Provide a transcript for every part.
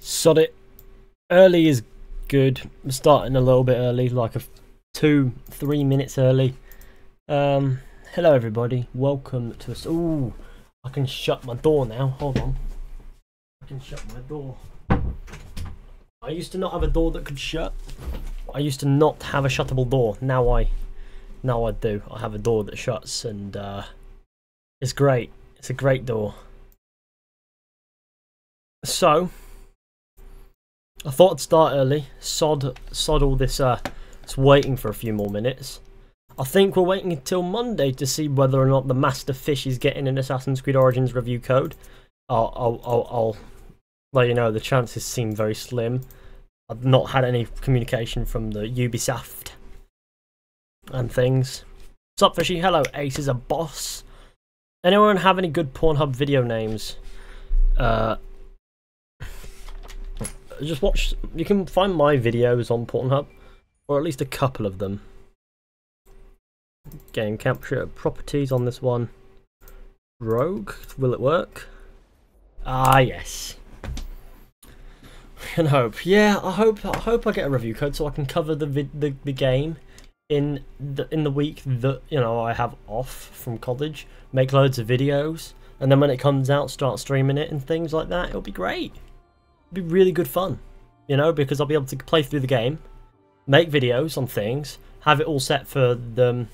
Sod it. Early is good. I'm starting a little bit early, like 2-3 minutes early. Hello everybody. Welcome to us. Ooh, I can shut my door now. Hold on. I can shut my door. I used to not have a door that could shut. I used to not have a shuttable door. Now I do. I have a door that shuts, and it's great. It's a great door. So I thought I'd start early. Sod all this. It's waiting for a few more minutes. I think we're waiting until Monday to see whether or not the Master Fish is getting an Assassin's Creed Origins review code. I'll let you know. The chances seem very slim. I've not had any communication from the Ubisoft and things. What's up, Fishy? Hello, Ace is a boss. Anyone have any good Pornhub video names? Just watch. You can find my videos on Pornhub, or at least a couple of them. Game capture properties on this one. Rogue, will it work? Ah, yes. I can hope. Yeah, I hope I get a review code so I can cover the game in the week that I have off from college. Make loads of videos, and then when it comes out, start streaming it and things like that. It'll be great. It'll be really good fun, because I'll be able to play through the game, make videos on things, have it all set for the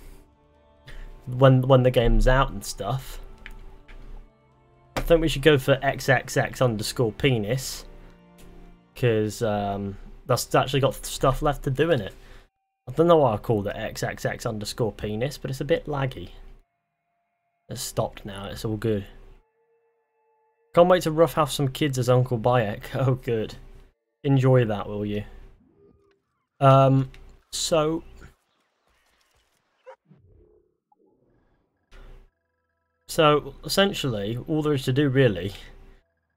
when the game's out and stuff. I think we should go for XXX_penis. Because that's actually got stuff left to do in it. I don't know why I called it XXX_penis, but it's a bit laggy. It's stopped now, it's all good. Can't wait to roughhouse some kids as Uncle Bayek. Oh good. Enjoy that, will you? So essentially, all there is to do really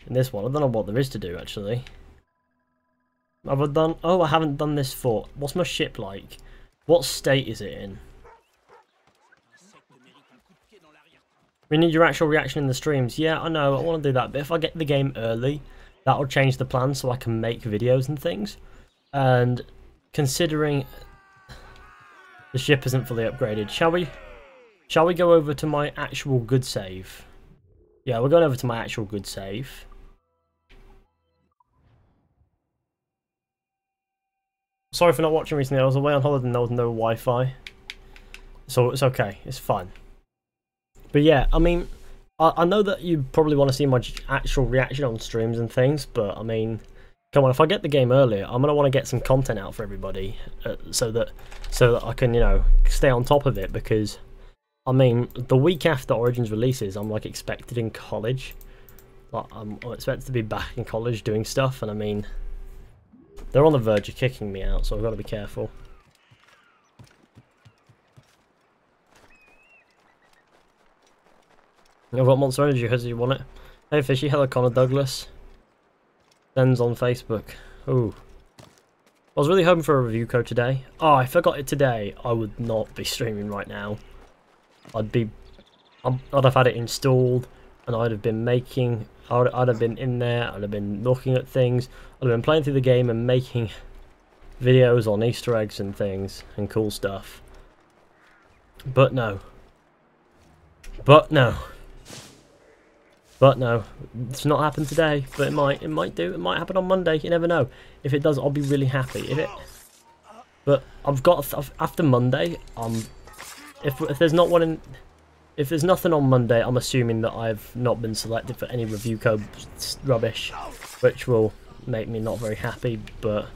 in this one, I don't know what there is to do actually. Have I done? Oh, I haven't done this for. What's my ship like? What state is it in? We need your actual reaction in the streams. Yeah, I know. I want to do that. But if I get the game early, that'll change the plan so I can make videos and things. And considering the ship isn't fully upgraded, shall we go over to my actual good save? Yeah, we're going over to my actual good save. Sorry for not watching recently. I was away on holiday and there was no Wi-Fi, so it's okay. It's fine. But yeah, I mean, I know that you probably want to see my actual reaction on streams and things, but I mean, come on, if I get the game earlier, I'm gonna want to get some content out for everybody, so that I can stay on top of it. Because I mean, the week after Origins releases, I'm like expected in college. Like, I'm expected to be back in college doing stuff, and I mean, they're on the verge of kicking me out, so I've got to be careful. I've got Monster Energy because you want it. Hey Fishy, hello Connor Douglas. Ben's on Facebook. Ooh. I was really hoping for a review code today. Oh, I forgot it today. I would not be streaming right now. I'd have had it installed, and I'd have been making... I'd have been in there, I'd have been looking at things, I'd have been playing through the game and making videos on Easter eggs and things and cool stuff. But no. But no. But no. It's not happened today, but it might do. It might happen on Monday, you never know. If it does, I'll be really happy. But I've got, after Monday, if there's not one in... If there's nothing on Monday, I'm assuming that I've not been selected for any review code rubbish, which will make me not very happy, but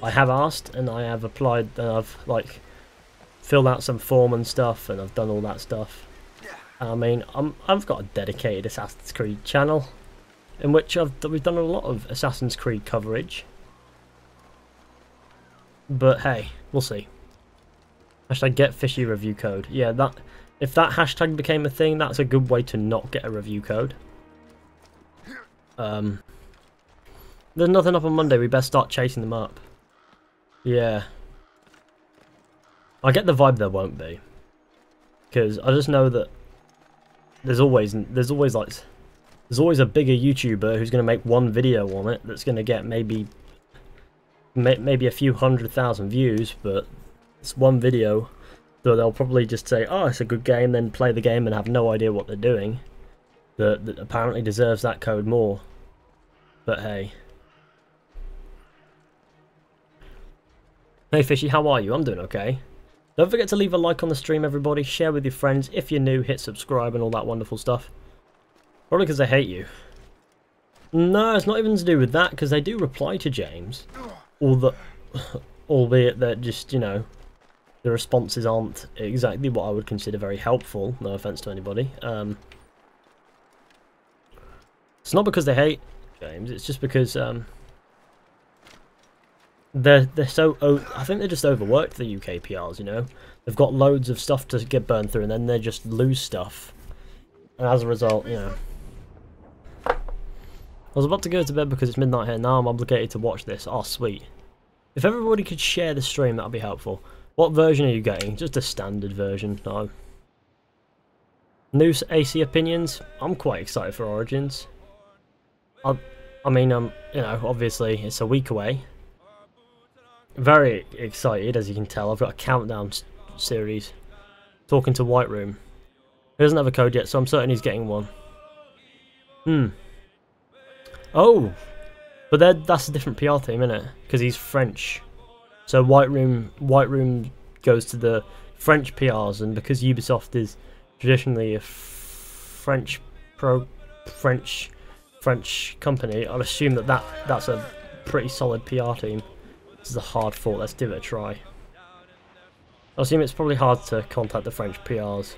I have asked, and I have applied, and I've, filled out some form and stuff, and I've done all that stuff. I mean, I've got a dedicated Assassin's Creed channel, in which we've done a lot of Assassin's Creed coverage. But hey, we'll see. Hashtag get fishy review code. Yeah, if that hashtag became a thing, that's a good way to not get a review code. There's nothing up on Monday, we best start chasing them up. Yeah. I get the vibe there won't be. Because I just know that there's always like There's always a bigger YouTuber who's going to make one video on it that's going to get maybe a few 100,000 views, but it's one video, so they'll probably just say, oh, it's a good game, then play the game and have no idea what they're doing, that apparently deserves that code more. But hey. Hey Fishy, how are you? I'm doing okay. Don't forget to leave a like on the stream, everybody. Share with your friends. If you're new, hit subscribe and all that wonderful stuff. Probably because I hate you. No, it's not even to do with that, because they do reply to James. Albeit that just, you know, the responses aren't exactly what I would consider very helpful. No offense to anybody. It's not because they hate James, it's just because they're so I think they're just overworked, the UK PRs, you know. They've got loads of stuff to get burned through and then they just lose stuff. And as a result, you know. I was about to go to bed because it's midnight here, now I'm obligated to watch this. Oh sweet. If everybody could share the stream, that'd be helpful. What version are you getting? Just a standard version. No. New AC opinions? I'm quite excited for Origins. I mean, you know, obviously it's a week away. Very excited, as you can tell. I've got a countdown series. Talking to White Room. He doesn't have a code yet, so I'm certain he's getting one. Oh! But that's a different PR team, isn't it? Because he's French. So White Room goes to the French PRs, and because Ubisoft is traditionally a French company, I'd assume that's a pretty solid PR team. This is a hard fought, let's give it a try. I assume it's probably hard to contact the French PRs.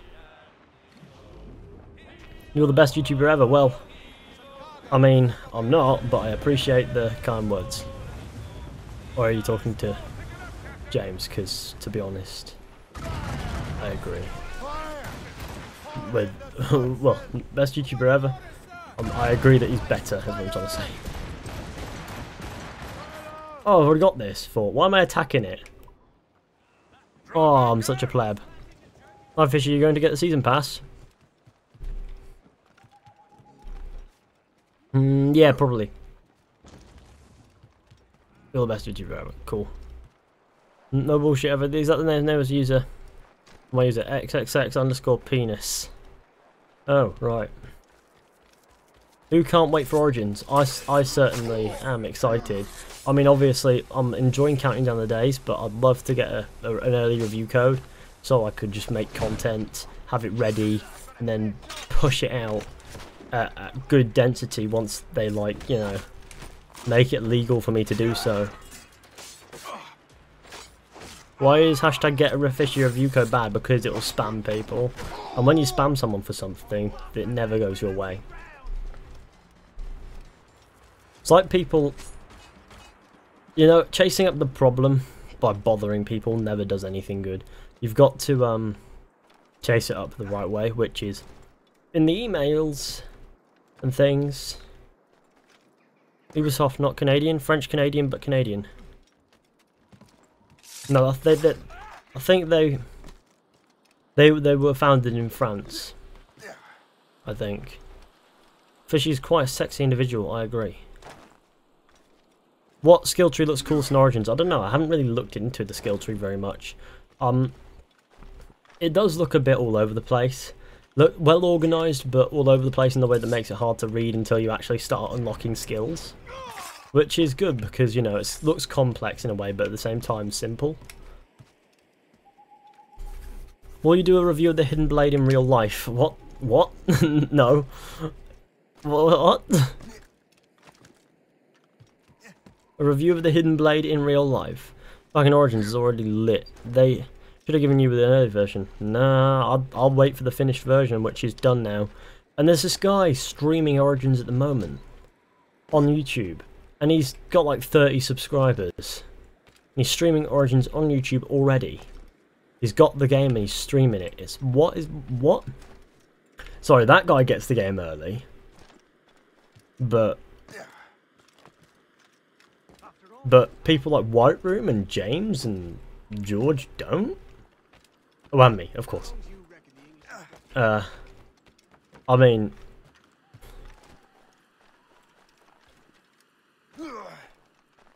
You're the best YouTuber ever. Well, I mean, I'm not, but I appreciate the kind words. Or are you talking to James? Because, to be honest, I agree. With, well, best YouTuber ever. I agree that he's better, is what I'm trying to say. Oh, I've already got this fort. Why am I attacking it? Oh, I'm such a pleb. Hi Fishy, you going to get the season pass? Yeah, probably. You're the best YouTuber ever. Cool. No bullshit ever. Is that the name of user? My user XXX_penis. Oh, right. Who can't wait for Origins? I certainly am excited. I mean, obviously, I'm enjoying counting down the days, but I'd love to get an early review code so I could just make content, have it ready, and then push it out at good density once they, like, you know, make it legal for me to do so. Why is hashtag get a Fishy review code bad? Because it will spam people. And when you spam someone for something, it never goes your way. It's like people, you know, chasing up the problem by bothering people never does anything good. You've got to chase it up the right way, which is in the emails and things. Ubisoft not Canadian, French Canadian, but Canadian. No, I think they were founded in France. I think. Fishy's quite a sexy individual. I agree. What skill tree looks coolest in Origins? I don't know. I haven't really looked into the skill tree very much. It does look a bit all over the place. Look well organised, but all over the place in the way that makes it hard to read until you actually start unlocking skills. Which is good because, you know, it looks complex in a way, but at the same time simple. Will you do a review of the Hidden Blade in real life? What? What? No. What? A review of the Hidden Blade in real life? Viking Origins is already lit. They should have given you an early version. Nah, I'll wait for the finished version, which is done now. And there's this guy streaming Origins at the moment on YouTube. And he's got like 30 subscribers. And he's streaming Origins on YouTube already. He's got the game and he's streaming it. It's what? Sorry, that guy gets the game early. But people like White Room and James and George don't? Oh, and me, of course. I mean,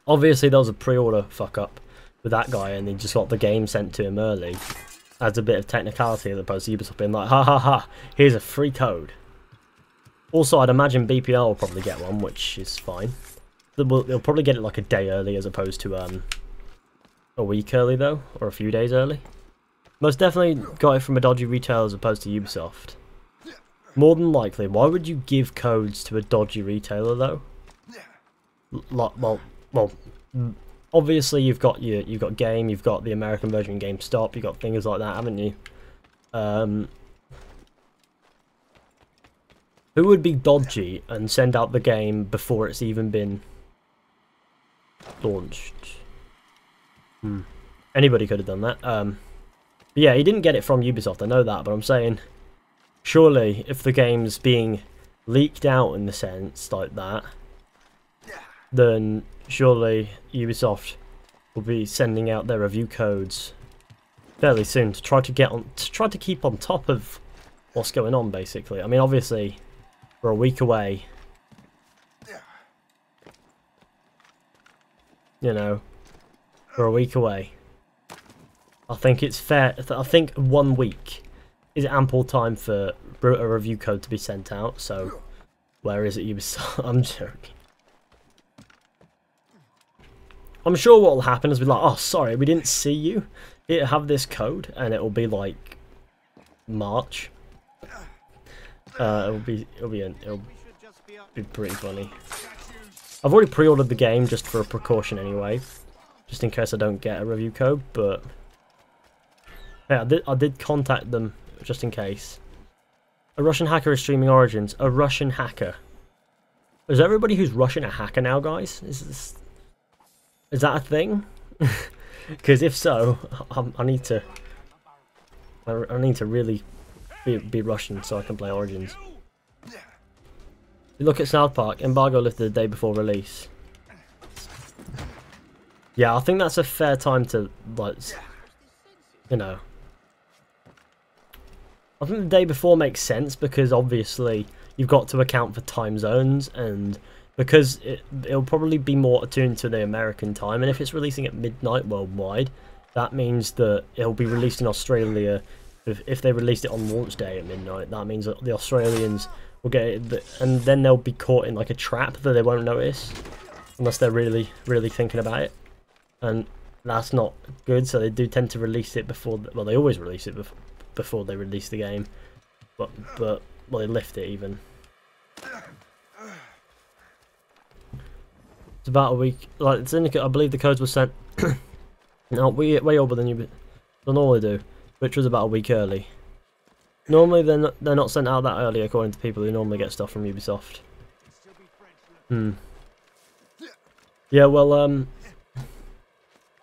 Obviously, there was a pre-order fuck-up with that guy, and he just got the game sent to him early. Adds a bit of technicality as opposed to Ubisoft being like, ha ha ha, here's a free code. Also, I'd imagine BPR will probably get one, which is fine. They'll probably get it like a day early as opposed to a week early, though, or a few days early. Most definitely got it from a dodgy retailer as opposed to Ubisoft. More than likely, why would you give codes to a dodgy retailer, though? Well, obviously you've got Game, you've got the American version GameStop, you've got things like that, haven't you? Who would be dodgy and send out the game before it's even been launched? Anybody could have done that. But yeah, he didn't get it from Ubisoft, I know that, but I'm saying, surely if the game's being leaked out in the sense like that, then surely Ubisoft will be sending out their review codes fairly soon to try to keep on top of what's going on, basically. I mean, obviously, we're a week away. You know, we're a week away. I think it's fair. I think 1 week is ample time for a review code to be sent out. So, where is it, Ubisoft? I'm joking. I'm sure what will happen is we're like, oh, sorry, we didn't see you. It'll have this code, and it'll be like March. It'll be pretty funny. I've already pre-ordered the game just for a precaution anyway, just in case I don't get a review code. But yeah, I did contact them just in case. A Russian hacker is streaming Origins. A Russian hacker. Is everybody who's Russian a hacker now, guys? Is that a thing? Because if so, I need to really be Russian so I can play Origins. You look at South Park, embargo lifted the day before release. Yeah, I think that's a fair time to, like, you know. I think the day before makes sense because obviously you've got to account for time zones, and because it'll probably be more attuned to the American time, and if it's releasing at midnight worldwide, that means that it'll be released in Australia. If they released it on launch day at midnight, that means that the Australians will get it, and then they'll be caught in like a trap that they won't notice unless they're really thinking about it, and that's not good. So they do tend to release it before. Well, they always release it before they release the game, but well, they lift it even. It's about a week. Like Syndicate, I believe the codes were sent. No, way older than you. They normally do, which was about a week early. Normally they're not sent out that early, according to people who normally get stuff from Ubisoft. Yeah, well,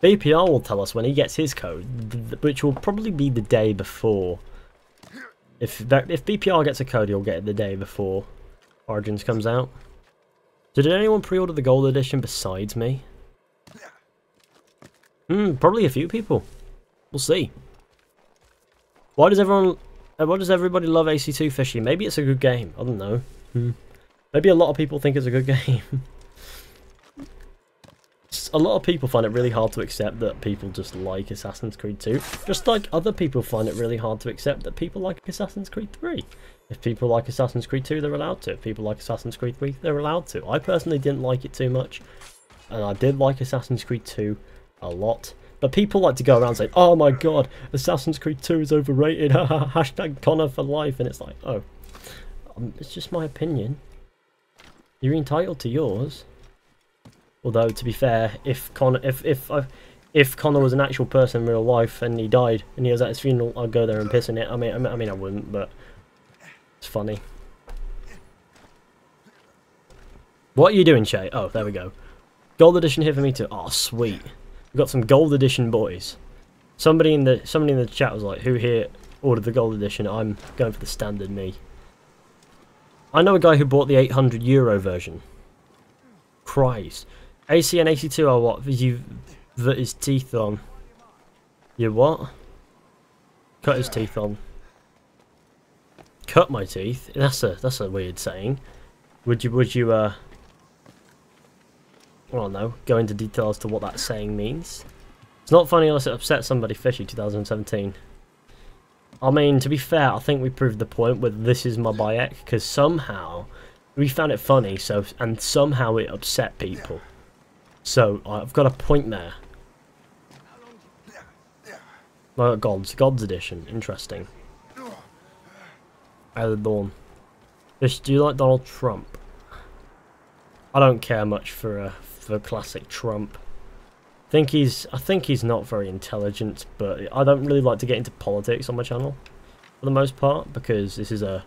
BPR will tell us when he gets his code, which will probably be the day before. If BPR gets a code, he'll get it the day before Origins comes out. So did anyone pre-order the Gold Edition besides me? Probably a few people. We'll see. Why does everybody love AC2 Fizhy? Maybe it's a good game. I don't know. Maybe a lot of people think it's a good game. A lot of people find it really hard to accept that people just like Assassin's Creed 2. Just like other people find it really hard to accept that people like Assassin's Creed 3. If people like Assassin's Creed 2, they're allowed to. If people like Assassin's Creed 3, they're allowed to. I personally didn't like it too much. And I did like Assassin's Creed 2 a lot. But people like to go around saying, oh my god, Assassin's Creed 2 is overrated, hashtag Connor for life, and it's like, oh, it's just my opinion. You're entitled to yours. Although, to be fair, if Connor was an actual person in real life and he died and he was at his funeral, I'd go there and piss in it. I mean, I wouldn't, but it's funny. What are you doing, Shay? Oh, there we go. Gold edition here for me too. Oh, sweet. We've got some gold edition boys. Somebody in the chat was like, "Who here ordered the gold edition?" I'm going for the standard me. I know a guy who bought the €800 version. Christ. AC and AC2 are what? You cut his teeth on. You what? Cut his teeth on. Cut my teeth? That's a weird saying. Would you I don't know, go into detail as to what that saying means. It's not funny unless it upsets somebody. Fizhy 2017. I mean, to be fair, I think we proved the point with "this is my Bayek" because somehow we found it funny, and somehow it upset people. So I've got a point there. Gods edition, interesting. Out of the dawn. Fish, do you like Donald Trump? I don't care much for classic Trump. I think he's not very intelligent, but I don't really like to get into politics on my channel for the most part because this is a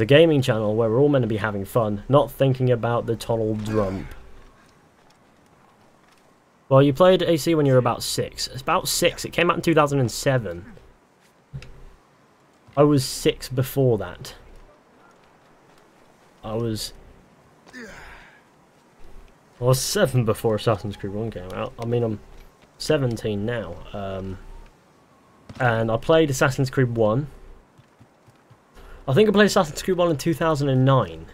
gaming channel where we're all meant to be having fun, not thinking about the Donald Trump. Well, you played AC when you were about 6. It's about 6. It came out in 2007. I was 6 before that. I was 7 before Assassin's Creed 1 came out. I mean, I'm 17 now. And I played Assassin's Creed 1. I think I played Assassin's Creed 1 in 2009.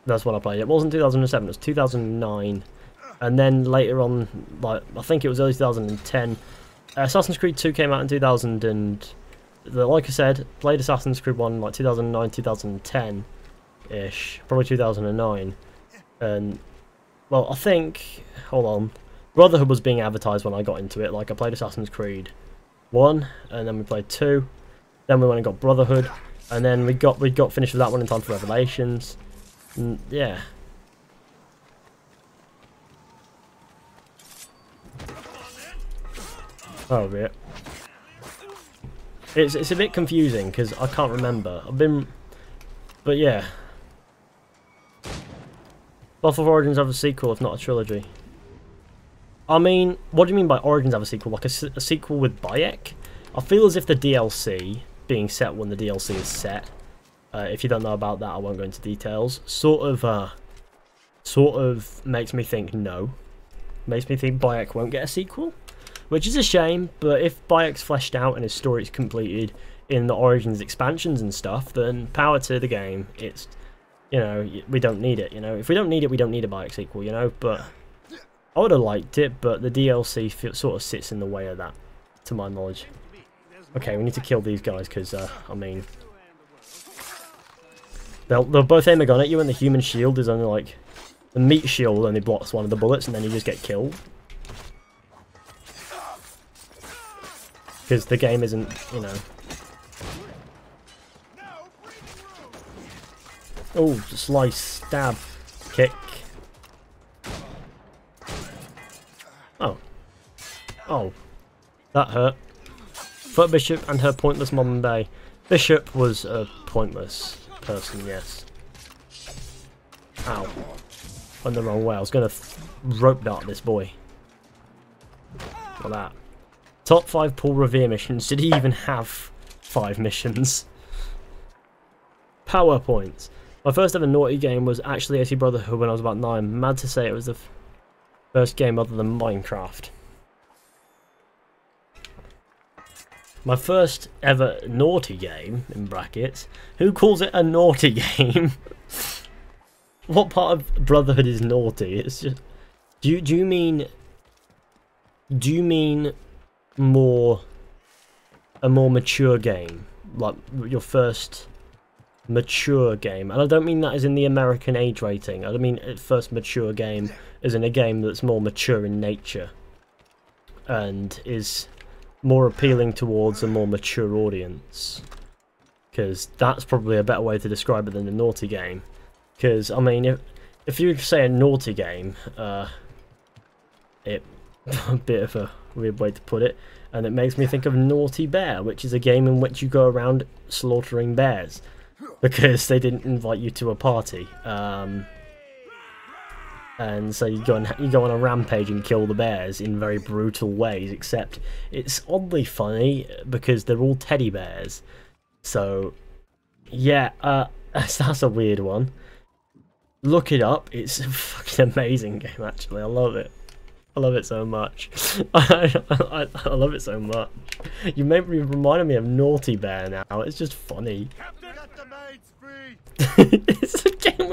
That's when I played it. It wasn't 2007, it was 2009. And then later on, like, I think it was early 2010. Assassin's Creed 2 came out in 2000 and... like I said, played Assassin's Creed 1 like 2009, 2010-ish. Probably 2009. And... well, I think... hold on. Brotherhood was being advertised when I got into it. Like, I played Assassin's Creed 1, and then we played 2. Then we went and got Brotherhood. And then we got finished with that one in time for Revelations. And, yeah. Oh, yeah. It's a bit confusing, because I can't remember. But, yeah. Both of Origins have a sequel, if not a trilogy. I mean, what do you mean by Origins have a sequel? Like a sequel with Bayek? I feel as if the DLC, being set when the DLC is set, if you don't know about that, I won't go into details, sort of makes me think no. Makes me think Bayek won't get a sequel. Which is a shame, but if Bayek's fleshed out and his story's completed in the Origins expansions and stuff, then power to the game. It's... you know, we don't need it, you know. If we don't need it, we don't need a Bayek sequel, you know. But I would have liked it, but the DLC sort of sits in the way of that, to my knowledge. Okay, we need to kill these guys, because, I mean... They'll both aim a gun at you, and the human shield is only, like... the meat shield only blocks one of the bullets, and then you just get killed. Because the game isn't, you know... oh, slice, stab, kick. Oh. Oh. That hurt. Fuck Bishop and her pointless modern day. Bishop was a pointless person, yes. Ow. Went the wrong way. I was going to rope dart this boy. Like that. Top 5 Paul Revere missions. Did he even have 5 missions? PowerPoints. My first ever naughty game was actually AC Brotherhood when I was about 9. Mad to say it was the first game other than Minecraft. My first ever naughty game, in brackets. Who calls it a naughty game? What part of Brotherhood is naughty? It's just... Do you mean more... a more mature game? Like, your first... mature game, and I don't mean that as in the American age rating. I don't mean first mature game as in a game that's more mature in nature and is more appealing towards a more mature audience, because that's probably a better way to describe it than a naughty game. Because I mean, if you say a naughty game, it a bit of a weird way to put it, and it makes me think of Naughty Bear, which is a game in which you go around slaughtering bears because they didn't invite you to a party, and so you go on a rampage and kill the bears in very brutal ways. Except it's oddly funny because they're all teddy bears. So yeah, that's a weird one. Look it up. It's a fucking amazing game. Actually, I love it. I love it so much. I love it so much. You reminded me of Naughty Bear now. It's just funny. It's a game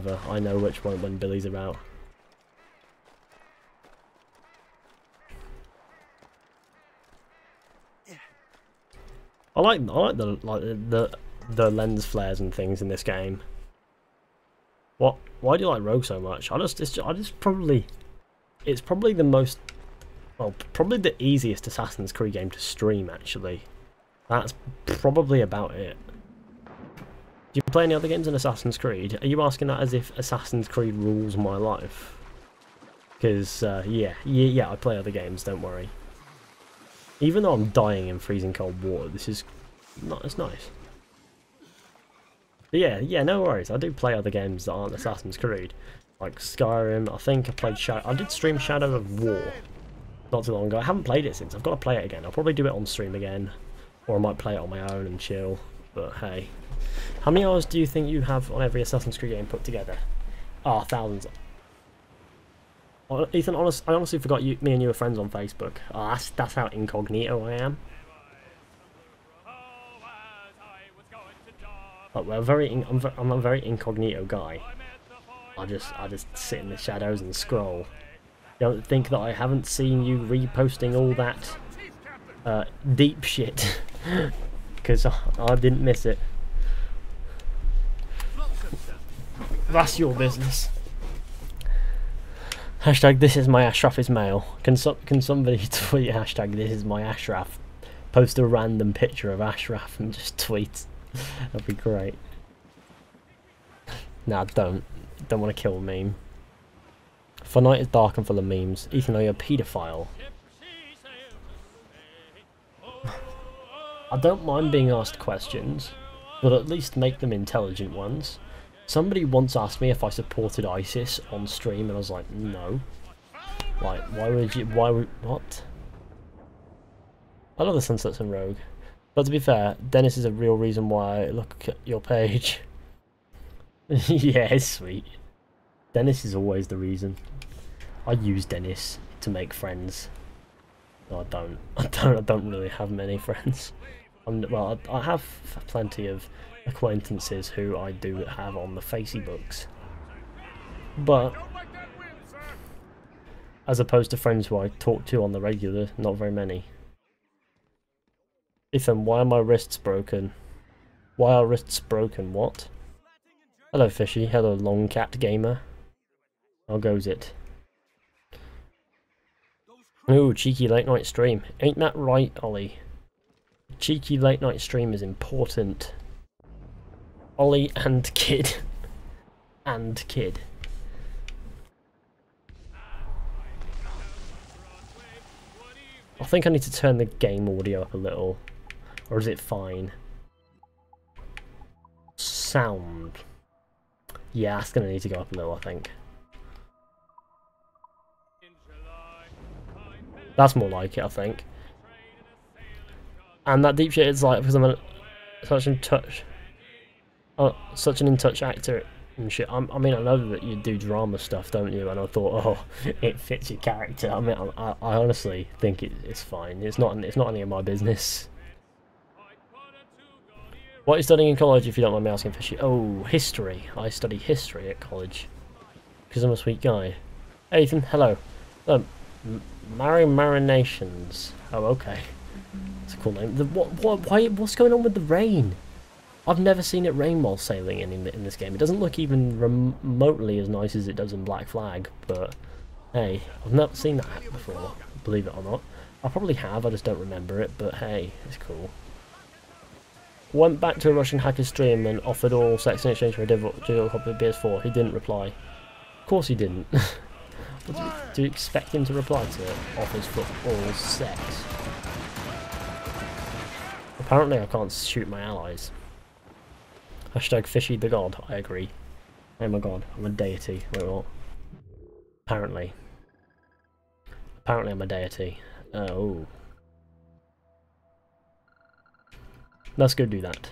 clever. I know which one when Billy's about. I like the lens flares and things in this game. What? Why do you like Rogue so much? It's probably the most, well, probably the easiest Assassin's Creed game to stream. Actually, that's probably about it. Do you play any other games in Assassin's Creed? Are you asking that as if Assassin's Creed rules my life? Because yeah, I play other games. Don't worry. Even though I'm dying in freezing cold water, this is not as nice. But yeah, no worries. I do play other games that aren't Assassin's Creed, like Skyrim. I think I played I did stream Shadow of War not too long ago. I haven't played it since. I've got to play it again. I'll probably do it on stream again, or I might play it on my own and chill. But hey, how many hours do you think you have on every Assassin's Creed game put together? Ah, thousands. Ethan, I honestly forgot me and you were friends on Facebook. Oh, that's how incognito I am. But I'm a very incognito guy. I just sit in the shadows and scroll. Don't think that I haven't seen you reposting all that deep shit, because I didn't miss it. That's your business. Hashtag this is my Ashraf is male. Can somebody tweet hashtag this is my Ashraf? Post a random picture of Ashraf and just tweet. That'd be great. Nah, don't want to kill a meme. For night is dark and full of memes. Ethan, are you a paedophile? I don't mind being asked questions, but at least make them intelligent ones. Somebody once asked me if I supported ISIS on stream, and I was like, no. Like, why would you? What? I love the Sunsets and Rogue. But to be fair, Dennis is a real reason why I look at your page. Yeah, it's sweet. Dennis is always the reason. I use Dennis to make friends. No, I don't. I don't really have many friends. Well, I have plenty of acquaintances who I do have on the Facey books. But as opposed to friends who I talk to on the regular, not very many. Ethan, why are my wrists broken? Why are wrists broken? What? Hello, Fishy. Hello, Long Cat Gamer. How goes it? Ooh, cheeky late night stream. Ain't that right, Ollie? Cheeky late night stream is important. Ollie and Kid. And Kid. I think I need to turn the game audio up a little. Or is it fine? Sound. Yeah, it's going to need to go up a little, I think. That's more like it, I think. And that deep shit is like, because I'm such in touch. Such an in-touch actor and shit. I mean, I know that you do drama stuff, don't you? And I thought, oh, it fits your character. I mean, I honestly think it's fine. It's not any of my business. What are you studying in college, if you don't mind me asking, Fishy? Oh, history. I study history at college. Because I'm a sweet guy. Hey, Ethan, hello. Marinations. Oh, okay. That's a cool name. What's going on with the rain? I've never seen it rain while sailing in this game. It doesn't look even remotely as nice as it does in Black Flag, but hey, I've never seen that before, believe it or not. I probably have, I just don't remember it, but hey, it's cool. Went back to a Russian hacker stream and offered all sex in exchange for a digital copy of PS4. He didn't reply. Of course he didn't. Do you expect him to reply to offers for all sex? Apparently I can't shoot my allies. Hashtag Fishy the God, I agree. Oh my god, I'm a deity. Wait, what? Apparently. Apparently I'm a deity. Oh. Let's go do that.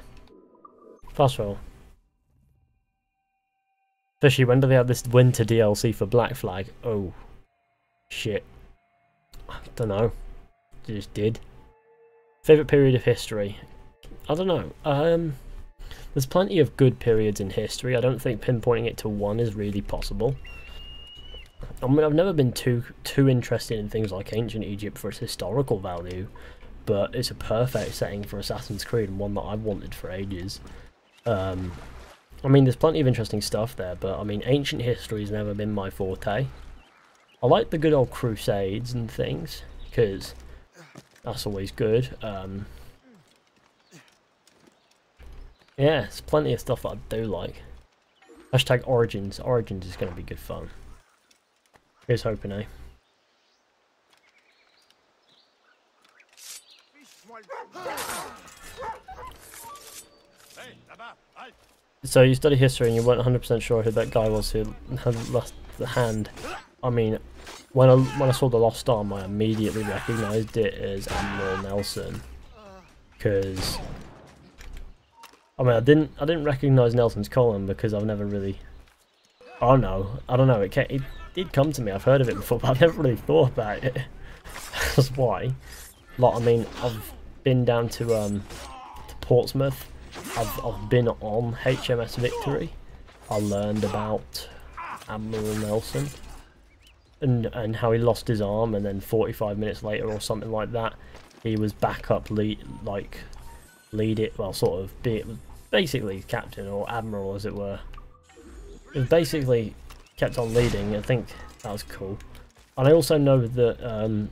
Fast roll. Fishy, when do they have this winter DLC for Black Flag? Oh. Shit. I don't know. They just did. Favourite period of history? I don't know. There's plenty of good periods in history. I don't think pinpointing it to one is really possible. I mean, I've never been too interested in things like ancient Egypt for its historical value, but it's a perfect setting for Assassin's Creed and one that I've wanted for ages. I mean, there's plenty of interesting stuff there, but I mean, ancient history's never been my forte. I like the good old Crusades and things, because that's always good. Yeah, there's plenty of stuff that I do like. Hashtag Origins. Origins is going to be good fun. Here's hoping, eh? So you study history and you weren't 100% sure who that guy was who had lost the hand. I mean, when I saw the lost arm, I immediately recognised it as Admiral Nelson, because I mean, I didn't recognise Nelson's column because I've never really. Oh no, I don't know. It did come to me. I've heard of it before, but I've never really thought about it. That's why. Like, I mean, I've been down to Portsmouth. I've been on HMS Victory. I learned about Admiral Nelson and how he lost his arm, and then 45 minutes later or something like that, he was back up lead it, well, sort of be it basically captain or admiral, as it were. It was basically kept on leading. I think that was cool. And I also know that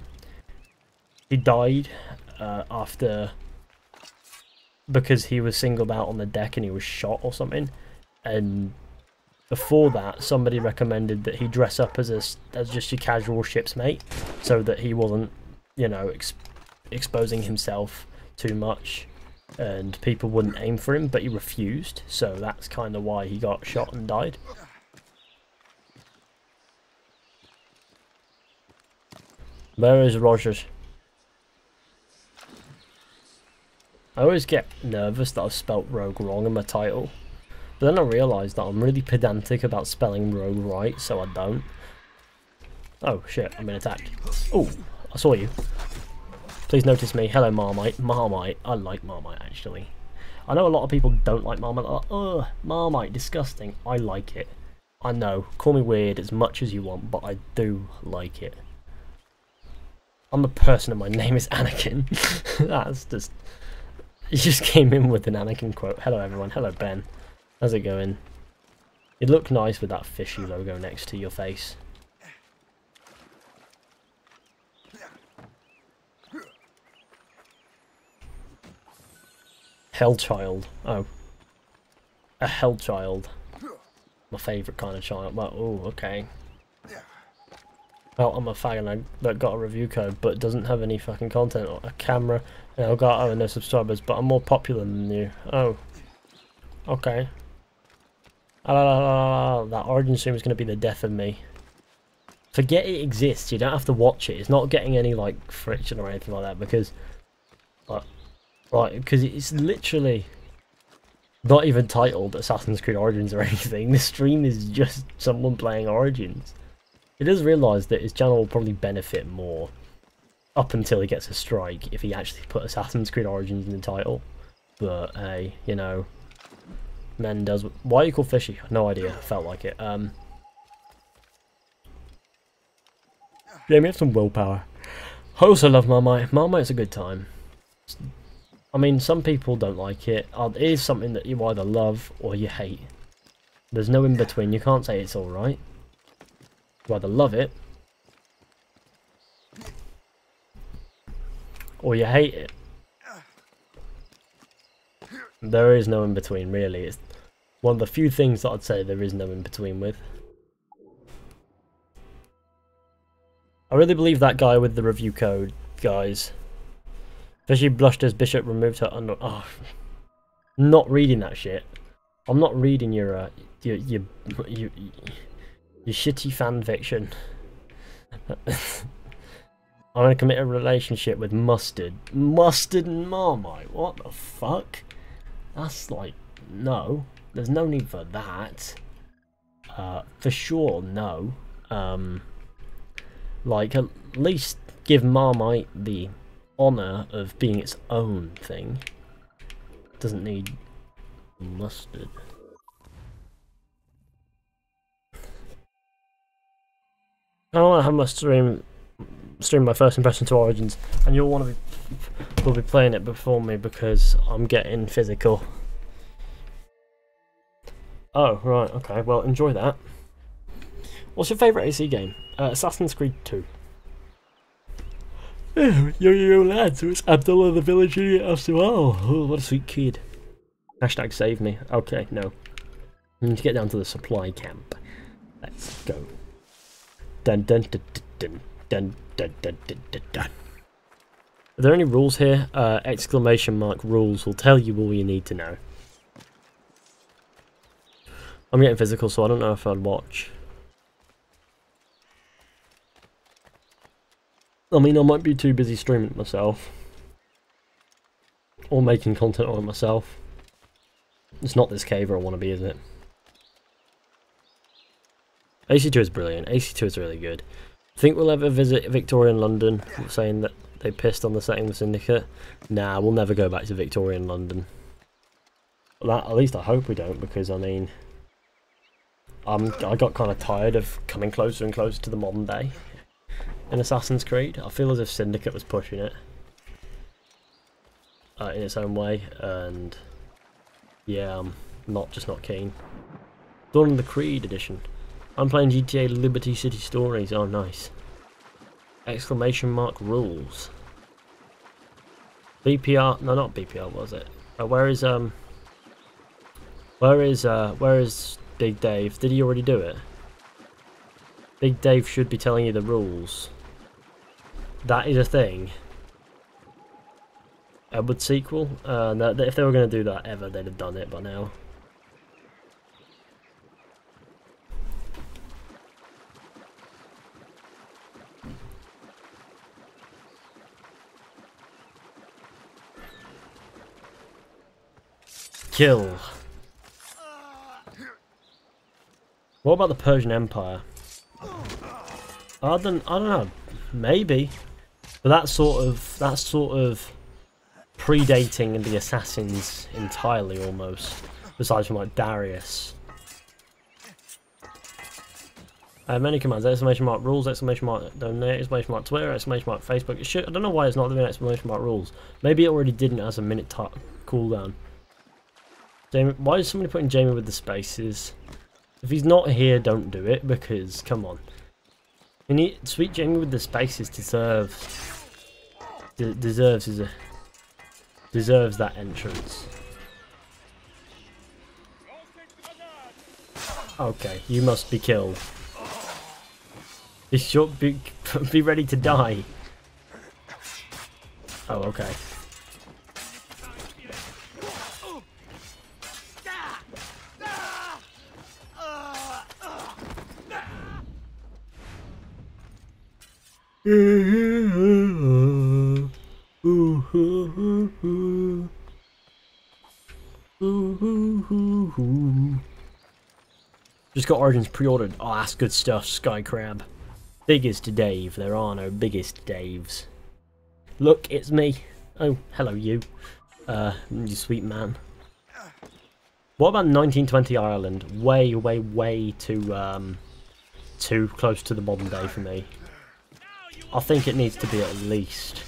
he died after, because he was singled out on the deck and he was shot or something, and before that somebody recommended that he dress up as just your casual ship's mate, so that he wasn't, you know, exposing himself too much and people wouldn't aim for him, but he refused, so that's kind of why he got shot and died. Where is Rogers? I always get nervous that I've spelt rogue wrong in my title, but then I realise that I'm really pedantic about spelling rogue right, so I don't. Oh shit, I'm being attacked. Oh, I saw you. Please notice me. Hello, Marmite. Marmite. I like Marmite, actually. I know a lot of people don't like Marmite. Like, ugh, Marmite, disgusting. I like it. I know. Call me weird as much as you want, but I do like it. I'm a person and my name is Anakin. That's just... You just came in with an Anakin quote. Hello, everyone. Hello, Ben. How's it going? You look nice with that Fizhy logo next to your face. Hellchild. Oh. A Hellchild. My favourite kind of child. Well, oh, okay. Well, I'm a fag that got a review code but doesn't have any fucking content or a camera, and Elgato and no subscribers, but I'm more popular than you. Oh. Okay. That origin stream is going to be the death of me. Forget it exists, you don't have to watch it. It's not getting any, like, friction or anything like that, because... because it's literally not even titled Assassin's Creed Origins or anything. This stream is just someone playing Origins. He does realise that his channel will probably benefit more up until he gets a strike if he actually put Assassin's Creed Origins in the title. But hey, you know, men does. Why are you called Fizhy? No idea. Felt like it. Yeah, we have some willpower. I also love Marmite. Marmite's a good time. I mean, some people don't like it. It is something that you either love or you hate. There's no in between. You can't say it's alright. You either love it or you hate it. There is no in between, really. It's one of the few things that I'd say there is no in between with. I really believe that guy with the review code, guys. Fizzy blushed as Bishop removed her under. Oh, not reading that shit. I'm not reading your shitty fan fiction. I'm gonna commit a relationship with Mustard. Mustard and Marmite. What the fuck? That's like, no. There's no need for that. For sure, no. Like, at least give Marmite the honour of being its own thing. Doesn't need Mustard. I don't want to have my stream my first impression to Origins, and you'll want to will be playing it before me because I'm getting physical. Oh, right, okay, well, enjoy that. What's your favourite AC game? Assassin's Creed 2. Yo, lads, it's Abdullah the village idiot after all. Oh, what a sweet kid. Hashtag save me. Okay, no. We need to get down to the supply camp. Let's go. Dun dun dun dun dun dun dun dun dun dun. Are there any rules here? Exclamation mark rules will tell you all you need to know. I'm getting physical, so I don't know if I'd watch. I mean, I might be too busy streaming it myself. Or making content on it myself. It's not this cave where I want to be, is it? AC2 is brilliant. AC2 is really good. Think we'll ever visit Victorian London, saying that they pissed on the setting of the Syndicate? Nah, we'll never go back to Victorian London. Well, at least I hope we don't, because I mean, I got kind of tired of coming closer and closer to the modern day in Assassin's Creed. I feel as if Syndicate was pushing it in its own way, and yeah, I'm not keen. Dawn of the Creed edition. I'm playing GTA Liberty City Stories. Oh, nice. Exclamation mark rules. BPR? No, not BPR. Was it? Where is Big Dave? Did he already do it? Big Dave should be telling you the rules. That is a thing. Edward sequel? No, if they were going to do that ever, they'd have done it by now. Kill. What about the Persian Empire? I don't know. Maybe. But that's sort of predating the assassins entirely almost. Besides from like Darius. Many commands, exclamation mark rules, exclamation mark donate, exclamation mark Twitter, exclamation mark Facebook. I don't know why it's not doing exclamation mark rules. Maybe it already didn't as a minute cooldown. Jamie, why is somebody putting Jamie with the spaces? If he's not here, don't do it, because, come on. Sweet Jamie with the spaces deserves that entrance. Okay, you must be killed. Be ready to die. Oh, okay. Just got Origins pre-ordered. Oh, that's good stuff, Sky Crab. Biggest Dave. There are no biggest Daves. Look, it's me. Oh, hello you. You sweet man. What about 1920 Ireland? Way too close to the modern day for me. I think it needs to be at least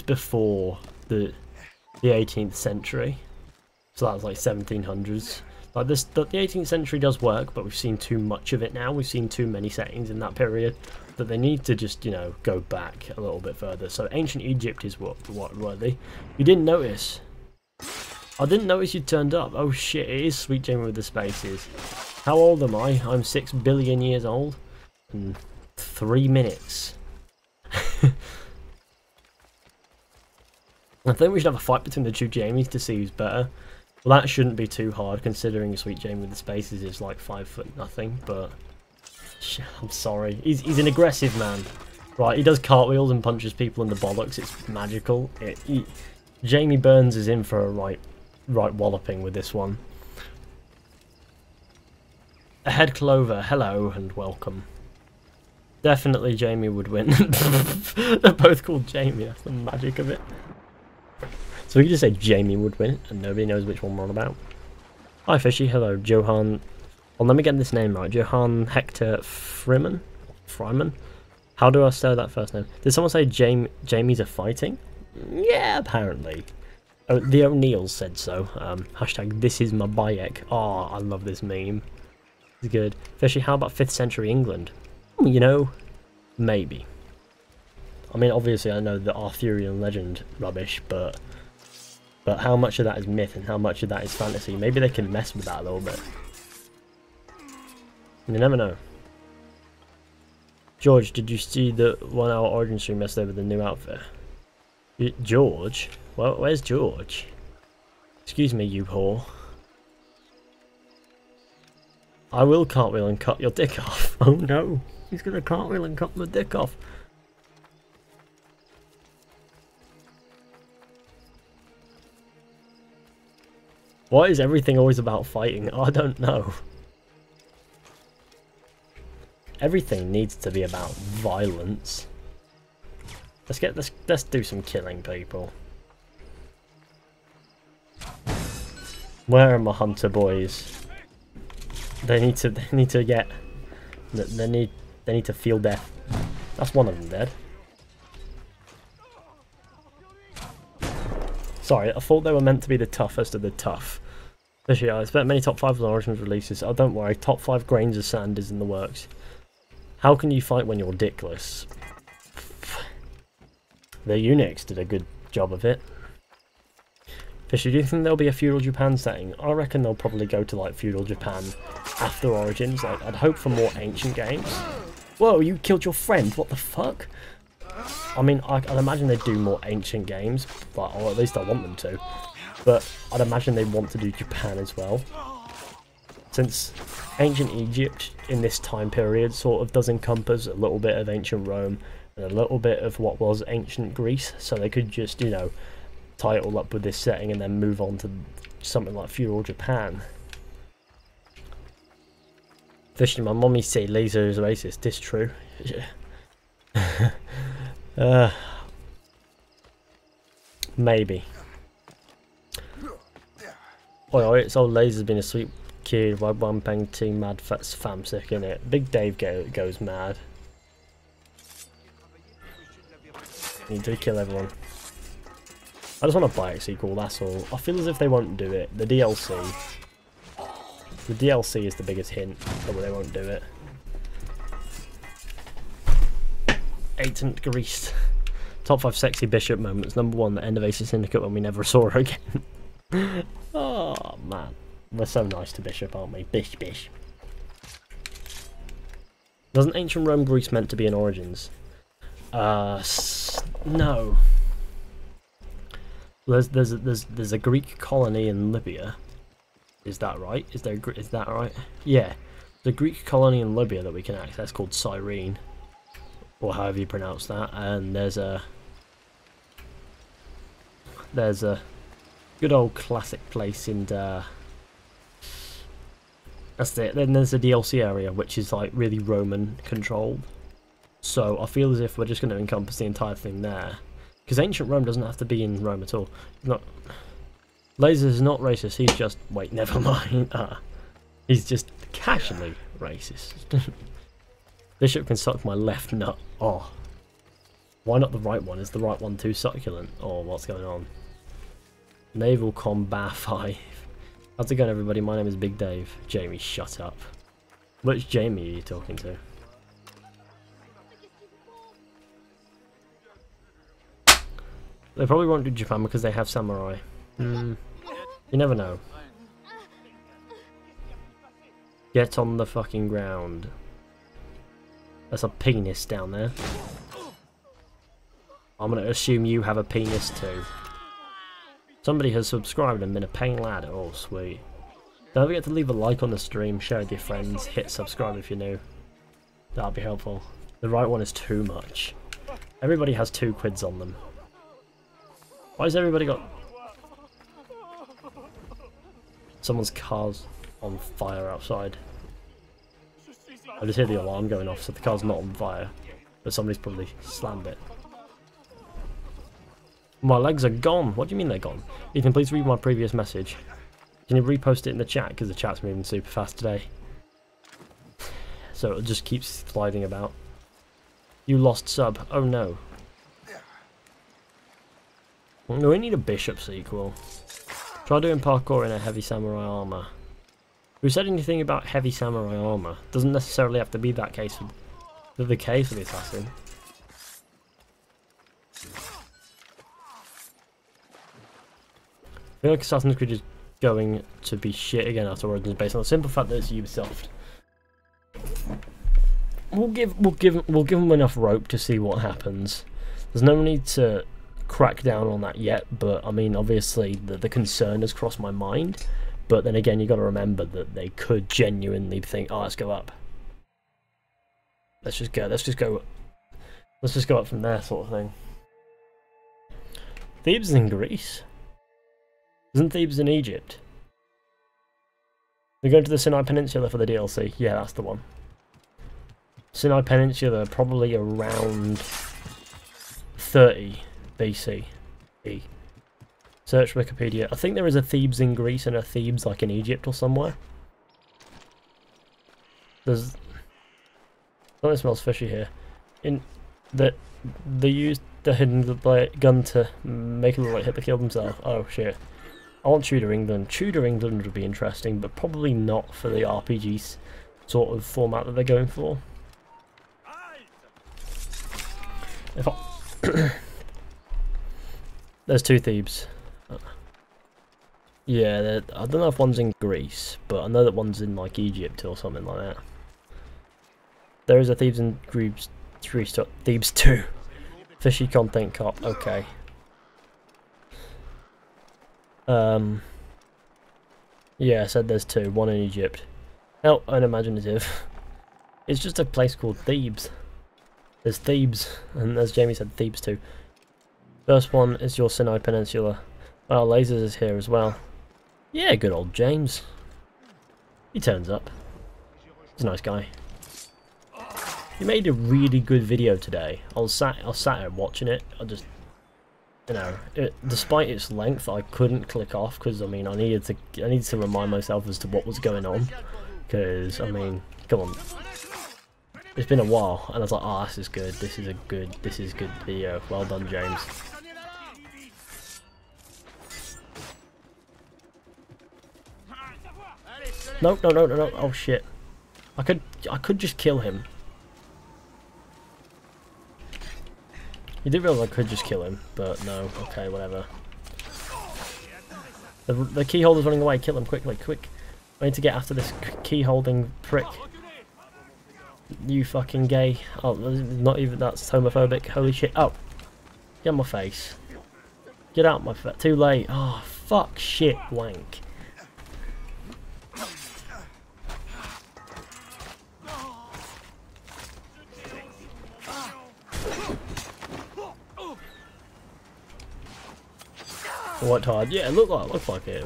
before the 18th century. So that was like 1700s. Like this, the 18th century does work, but we've seen too much of it now. We've seen too many settings in that period that they need to just, you know, go back a little bit further. So ancient Egypt is what worthy. You didn't notice. I didn't notice you turned up. Oh shit! It is Sweet Jamie with the spaces. How old am I? I'm 6 billion years old. And 3 minutes. I think we should have a fight between the two Jamies to see who's better. Well, that shouldn't be too hard considering Sweet Jamie with the spaces is like 5'0", but I'm sorry. He's an aggressive man. Right, he does cartwheels and punches people in the bollocks. It's magical. Jamie Burns is in for a right walloping with this one. Ahead Clover, hello and welcome. Definitely Jamie would win. They're both called Jamie, that's the magic of it. So we can just say Jamie would win and nobody knows which one we're on about. Hi Fishy, hello Johan. Well, let me get this name right. Johan Hector Fryman? How do I spell that first name? Did someone say Jamies are fighting? Yeah, apparently. Oh, the O'Neills said so. Hashtag this is my Bayek. Oh, I love this meme. It's good. Fishy, how about 5th century England? You know, maybe. I mean, obviously I know the Arthurian legend rubbish, but how much of that is myth and how much of that is fantasy? Maybe they can mess with that a little bit. You never know. George, did you see the 1 hour origin stream messed over the new outfit? George? Well, where's George? Excuse me, you whore. I will cartwheel and cut your dick off. Oh no, he's gonna cartwheel and cut my dick off. Why is everything always about fighting? I don't know. Everything needs to be about violence. Let's do some killing people. Where are my hunter boys? They need to feel death. That's one of them dead. Sorry, I thought they were meant to be the toughest of the tough. Actually, I expect many top 5 Origins releases. Oh, don't worry, top 5 grains of sand is in the works. How can you fight when you're dickless? The Unix did a good job of it. Fishy, do you think there'll be a feudal Japan setting? I reckon they'll probably go to like feudal Japan after Origins. Like, I'd hope for more ancient games. Whoa, you killed your friend, what the fuck? I mean, I'd imagine they'd do more ancient games, but, or at least I want them to. But I'd imagine they'd want to do Japan as well. Since ancient Egypt in this time period sort of does encompass a little bit of ancient Rome and a little bit of what was ancient Greece, so they could just, you know, tie it all up with this setting and then move on to something like feudal Japan. Fishy, my mommy say laser is racist. This true. Maybe. Oh, it's old laser's been a sweet kid. Why one bang team mad fats fam sick in it. Big Dave goes mad. Need to kill everyone. I just want to buy a sequel, that's all. I feel as if they won't do it. The DLC is the biggest hint that they won't do it. Ancient Greece. Top 5 sexy bishop moments. Number 1, the end of Aces Syndicate when we never saw her again. Oh man. We're so nice to Bishop, aren't we? Bish. Wasn't ancient Rome Greece meant to be in Origins? No. There's a Greek colony in Libya. Is that right? Is that right? Yeah. The Greek colony in Libya that we can access called Cyrene, or however you pronounce that, and there's a good old classic place in that's it. Then there's a DLC area which is like really Roman controlled. So I feel as if we're just going to encompass the entire thing there. Because ancient Rome doesn't have to be in Rome at all. Not Laser is not racist, he's just... Wait, never mind. He's just casually racist. Bishop can suck my left nut. Oh. Why not the right one? Is the right one too succulent? Oh, what's going on? Naval Combat 5. How's it going, everybody? My name is Big Dave. Jamie, shut up. Which Jamie are you talking to? They probably won't do Japan because they have samurai. You never know. Get on the fucking ground. There's a penis down there. I'm gonna assume you have a penis too. Somebody has subscribed and been a paying lad. Oh, sweet. Don't forget to leave a like on the stream, share with your friends, hit subscribe if you're new. That'll be helpful. The right one is too much. Everybody has 2 quids on them. Why has everybody got... Someone's car's on fire outside. I just hear the alarm going off, so the car's not on fire. But somebody's probably slammed it. My legs are gone. What do you mean they're gone? Ethan, please read my previous message. Can you repost it in the chat? Because the chat's moving super fast today. So it just keeps sliding about. You lost sub. Oh no. No, we need a bishop sequel. Try doing parkour in a heavy samurai armor. Who said anything about heavy samurai armor? Doesn't necessarily have to be that case for the case of the assassin. I feel like Assassin's Creed is going to be shit again after Origins based on the simple fact that it's Ubisoft. We'll give them enough rope to see what happens. There's no need to crack down on that yet, but I mean, obviously the concern has crossed my mind. But then again, you got to remember that they could genuinely think, "Oh, let's go up. Let's just go up from there," sort of thing. Thebes is in Greece. Isn't Thebes in Egypt? We're going to the Sinai Peninsula for the DLC. Yeah, that's the one. Sinai Peninsula, probably around 30 BC. Search Wikipedia. I think there is a Thebes in Greece and a Thebes like in Egypt or somewhere. There's... Oh, it smells fishy here. In that they used the hidden gun to make it look like Hitler killed himself. Oh shit. I want Tudor England. Tudor England would be interesting, but probably not for the RPG sort of format that they're going for. If I There's two thieves. Yeah, I don't know if one's in Greece, but I know that one's in like Egypt or something like that. There is a Thieves in Greece 2. Fishy content cop, okay. Yeah, I said there's two, one in Egypt. Oh, unimaginative. It's just a place called Thebes. There's Thebes, and as Jamie said, Thebes 2. First one is your Sinai Peninsula. Well, Lasers is here as well. Yeah, good old James. He turns up. He's a nice guy. He made a really good video today. I was sat here watching it. I just, you know, despite its length, I couldn't click off because I mean I needed to remind myself as to what was going on. Because I mean, come on, it's been a while, and I was like, oh, this is good. This is good video. Well done, James. No, no, no, no, no. Oh shit. I could just kill him. You did realise I could just kill him, but no. Okay, whatever. The key holder's running away. Kill him quickly, quick. I need to get after this key holding prick. You fucking gay. Oh, not even, that's homophobic. Holy shit. Oh. Get on my face. Get out my face. Too late. Oh, fuck, shit, wank. Worked hard. Yeah, it looked like it. It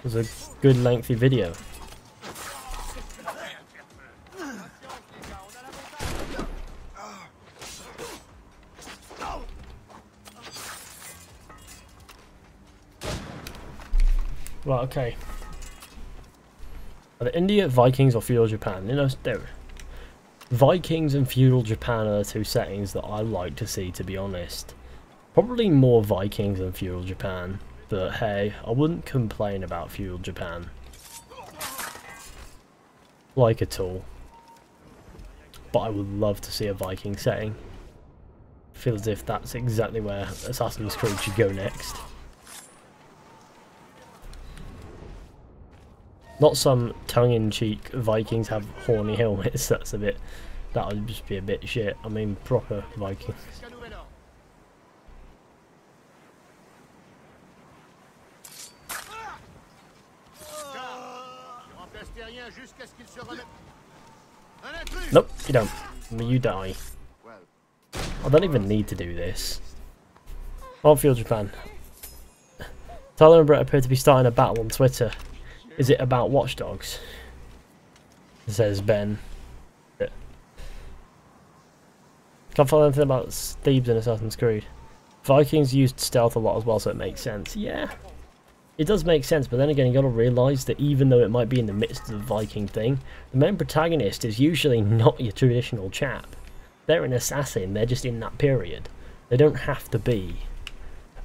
was a good lengthy video. Right, okay. Are the India, Vikings, or feudal Japan? You know, Vikings and feudal Japan are the two settings that I like to see, to be honest. Probably more Vikings than feudal Japan, but hey, I wouldn't complain about feudal Japan. Like at all. But I would love to see a Viking setting. Feel as if that's exactly where Assassin's Creed should go next. Not some tongue-in-cheek Vikings have horny helmets. That's a bit. That would just be a bit shit. I mean, proper Vikings. Nope, you don't. I mean, you die. I don't even need to do this. On Field Japan. Tyler and Brett appear to be starting a battle on Twitter. Is it about Watch Dogs? Says Ben. Can't find anything about Thebes in Assassin's Creed. Vikings used stealth a lot as well, so it makes sense. Yeah. It does make sense, but then again, you got to realise that even though it might be in the midst of the Viking thing, the main protagonist is usually not your traditional chap. They're an assassin, they're just in that period. They don't have to be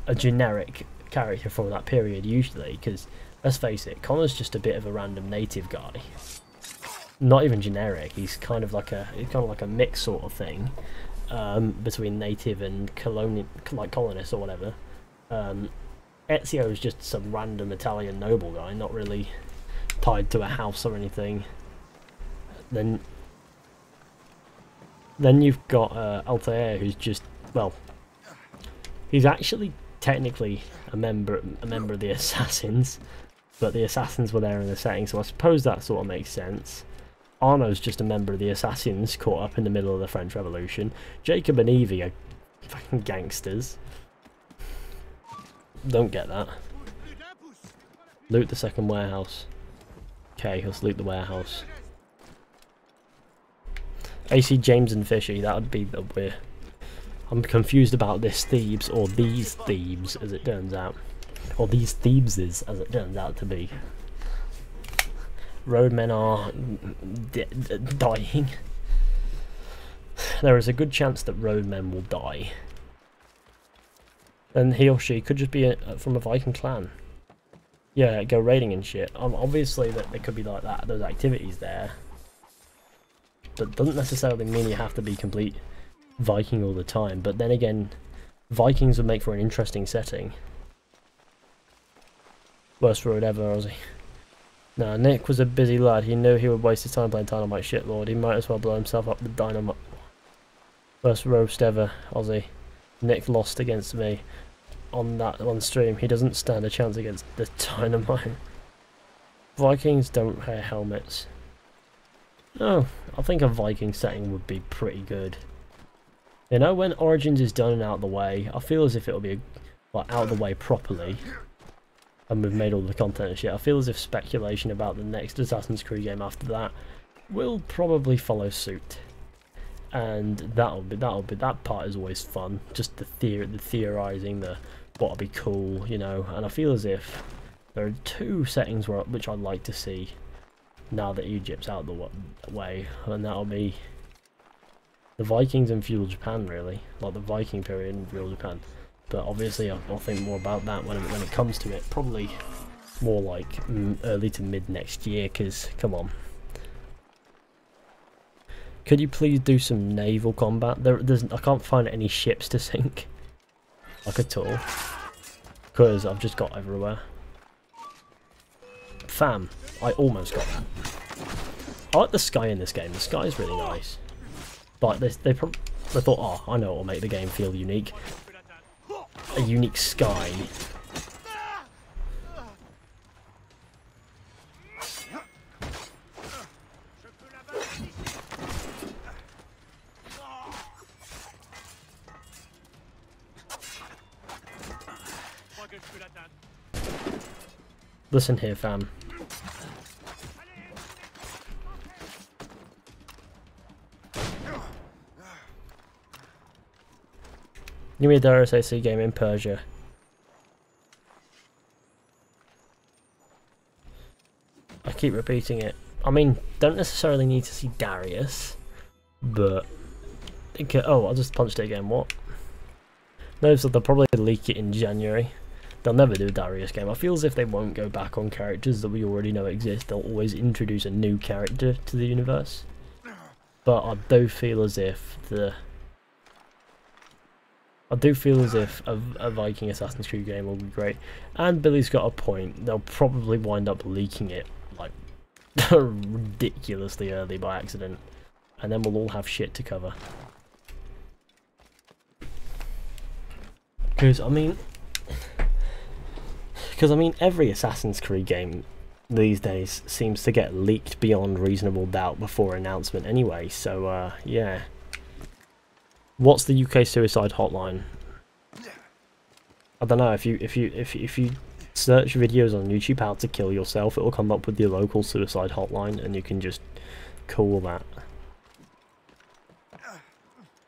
a generic character from that period usually, because, let's face it, Connor's just a bit of a random native guy. Not even generic, he's kind of like a mix sort of thing, between native and colonist or whatever. Ezio is just some random Italian noble guy, not really tied to a house or anything. Then you've got Altair, who's just, well, he's actually technically a member of the Assassins, but the Assassins were there in the setting, so I suppose that sort of makes sense. Arno's just a member of the Assassins, caught up in the middle of the French Revolution. Jacob and Evie are fucking gangsters. Don't get that. Loot the second warehouse. Okay, let's loot the warehouse. AC James and Fizhy, that would be the weird. I'm confused about this Thebes, or these Thebes, as it turns out. Or these Thebeses, as it turns out to be. Roadmen are dying. There is a good chance that roadmen will die. And he or she could just be from a Viking clan. Yeah, go raiding and shit. Obviously, that there could be like that, those activities there. But doesn't necessarily mean you have to be complete Viking all the time. But then again, Vikings would make for an interesting setting. Worst road ever, Aussie. Nah, Nick was a busy lad. He knew he would waste his time playing Dynamite shitlord. He might as well blow himself up with Dynamite. Worst roast ever, Aussie. Nick lost against me on that one stream. He doesn't stand a chance against the Dynamite. Vikings don't wear helmets. No, I think a Viking setting would be pretty good. You know, when Origins is done and out of the way, I feel as if it'll be like out of the way properly, and we've made all the content and shit. I feel as if speculation about the next Assassin's Creed game after that will probably follow suit, and that part is always fun. Just the theorizing, the what'll be cool, you know. And I feel as if there are two settings which I'd like to see now that Egypt's out of the way, and that'll be the Vikings and feudal Japan, really, like the Viking period in feudal Japan. But obviously I'll think more about that when it comes to it, probably more like early to mid next year, because come on. Could you please do some naval combat? I can't find any ships to sink, like at all, because I've just got everywhere. Fam, I almost got that. I like the sky in this game. The sky is really nice. But they thought, oh, I know what will make the game feel unique. A unique sky. Listen here, fam. Give me a Darius AC game in Persia. I keep repeating it. I mean, don't necessarily need to see Darius, but oh, I just punched it again. What? No, so they'll probably leak it in January. They'll never do a Darius game. I feel as if they won't go back on characters that we already know exist. They'll always introduce a new character to the universe. But I do feel as if a Viking Assassin's Creed game will be great. And Billy's got a point. They'll probably wind up leaking it like ridiculously early by accident, and then we'll all have shit to cover. Because I mean, every Assassin's Creed game these days seems to get leaked beyond reasonable doubt before announcement anyway. So yeah. What's the UK suicide hotline? I don't know. If you search videos on YouTube how to kill yourself, it will come up with your local suicide hotline, and you can just call that.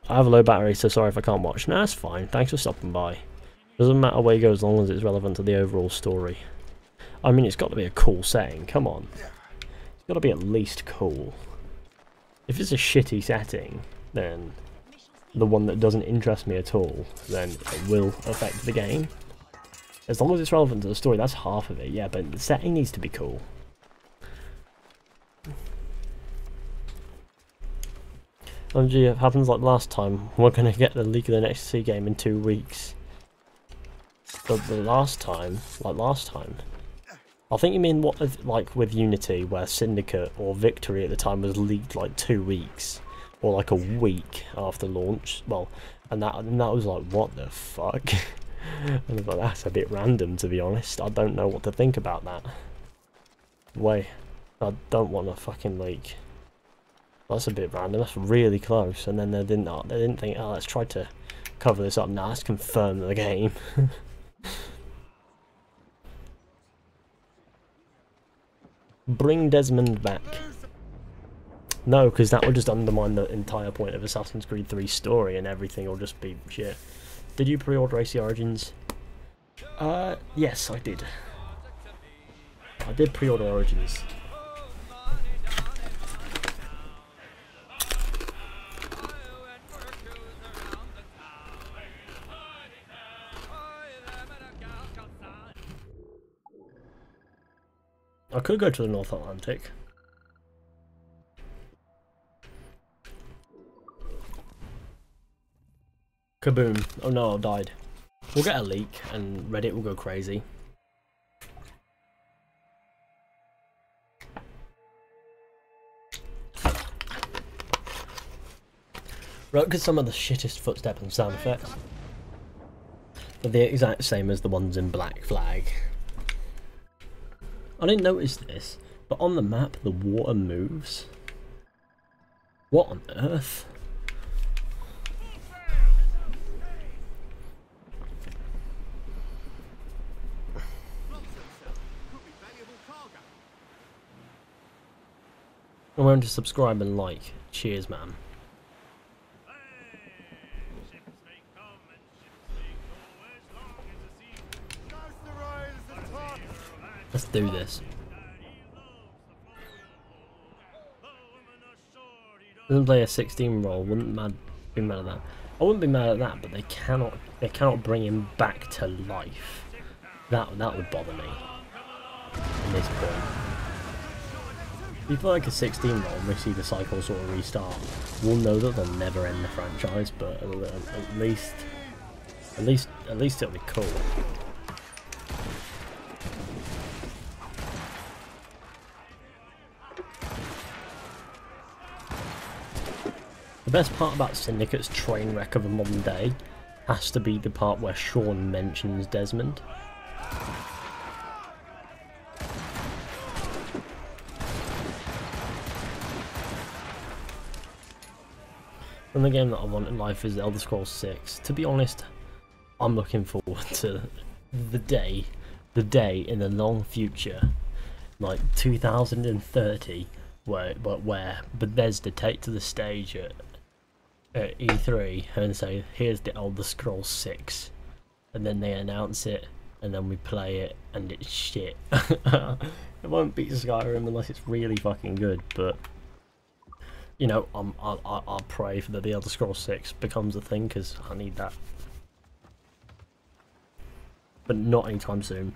I have a low battery, so sorry if I can't watch. No, that's fine. Thanks for stopping by. Doesn't matter where you go as long as it's relevant to the overall story. I mean, it's got to be a cool setting. Come on, it's got to be at least cool. If it's a shitty setting, then the one that doesn't interest me at all, then it will affect the game. As long as it's relevant to the story, that's half of it, yeah, but the setting needs to be cool. Oh gee, it happens like last time. We're going to get the leak of the next C game in 2 weeks. But the last time, I think you mean what, like with Unity, where Syndicate or Victory at the time was leaked like 2 weeks. Or like a week after launch. Well, and that was like, what the fuck? And I was like, that's a bit random, to be honest. I don't know what to think about that. Wait, I don't want to fucking leak. That's a bit random. That's really close. And then they didn't think, oh, let's try to cover this up. Nah, let's confirm the game. Bring Desmond back. No, because that would just undermine the entire point of Assassin's Creed 3's story, and everything will just be shit. Did you pre-order AC Origins? Yes, I did. I did pre-order Origins. I could go to the North Atlantic. Kaboom. Oh no, I died. We'll get a leak and Reddit will go crazy. Right, because some of the shittest footstep and sound effects. They're the exact same as the ones in Black Flag. I didn't notice this, but on the map the water moves. What on earth? Remember to subscribe and like. Cheers, man. Let's do this. Doesn't play a 16 roll. Wouldn't be mad at that. I wouldn't be mad at that, but they cannot bring him back to life. That would bother me. At this point. If you play like a 16 roll and we see the cycle sort of restart, we'll know that they'll never end the franchise, but at least it'll be cool. The best part about Syndicate's train wreck of a modern day has to be the part where Sean mentions Desmond. And the game that I want in life is Elder Scrolls 6. To be honest, I'm looking forward to the day in the long future, like 2030, where Bethesda take to the stage at E3 and say, here's the Elder Scrolls 6, and then they announce it, and then we play it, and it's shit. It won't beat Skyrim unless it's really fucking good, but you know, I'll pray for that the Elder Scrolls 6 becomes a thing, because I need that. But not anytime soon.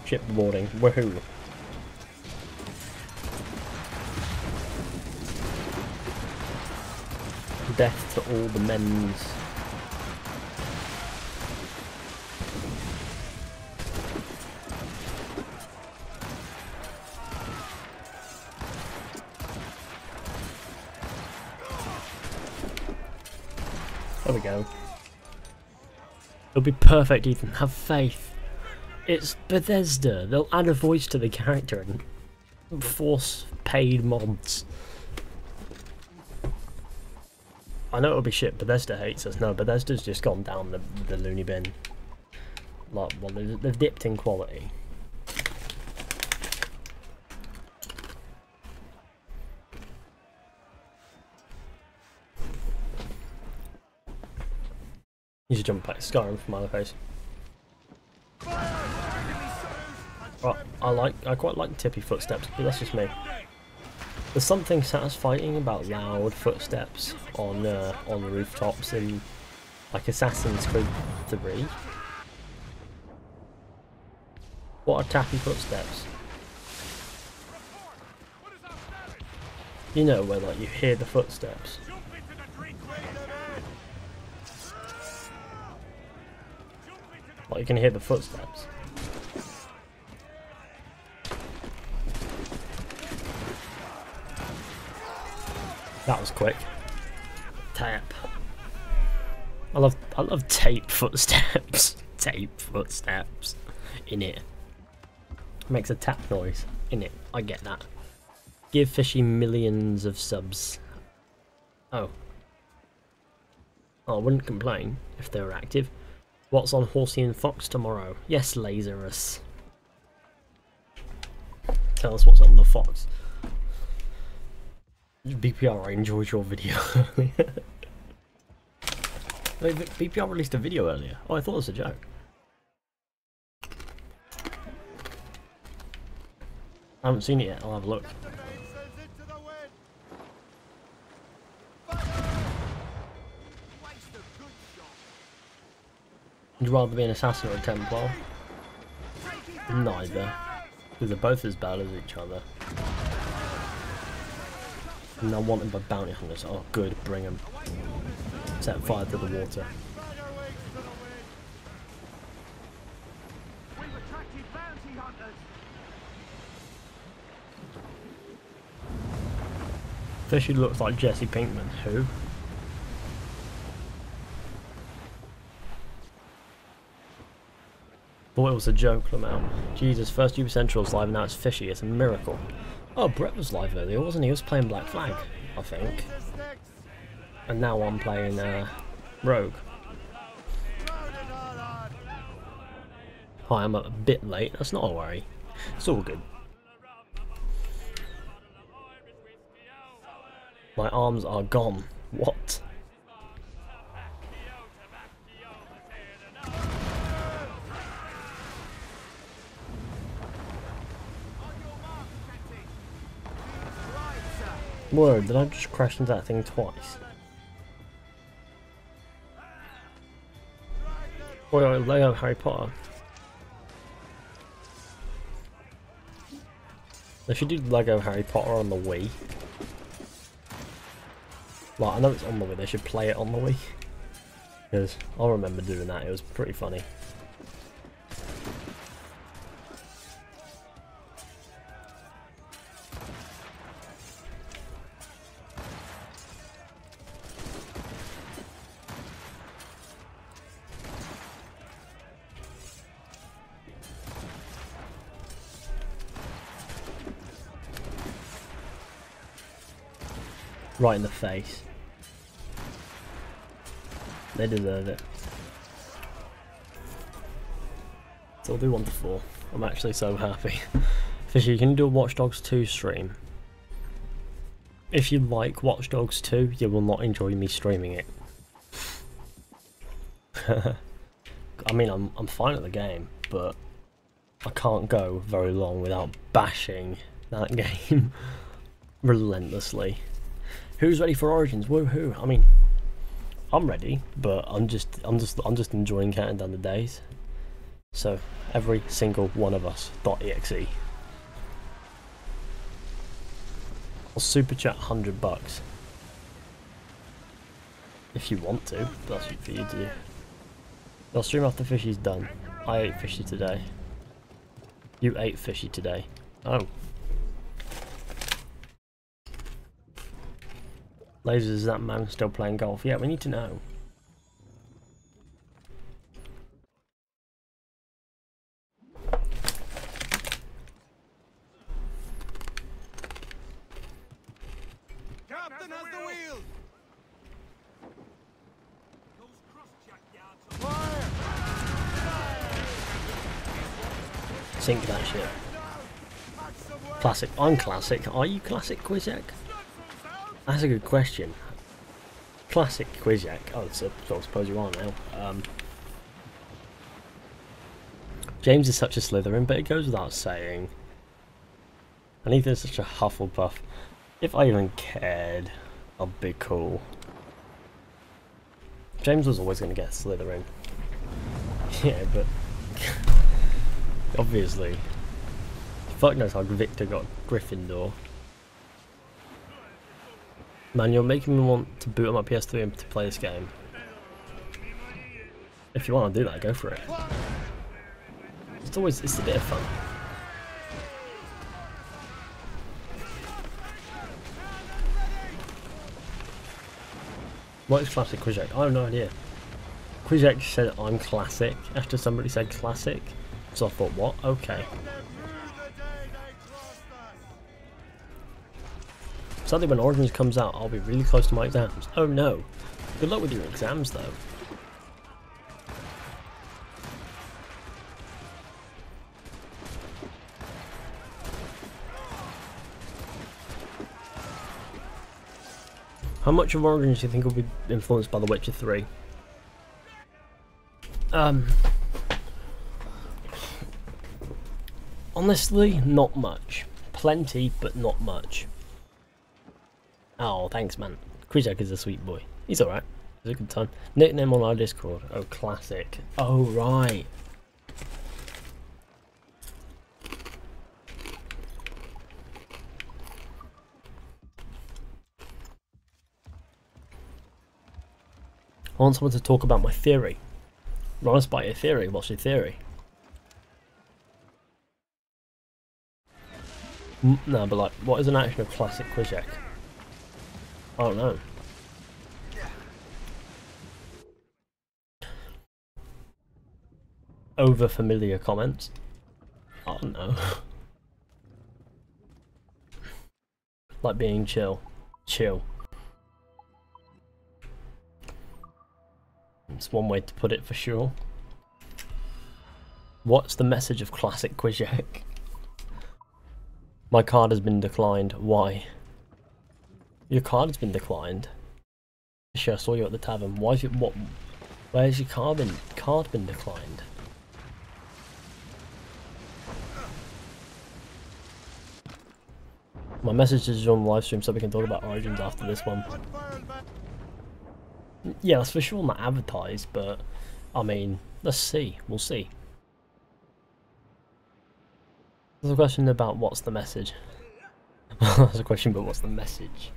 Ship boarding, woohoo! Death to all the men's. There we go. It'll be perfect, Ethan. Have faith. It's Bethesda. They'll add a voice to the character and force paid mods. I know it'll be shit. Bethesda hates us. No, Bethesda's just gone down the loony bin. Like, well, they've dipped in quality. You should jump back to Skyrim from my face. Well, I quite like tippy footsteps, but that's just me. There's something satisfying about loud footsteps on rooftops in like Assassin's Creed 3. What are tappy footsteps? You know, where like you hear the footsteps. Like you can hear the footsteps. That was quick. Tap. I love tape footsteps. Tape footsteps. In it. Makes a tap noise. In it. I get that. Give Fizhy millions of subs. Oh. I wouldn't complain if they were active. What's on Horsey and Fox tomorrow? Yes, Lazarus. Tell us what's on the Fox. BPR, I enjoyed your video earlier. Wait, BPR released a video earlier. Oh, I thought it was a joke. I haven't seen it yet. I'll have a look. rather be an assassin or a Templar? Neither. Because they're both as bad as each other. And I want them by bounty hunters. Oh good, bring them. Set fire to the water. Fizhy looks like Jesse Pinkman. Who? Thought it was a joke, Lamau. Jesus, first Uber Central's live and now it's Fizhy. It's a miracle. Oh, Brett was live earlier, wasn't he? He was playing Black Flag, I think. And now I'm playing Rogue. Hi, I'm a bit late. That's not a worry. It's all good. My arms are gone. What? Whoa, did I just crash into that thing twice? Wait, Lego Harry Potter. They should do Lego Harry Potter on the Wii. Like, I know it's on the Wii, they should play it on the Wii. Because I remember doing that, it was pretty funny. Right in the face. They deserve it. So I'll do 1 to 4. I'm actually so happy. Fizhy, can you do a Watch Dogs 2 stream? If you like Watch Dogs 2, you will not enjoy me streaming it. I mean, I'm fine at the game, but I can't go very long without bashing that game relentlessly. Who's ready for Origins? Woohoo! I mean, I'm ready, but I'm just enjoying counting down the days. So every single one of us .exe. I'll super chat $100 if you want to. That's for you to do. I'll stream after Fishy's done. I ate Fizhy today. You ate Fizhy today. Oh. Lasers, is that man still playing golf? Yeah, we need to know. Captain has the wheel. Sink that shit. Classic. I'm classic. Are you classic, Quizak? That's a good question. Classic Quizak. Oh, so I suppose you are now. James is such a Slytherin, but it goes without saying. And Ethan's such a Hufflepuff. If I even cared, I'd be cool. James was always going to get Slytherin. Yeah, but obviously, fuck knows how Victor got Gryffindor. Man, you're making me want to boot up my PS3 and to play this game. If you want to do that, go for it. It's a bit of fun. What is classic Quizak? I have no idea. Quizak said I'm classic after somebody said classic. So I thought, what? Okay. Sadly, when Origins comes out, I'll be really close to my exams. Oh no. Good luck with your exams, though. How much of Origins do you think will be influenced by The Witcher 3? Honestly, not much. Plenty, but not much. Oh, thanks, man. Quizak is a sweet boy. He's alright. It was a good time. Nickname on our Discord. Oh, classic. Oh, right. I want someone to talk about my theory. Run us by your theory. What's your theory? No, but like, what is an action of classic Quizek? I don't know. Over familiar comments. I don't know. Like being chill. Chill. It's one way to put it for sure. What's the message of classic Quizek? My card has been declined. Why? Your card has been declined. Sure, I saw you at the tavern. Why is it what? Where's your card been declined? My message is on live stream so we can talk about Origins after this one. Yeah, that's for sure not advertised, but I mean, let's see. We'll see. There's a question about what's the message. There's a question about what's the message.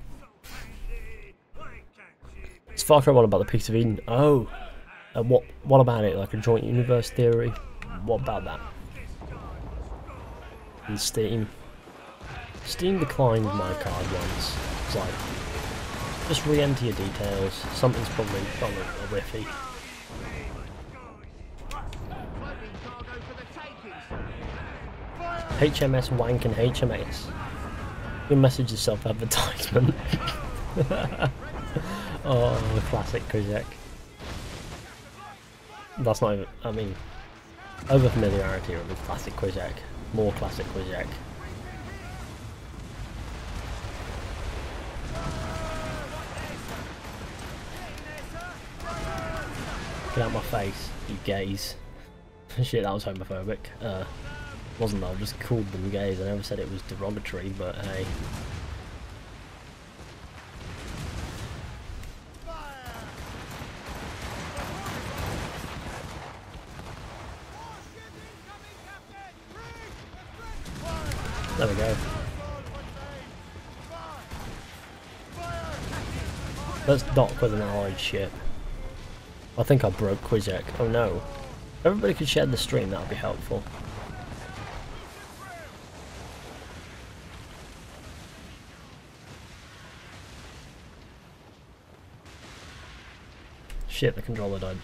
It's Far Cry 1 about the Peace of Eden. Oh, what about it? Like a joint universe theory? What about that? And Steam. Steam declined my card once. It's like, just re-enter your details. Something's probably a whiffy. HMS wank and HMS. Your message is self-advertisement. Oh, classic Quizek. That's not even, I mean, over familiarity with classic Quizek. More classic Quizek. Get out my face, you gays. Shit, that was homophobic. Wasn't though, I just called them gays. I never said it was derogatory, but hey. There we go. Let's dock with an allied ship. I think I broke Quizek. Oh no. If everybody could share the stream, that would be helpful. Shit, the controller died.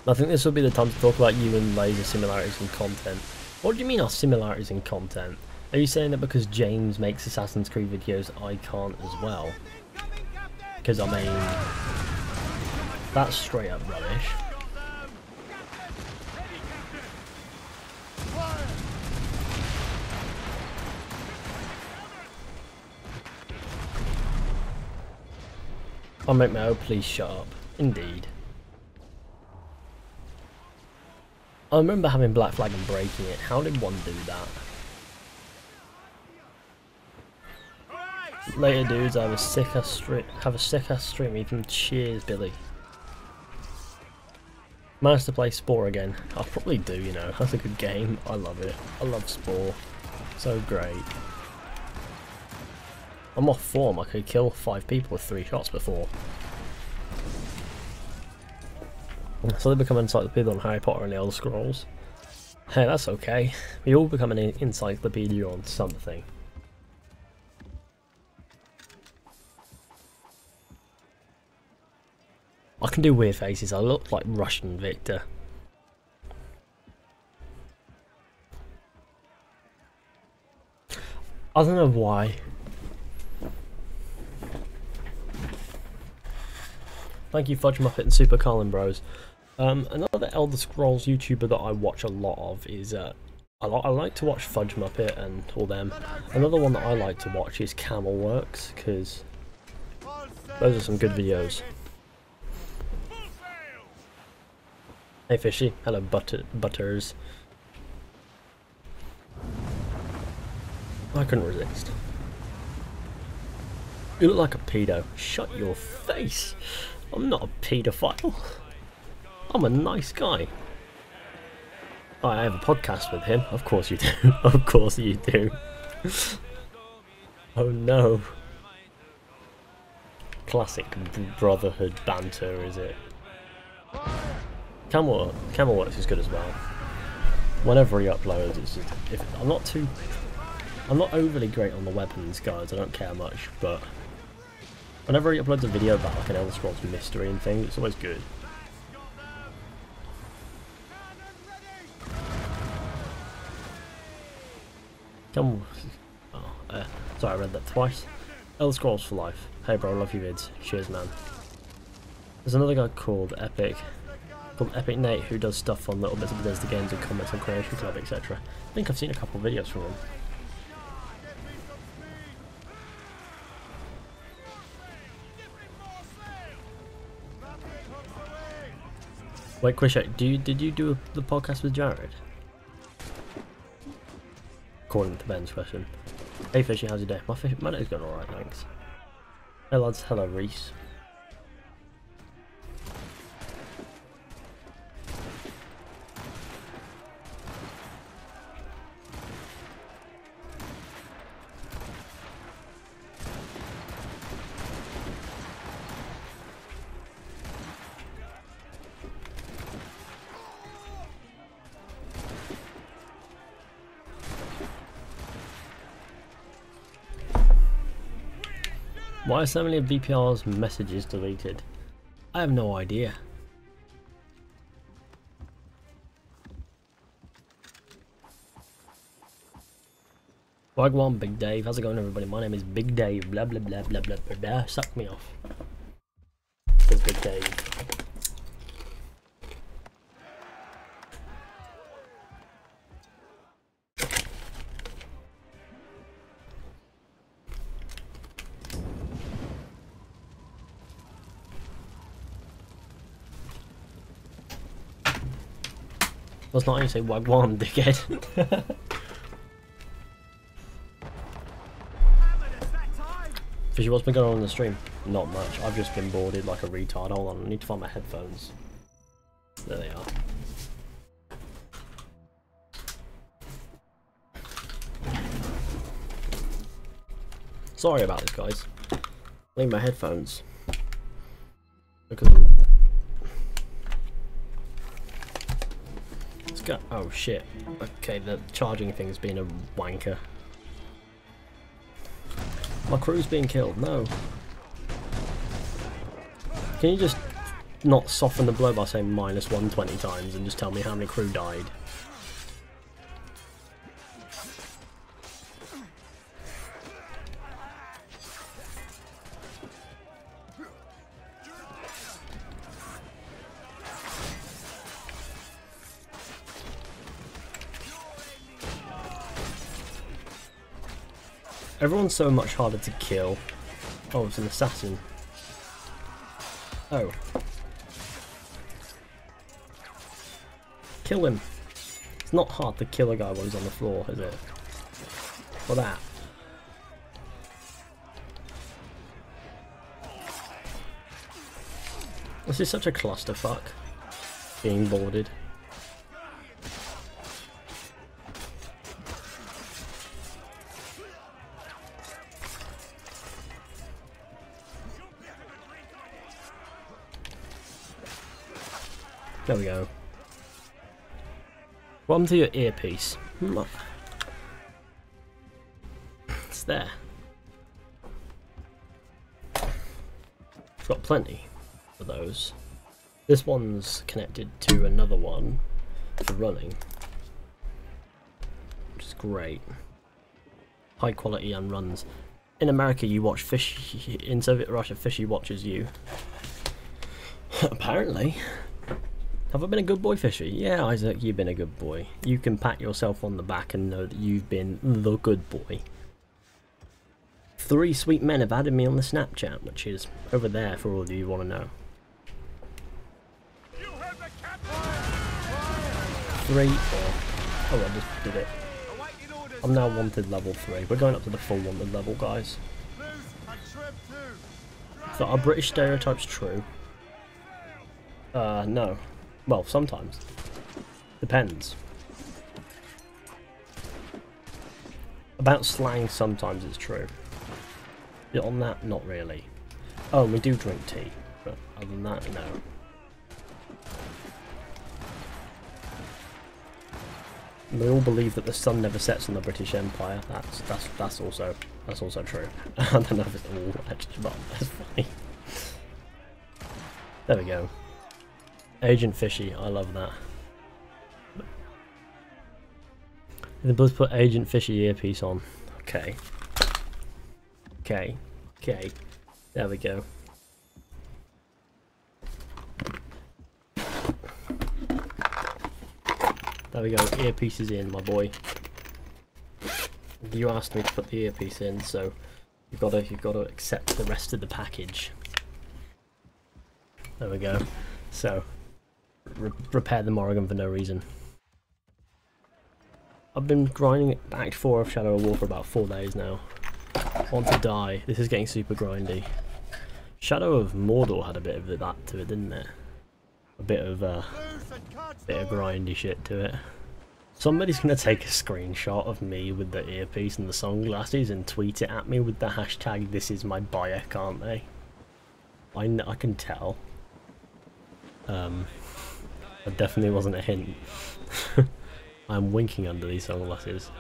I think this will be the time to talk about you and Laser similarities in content. What do you mean our similarities in content? Are you saying that because James makes Assassin's Creed videos, I can't as well? Because I mean, that's straight up rubbish. I'll make my own, please shut up. Indeed. I remember having Black Flag and breaking it. How did one do that? Later dudes, I have a sick ass stream even. Cheers, Billy. Managed to play Spore again. I probably do, you know. That's a good game. I love it. I love Spore. So great. I'm off form. I could kill 5 people with 3 shots before. So they become encyclopedia on Harry Potter and the Elder Scrolls. Hey, that's okay. We all become an encyclopedia on something. I can do weird faces. I look like Russian Victor. I don't know why. Thank you, Fudge Muppet and Super Colin Bros. Another Elder Scrolls YouTuber that I watch a lot of is I like to watch Fudge Muppet and all them. Another one that I like to watch is Camel Works, because those are some good videos. Hey Fishy, hello Butters. I couldn't resist. You look like a pedo. Shut your face. I'm not a paedophile. I'm a nice guy. I have a podcast with him. Of course you do. Of course you do. Oh no. Classic brotherhood banter, is it? Camel Works is good as well. Whenever he uploads, it's just I'm not overly great on the weapons, guys. I don't care much, but whenever he uploads a video about like an Elder Scrolls mystery and things, it's always good. Sorry, I read that twice. Elder Scrolls for life. Hey bro, love your vids. Cheers, man. There's another guy called Epic Nate, who does stuff on little bits of Bethesda games and comments on Creation Club, etc. I think I've seen a couple of videos from him. Wait, Quisha, did you do the podcast with Jared? According to Ben's question. Hey Fishy, how's your day? My day's going alright, thanks. Hey lads, hello Reese. Why are so many of VPR's messages deleted? I have no idea. Wagwan, Big Dave. How's it going, everybody? My name is Big Dave. Blah blah blah blah blah blah blah. Suck me off. Says Big Dave. That's not how you say Wagwan, dickhead. Fishy, what's been going on in the stream? Not much. I've just been boarded like a retard. Hold on, I need to find my headphones. There they are. Sorry about this, guys. I need my headphones. Look at them. Let's go. Oh shit. Okay, the charging thing's been a wanker. My crew's being killed. No. Can you just not soften the blow by saying -120 times and just tell me how many crew died? Everyone's so much harder to kill. Oh, it's an assassin. Oh. Kill him. It's not hard to kill a guy while he's on the floor, is it? For that. This is such a clusterfuck. Being boarded. There we go. Welcome to your earpiece. It's there. I've got plenty of those. This one's connected to another one for running, which is great. High quality and runs. In America you watch Fizhy, in Soviet Russia Fizhy watches you. Apparently. Have I been a good boy, Fizhy? Yeah, Isaac, you've been a good boy. You can pat yourself on the back and know that you've been the good boy. 3 sweet men have added me on the Snapchat, which is over there for all of you who want to know. 3 or... Oh, I just did it. I'm now wanted level 3. We're going up to the full wanted level, guys. So are British stereotypes true? No. Well, sometimes. Depends. About slang, sometimes it's true. Yeah, on that, not really. Oh, we do drink tea, but other than that, no. We all believe that the sun never sets on the British Empire. That's also true. I don't know if it's all actually, but that's funny. There we go. Agent Fizhy, I love that. Then let's put Agent Fizhy earpiece on. Okay. Okay. Okay. There we go. There we go. Earpiece is in, my boy. You asked me to put the earpiece in, so you've got to accept the rest of the package. There we go. So. Repair the Morrigan for no reason. I've been grinding Act 4 of Shadow of War for about 4 days now. I want to die. This is getting super grindy. Shadow of Mordor had a bit of that to it, didn't it? A bit of grindy shit to it. Somebody's gonna take a screenshot of me with the earpiece and the sunglasses and tweet it at me with the hashtag "This is my buyer," can't they? I can tell. That definitely wasn't a hint. I'm winking under these sunglasses.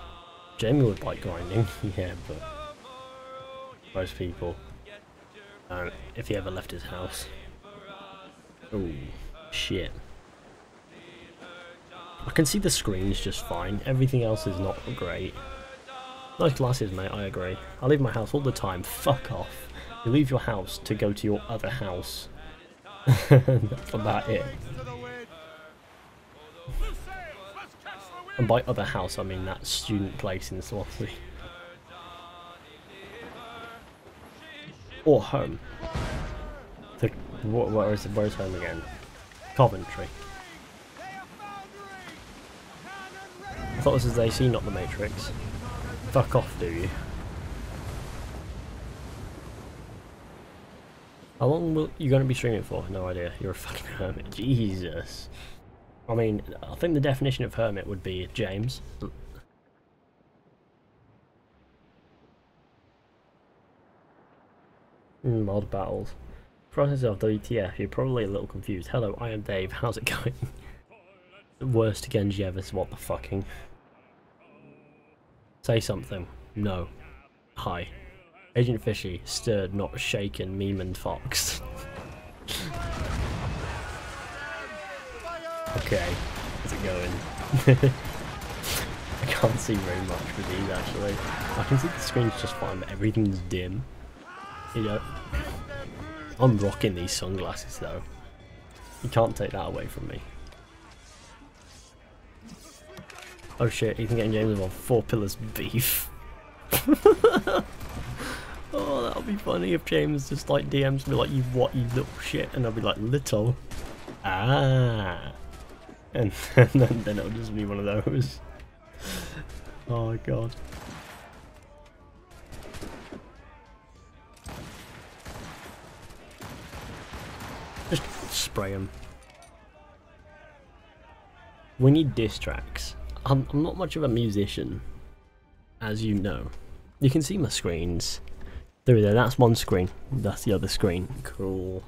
Jamie would like grinding, yeah, but most people don't, if he ever left his house. Oh, shit. I can see the screens just fine. Everything else is not great. Nice glasses, mate, I agree. I leave my house all the time. Fuck off. You leave your house to go to your other house. That's about it. And by other house, I mean that student place in Swansea. Or home. Where's home again? Coventry. I thought this was AC, not the Matrix. Fuck off, do you? How long will you going to be streaming for? No idea. You're a fucking hermit. Jesus. I mean, I think the definition of hermit would be James. Mod battles. Process of WTF, you're probably a little confused. Hello, I am Dave. How's it going? The worst Genji ever. What the fucking? Say something. No. Hi. Agent Fizhy, stirred, not shaken, meme and fox. Okay, how's it going? I can't see very much with these actually. I can see the screen's just fine, but everything's dim. You know, I'm rocking these sunglasses though. You can't take that away from me. Oh shit, Ethan getting James on 4 pillars beef. Oh, that'll be funny if James just like DMs me like, you what, you little shit, and I'll be like, little? Ah. And then it'll just be one of those. Oh god. Just spray them. We need diss tracks. I'm not much of a musician, as you know. You can see my screens. Through there, that's one screen. That's the other screen. Cool.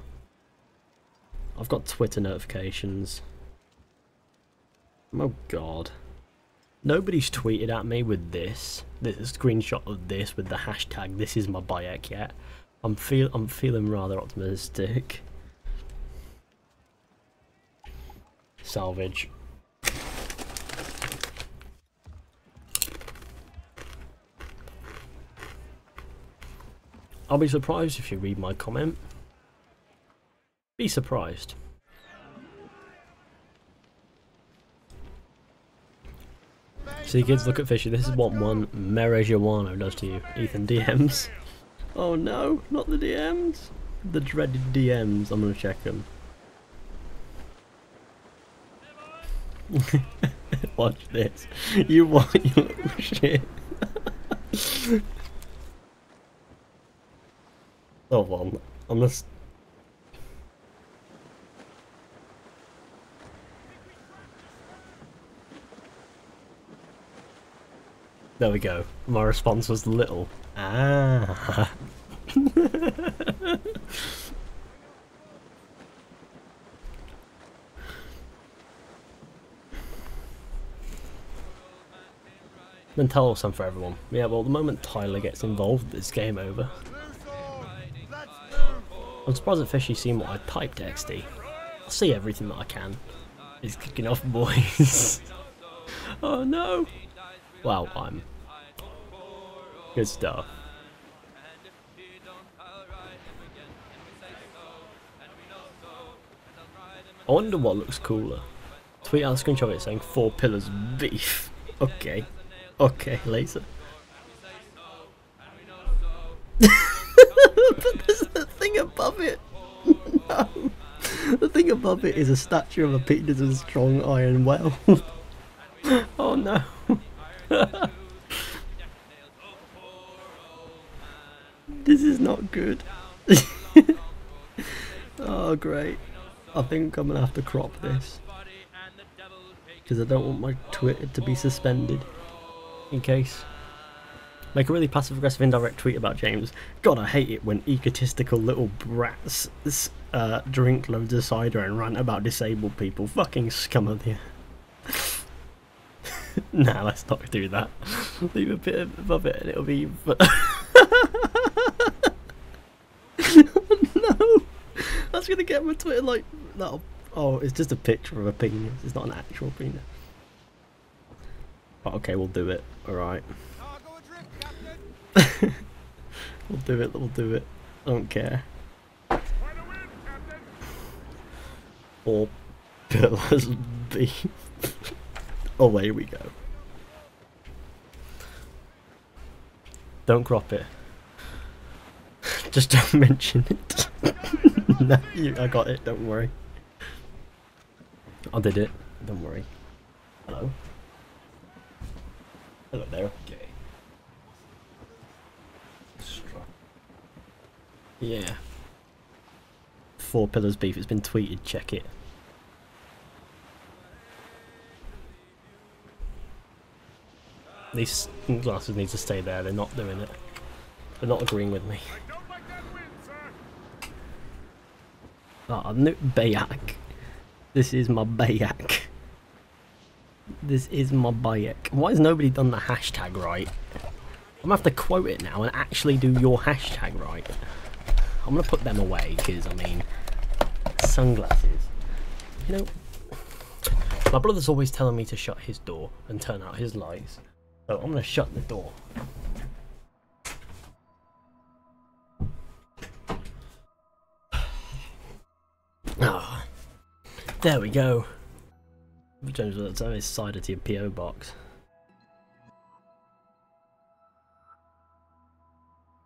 I've got Twitter notifications. Oh god. Nobody's tweeted at me with this screenshot of this with the hashtag "This is my bayek" yet. I'm feeling rather optimistic. Salvage. I'll be surprised if you read my comment. Be surprised. See kids, look at Fizhy. This is what one marijuana does to you. Ethan, DMs. Oh no, not the DMs. The dreaded DMs. I'm gonna check them. Watch this. You want your shit. Hold on. I'm just. There we go. My response was little. Ah. Mental some for everyone. Yeah, well, the moment Tyler gets involved, it's game over. I'm surprised that Fishy's seen what I typed, XD. I'll see everything that I can. He's kicking off, boys. Oh no! Wow, I'm good stuff. I wonder what looks cooler. Tweet out a screenshot of it saying 4 pillars beef. Okay. Okay, laser. But there's a thing above it. No. The thing above it is a statue of a Peter's strong iron well. Oh no. This is not good. Oh great. I think I'm gonna have to crop this. Because I don't want my Twitter to be suspended. In case. Make a really passive aggressive indirect tweet about James. God, I hate it when egotistical little brats drink loads of cider and rant about disabled people. Fucking scum of the Nah, let's not do that. Leave a bit above it and it'll be... No! That's gonna get my Twitter like... That'll... Oh, it's just a picture of a penis. It's not an actual penis. Oh, okay, we'll do it. Alright. We'll do it, we'll do it. I don't care. 4 pillars beef. Away we go. Don't crop it. Just don't mention it. No, I got it, don't worry. I did it, don't worry. Hello. Hello there. Okay. Yeah. 4 pillars beef, it's been tweeted, check it. These glasses need to stay there, they're not doing it. They're not agreeing with me. Ah, no, Bayak. This is my Bayak. This is my Bayak. Why has nobody done the hashtag right? I'm gonna have to quote it now and actually do your hashtag right. I'm gonna put them away because, I mean, sunglasses. You know, my brother's always telling me to shut his door and turn out his lights. So I'm gonna shut the door. Ah, there we go. James, that's his cider to your PO box.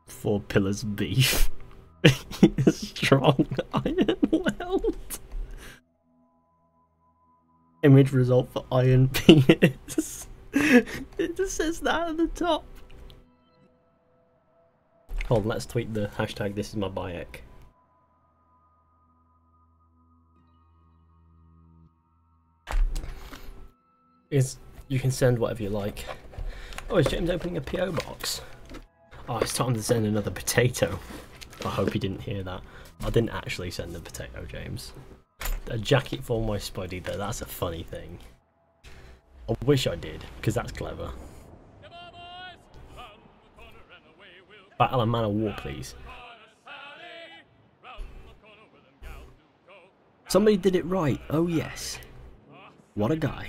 4 pillars beef. Strong iron weld. Image result for iron penis. It just says that at the top. Hold on, let's tweet the hashtag this is my Bayek. You can send whatever you like. Oh, is James opening a PO box? Oh, it's time to send another potato. I hope you didn't hear that. I didn't actually send the potato, James. A jacket for my Spuddy though, that's a funny thing. I wish I did, because that's clever. Battle and Man of War, please. Somebody did it right, oh yes. What a guy.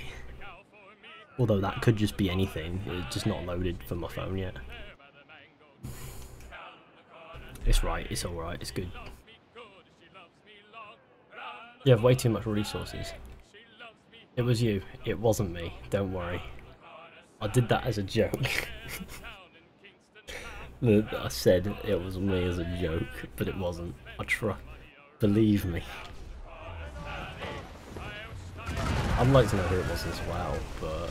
Although that could just be anything, it's just not loaded for my phone yet. It's right, it's alright, it's good. You have way too much resources. It was you, it wasn't me, don't worry. I did that as a joke. I said it was me as a joke, but it wasn't. I try. Believe me. I'd like to know who it was as well, but...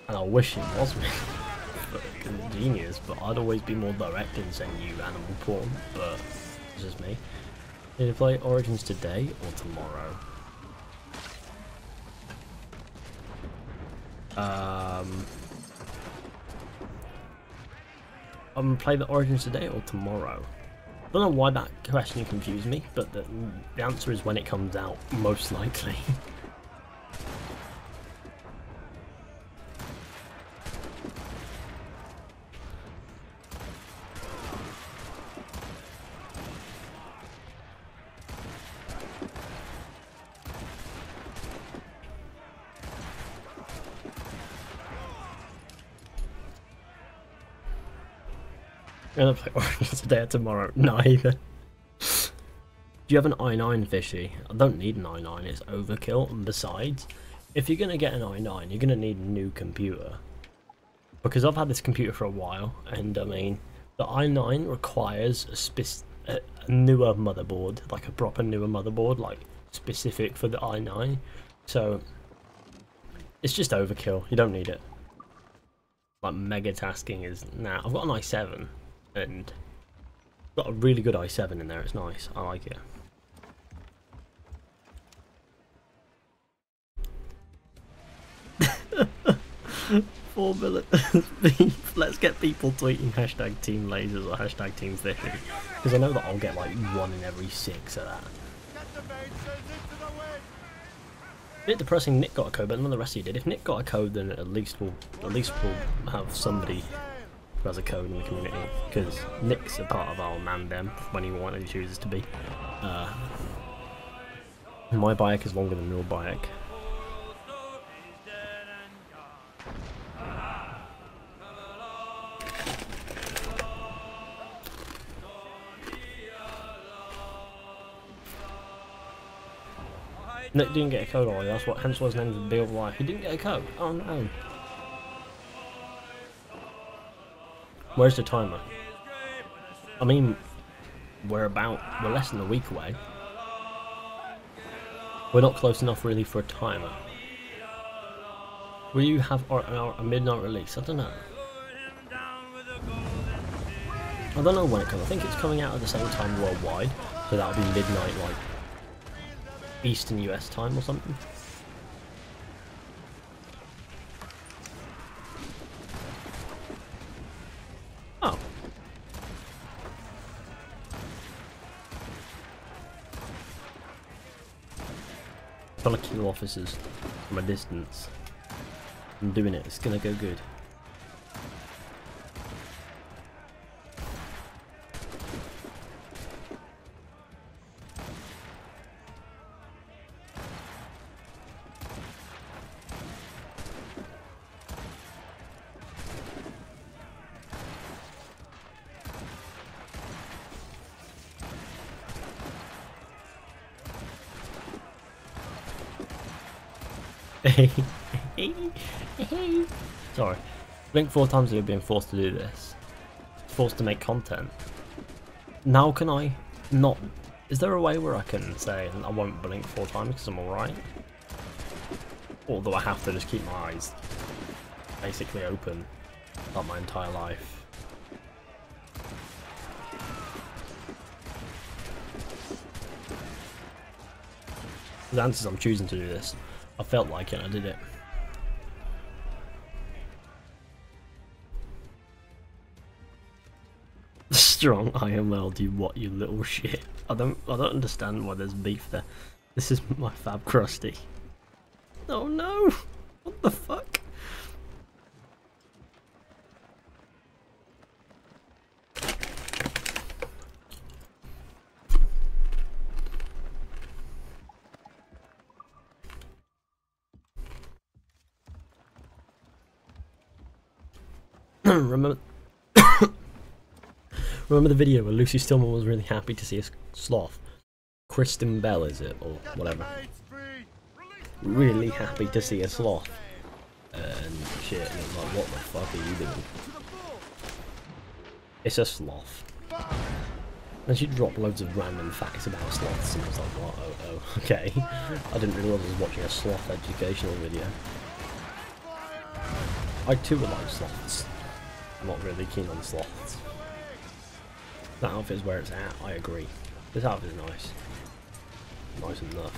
And I wish it was me. But genius, but I'd always be more direct in saying you animal porn, but it's just me. Did you play Origins today or tomorrow? I'm gonna play the Origins today or tomorrow. I don't know why that question confused me, but the answer is when it comes out, most likely. I'm gonna play Origins today or tomorrow. Neither. Do you have an i9, Fishy? I don't need an i9, it's overkill. And besides, if you're gonna get an i9, you're gonna need a new computer. Because I've had this computer for a while, and I mean, the i9 requires a newer motherboard, like a proper newer motherboard, like specific for the i9. So, it's just overkill. You don't need it. Like, mega tasking is... Nah, I've got an i7. And got a really good i7 in there, it's nice, I like it. $4 million beef. Let's get people tweeting hashtag team lasers or hashtag team fishing. Because I know that I'll get like 1 in every 6 of that. Bit depressing Nick got a code, but none of the rest of you did. If Nick got a code, then at least we'll have somebody who has a code in the community, because Nick's a part of our mandem when he wanted to chooses to be. My bike is longer than your bike. Nick didn't get a code, Ollie. That's what, hence why his name's the Bill of Life. He didn't get a code. Oh no. Where's the timer? I mean, we're less than a week away. We're not close enough really for a timer. Will you have a midnight release? I don't know. I don't know when it comes. I think it's coming out at the same time worldwide, so that'll be midnight, like Eastern US time or something. Oh. Trying to kill officers from a distance. I'm doing it, it's gonna go good. Sorry. Blink 4 times you're being forced to do this. Forced to make content. Now can I not... Is there a way where I can say I won't blink 4 times because I'm alright? Or do I have to just keep my eyes basically open like my entire life? The answer is I'm choosing to do this. I felt like it, I did it. Strong IML, do what, you little shit. I don't understand why there's beef there. This is my Fab Krusty. Oh no! What the fuck? Remember the video where Lucy Stillman was really happy to see a sloth? Kristen Bell, is it? Or whatever. Really happy to see a sloth. and shit, and it's like, what the fuck are you doing? It's a sloth. Then she dropped loads of random facts about sloths, and I was like, what? Oh, okay. I didn't realise I was watching a sloth educational video. I too would like sloths. I'm not really keen on sloths. That outfit is where it's at, I agree. This outfit is nice. Nice enough.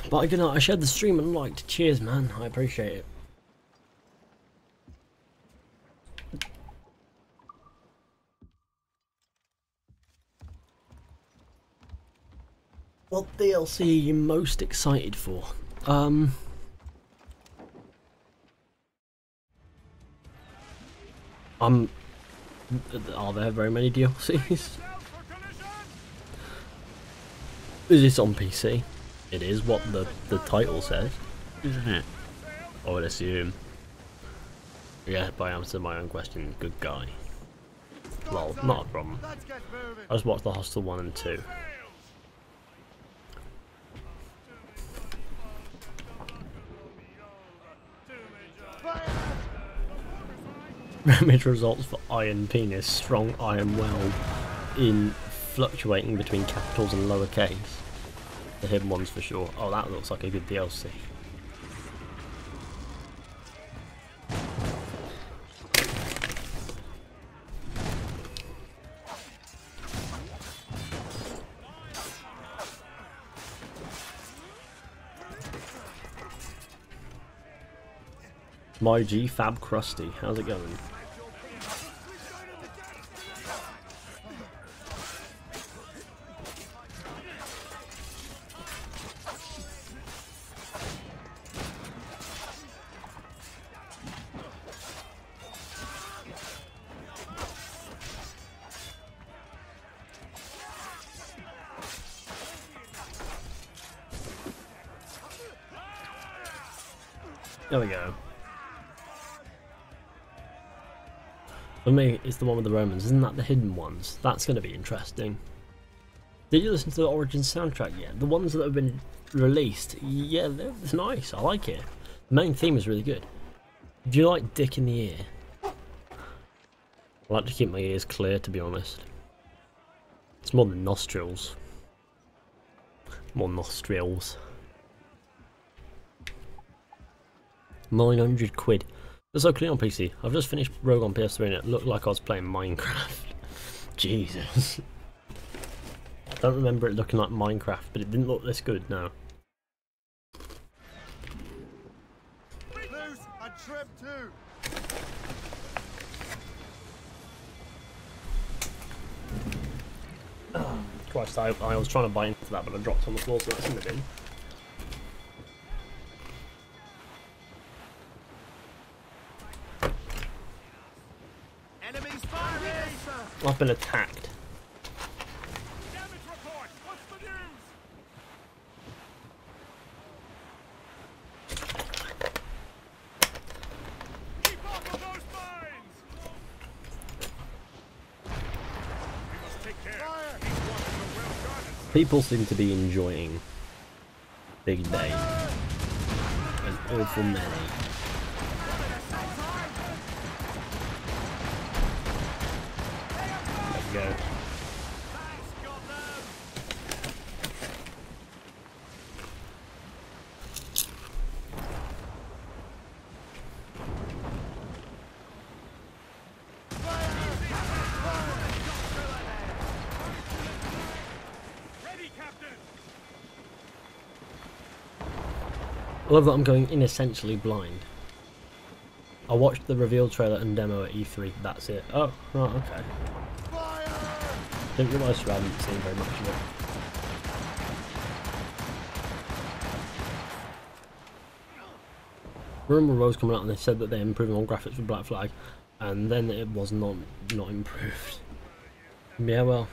But good night, I shared the stream and liked. Cheers, man. I appreciate it. What DLC are you most excited for? Are there very many DLCs? Is this on PC? It is what the title says, isn't it? I would assume. Yeah, but I answered my own question. Good guy. Well, not a problem. I just watched the Hostel 1 and 2. Damage results for iron penis, strong iron weld in fluctuating between capitals and lowercase. The hidden ones for sure. Oh, that looks like a good DLC. My G Fab Krusty, how's it going? There we go. For me, it's the one with the Romans. Isn't that the hidden ones? That's going to be interesting. Did you listen to the Origin soundtrack yet? The ones that have been released, yeah, it's nice. I like it. The main theme is really good. Do you like dick in the ear? I like to keep my ears clear, to be honest. It's more than nostrils. More nostrils. 900 quid. It's so clean on PC. I've just finished Rogue on PS3 and it looked like I was playing Minecraft. Jesus. I don't remember it looking like Minecraft, but it didn't look this good, no. Oh, Christ, I was trying to bite into that, but I dropped on the floor, so that's in the bin. I've been attacked. Damage report. What's the news? Keep off of those mines. We must take care. These waters are well guarded. People seem to be enjoying Big Day. An awful many. Go. I love that I'm going in essentially blind. I watched the reveal trailer and demo at E3, that's it. Oh, right, okay. Didn't realise I hadn't seen very much of it. Rumor was coming out and they said that they're improving on graphics for Black Flag, and then it was not improved. Yeah, well,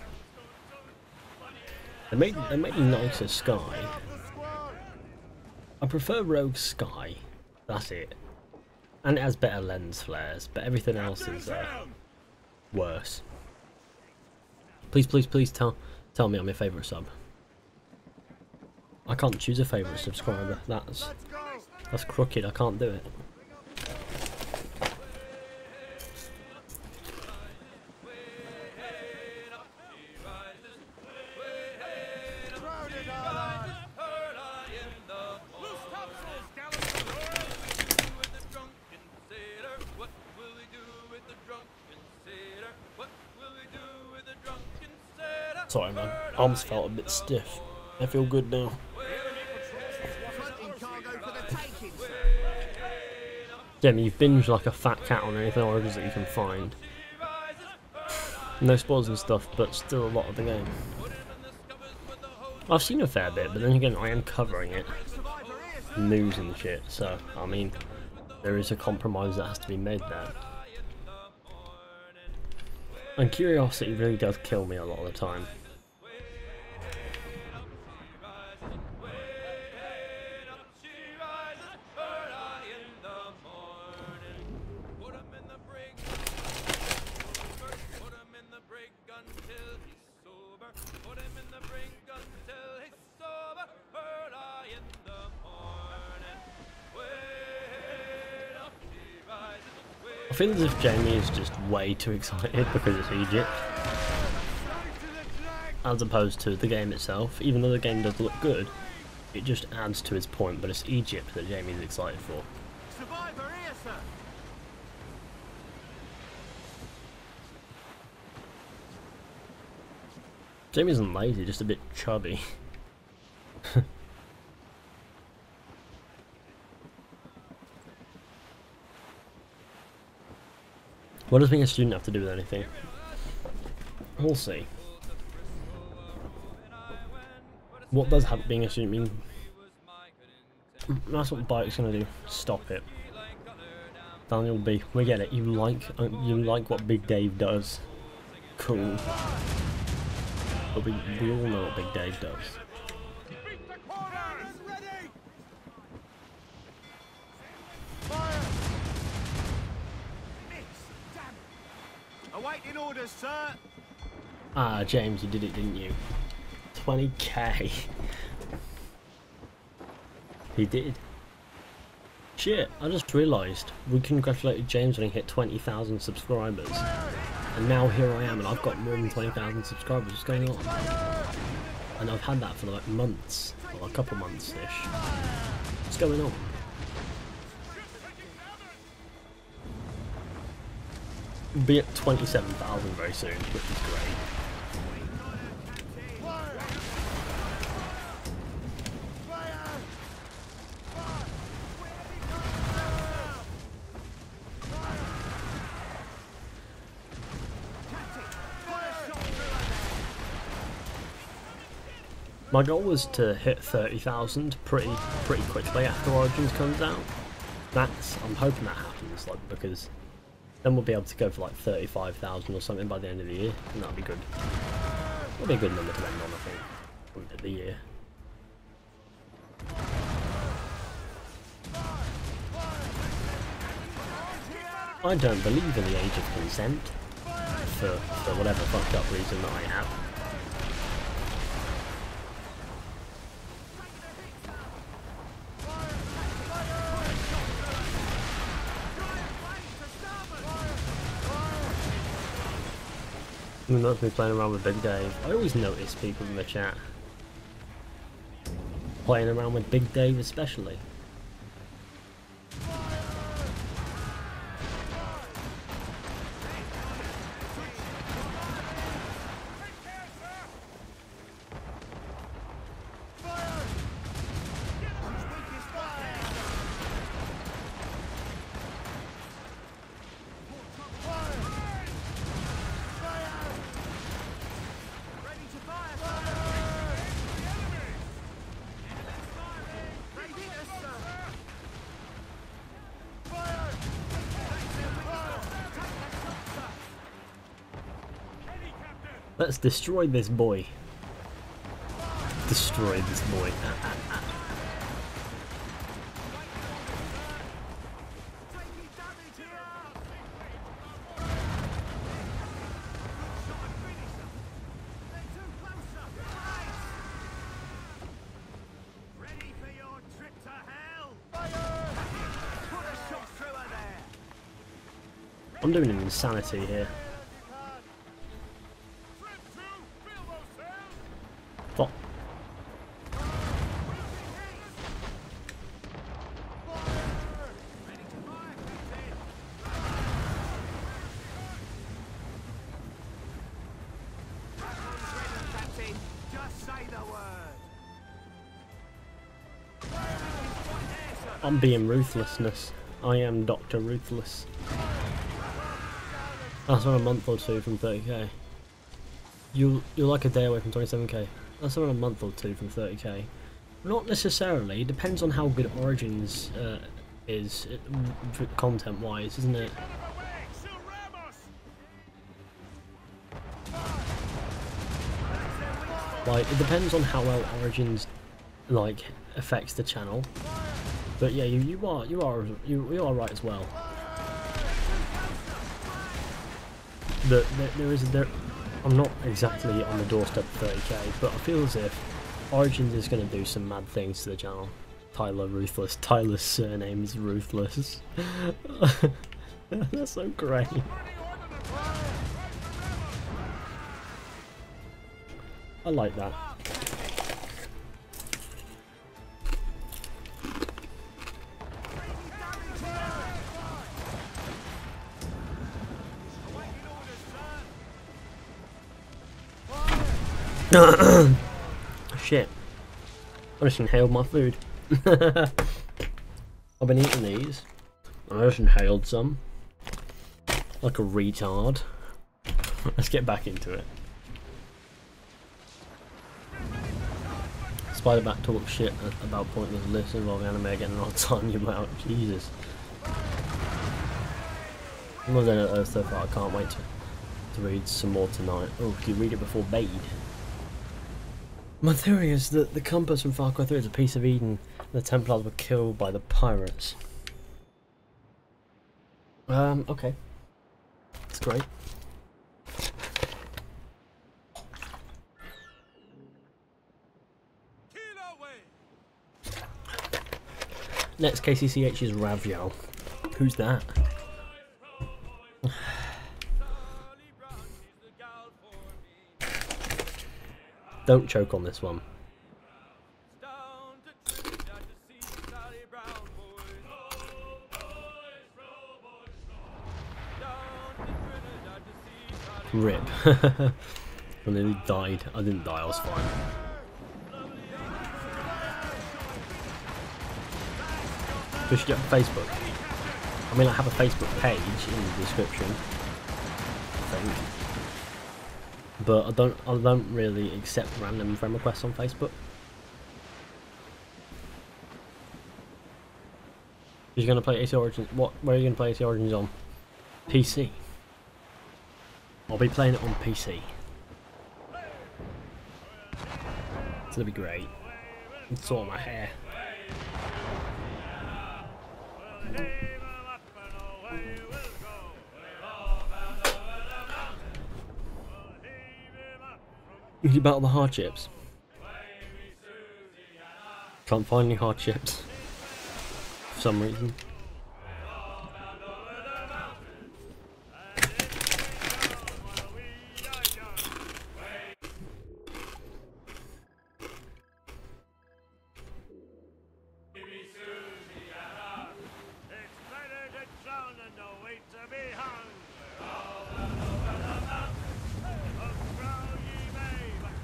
they made a nicer sky. I prefer Rogue Sky. That's it. And it has better lens flares, but everything else is worse. Please, please, please tell me I'm your favourite sub. I can't choose a favourite subscriber. That's crooked. I can't do it. Sorry man, arms felt a bit stiff. I feel good now. Jamie, you've binged like a fat cat on anything origins that you can find. No spoilers and stuff, but still a lot of the game. I've seen a fair bit, but then again I am covering it. News and shit, so I mean, there is a compromise that has to be made there. And curiosity really does kill me a lot of the time. I feel as if Jamie is just way too excited because it's Egypt, as opposed to the game itself. Even though the game does look good, it just adds to his point, but it's Egypt that Jamie's excited for. Jamie isn't lazy, just a bit chubby. What does being a student have to do with anything? We'll see. What does being a student mean? That's what Bike's gonna do. Stop it. Daniel B, we get it. You like what Big Dave does. Cool. But we all know what Big Dave does. Awaiting orders, sir. Ah, James, you did it, didn't you? 20k. He did. Shit, I just realised we congratulated James when he hit 20,000 subscribers. And now here I am and I've got more than 20,000 subscribers. What's going on? And I've had that for like months, or a couple months-ish. What's going on? We'll be at 27,000 very soon, which is great. My goal was to hit 30,000 pretty quickly after Origins comes out. I'm hoping that happens, like, because then we'll be able to go for like 35,000 or something by the end of the year, and that'll be good. That'll be a good number to end on, I think, at the end of the year. I don't believe in the age of consent, for whatever fucked up reason that I have. Who knows me playing around with Big Dave? I always notice people in the chat playing around with Big Dave especially. Let's destroy this boy. Destroy this boy. I'm doing an insanity here. Fuck. I'm being ruthlessness. I am Dr. Ruthless. That's on a month or two from 30k. You're like a day away from 27k. That's on a month or two from 30k. Not necessarily. Depends on how good Origins is content-wise, isn't it? Like, it depends on how well Origins like affects the channel. But yeah, you are right as well. I'm not exactly on the doorstep of 30k, but I feel as if Origins is going to do some mad things to the channel. Tyler Ruthless. Tyler's surname is Ruthless. That's so great. I like that. Shit. I just inhaled my food. I've been eating these. I just inhaled some. Like a retard. Let's get back into it. Spiderback talks shit about pointless lists involving anime getting on time you about. Jesus. I'm not done it so far. I can't wait to read some more tonight. Oh, can you read it before bed? My theory is that the compass from Far Cry 3 is a piece of Eden. The Templars were killed by the pirates. Okay. That's great. Next KCCH is Raviel. Who's that? Don't choke on this one. Rip. I nearly died. I didn't die, I was fine. We should get Facebook. I mean, I have a Facebook page in the description, I think. But I don't really accept random friend requests on Facebook. You're gonna play AC Origins. Where are you gonna play AC Origins on? PC. I'll be playing it on PC. It's gonna be great. It's all my hair. You battle the hardships. Can't find any hardships for some reason.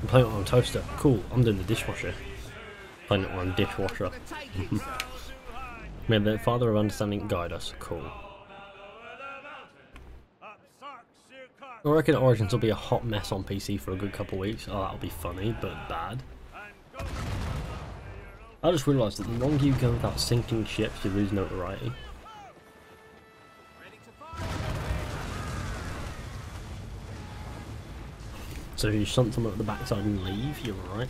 I'm playing it on a toaster. Cool, I'm doing the dishwasher. Playing it on a dishwasher. May the Father of Understanding guide us. Cool. I reckon Origins will be a hot mess on PC for a good couple of weeks. Oh, that'll be funny, but bad. I just realised that the longer you go without sinking ships, you lose notoriety. So you shunt someone at the backside and leave, you're right.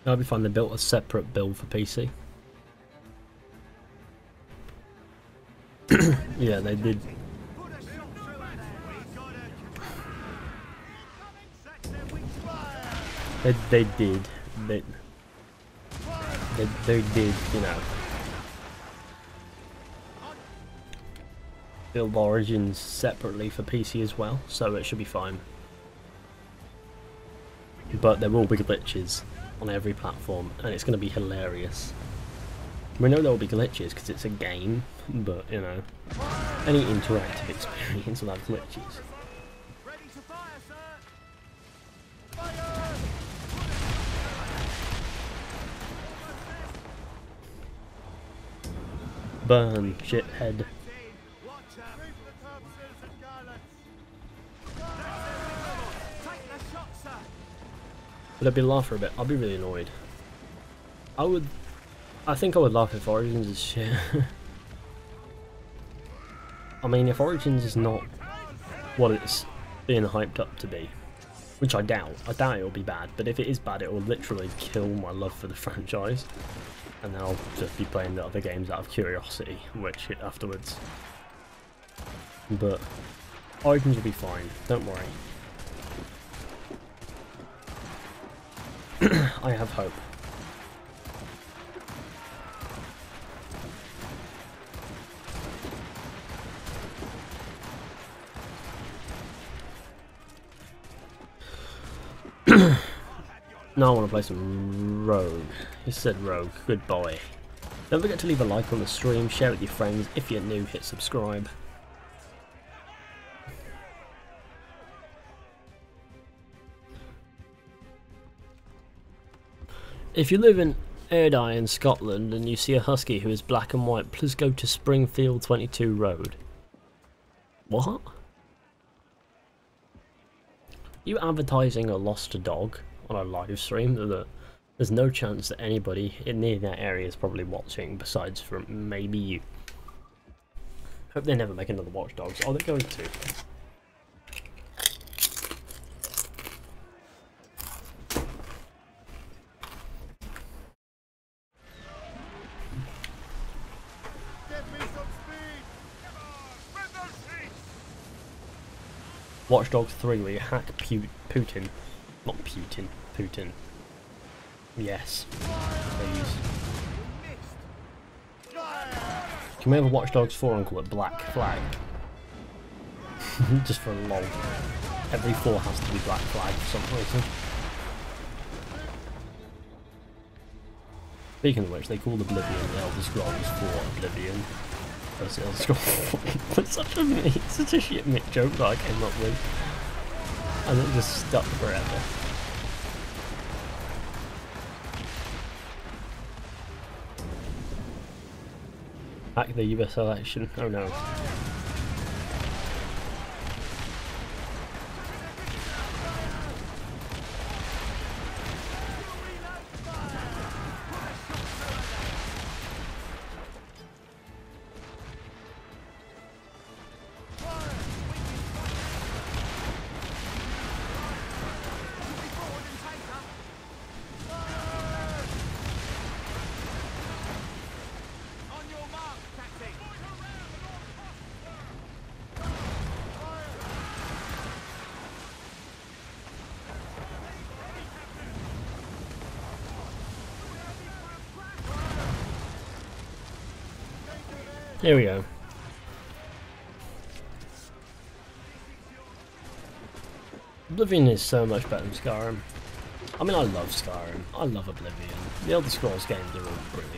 I'll be fine, they built a separate build for PC. Yeah, they did. They did. They did, you know. Build Origins separately for PC as well, so it should be fine. But there will be glitches on every platform, and it's going to be hilarious. We know there will be glitches because it's a game, but you know, any interactive experience will have glitches. Burn, shithead. But I'd be laugh for a bit. I'll be really annoyed. I think I would laugh if Origins is shit. I mean, if Origins is not what it's being hyped up to be, which I doubt it will be bad, but if it is bad, it will literally kill my love for the franchise, and then I'll just be playing the other games out of curiosity, which afterwards. But Origins will be fine, don't worry. I have hope. Now I want to play some Rogue. He said Rogue. Good boy. Don't forget to leave a like on the stream, share with your friends. If you're new, hit subscribe. If you live in Erdeye in Scotland and you see a husky who is black and white, please go to Springfield 22 Road. What? You advertising a lost dog on a live stream? There's no chance that anybody near that area is probably watching besides from maybe you. Hope they never make another Watch Dogs. Oh, they're going to. Watch Dogs 3 where you hack Putin. Not Putin. Putin. Yes. Please. Can we have a Watch Dogs 4 and call it Black Flag? Just for a lol. Every 4 has to be Black Flag for some reason. Speaking of which, they called Oblivion the Elder Scrolls 4 Oblivion. That's the Elder Scrolls 4. It's such a shit Mick joke that I came up with. And it just stuck forever. Back the US election. Oh no. Here we go. Oblivion is so much better than Skyrim. I mean, I love Skyrim. I love Oblivion. The Elder Scrolls games are all brilliant.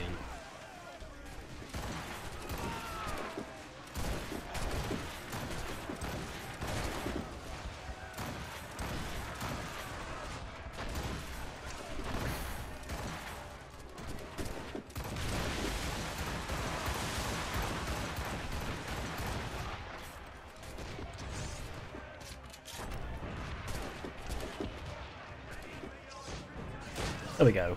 There we go.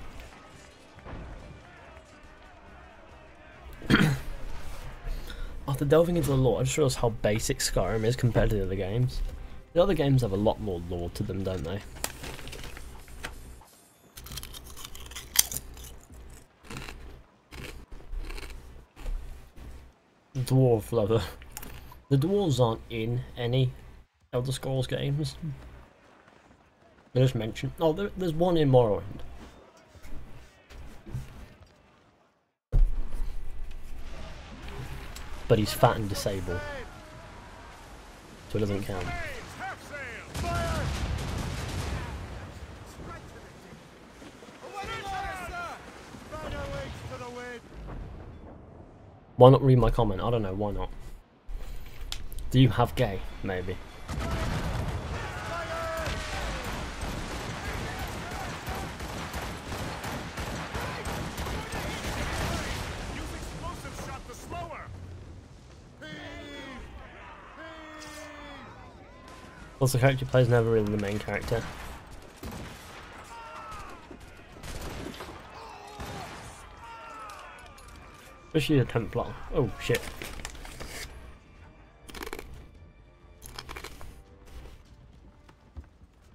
After delving into the lore, I just realised how basic Skyrim is compared to the other games. The other games have a lot more lore to them, don't they? Dwarf lover. The dwarves aren't in any Elder Scrolls games. They just mentioned. Oh, there's one in Morrowind. But he's fat and disabled, so it doesn't count. Why not read my comment? I don't know, why not? Do you have gay? Maybe. Plus the character plays never really the main character. Especially the Templar. Oh shit.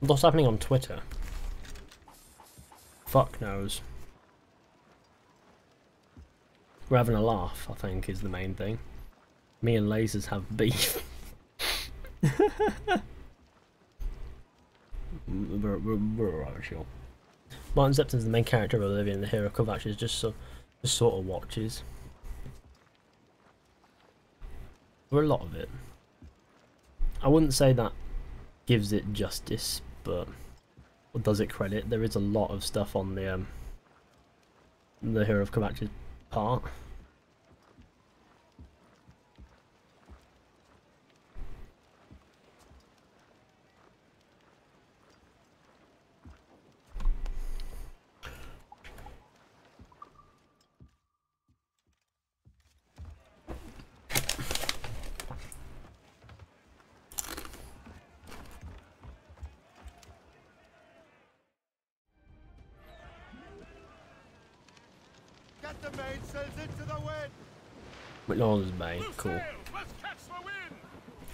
What's happening on Twitter? Fuck knows. We're having a laugh, I think, is the main thing. Me and Lasers have beef. we're alright, sure. Martin Zepton's the main character of Olivia, and the hero cover actually is just sort of watches. For a lot of it. I wouldn't say that gives it justice, but or does it credit? There is a lot of stuff on the hero of Kovacs' part. The mainsails into the wind. McDonald's Bay, cool.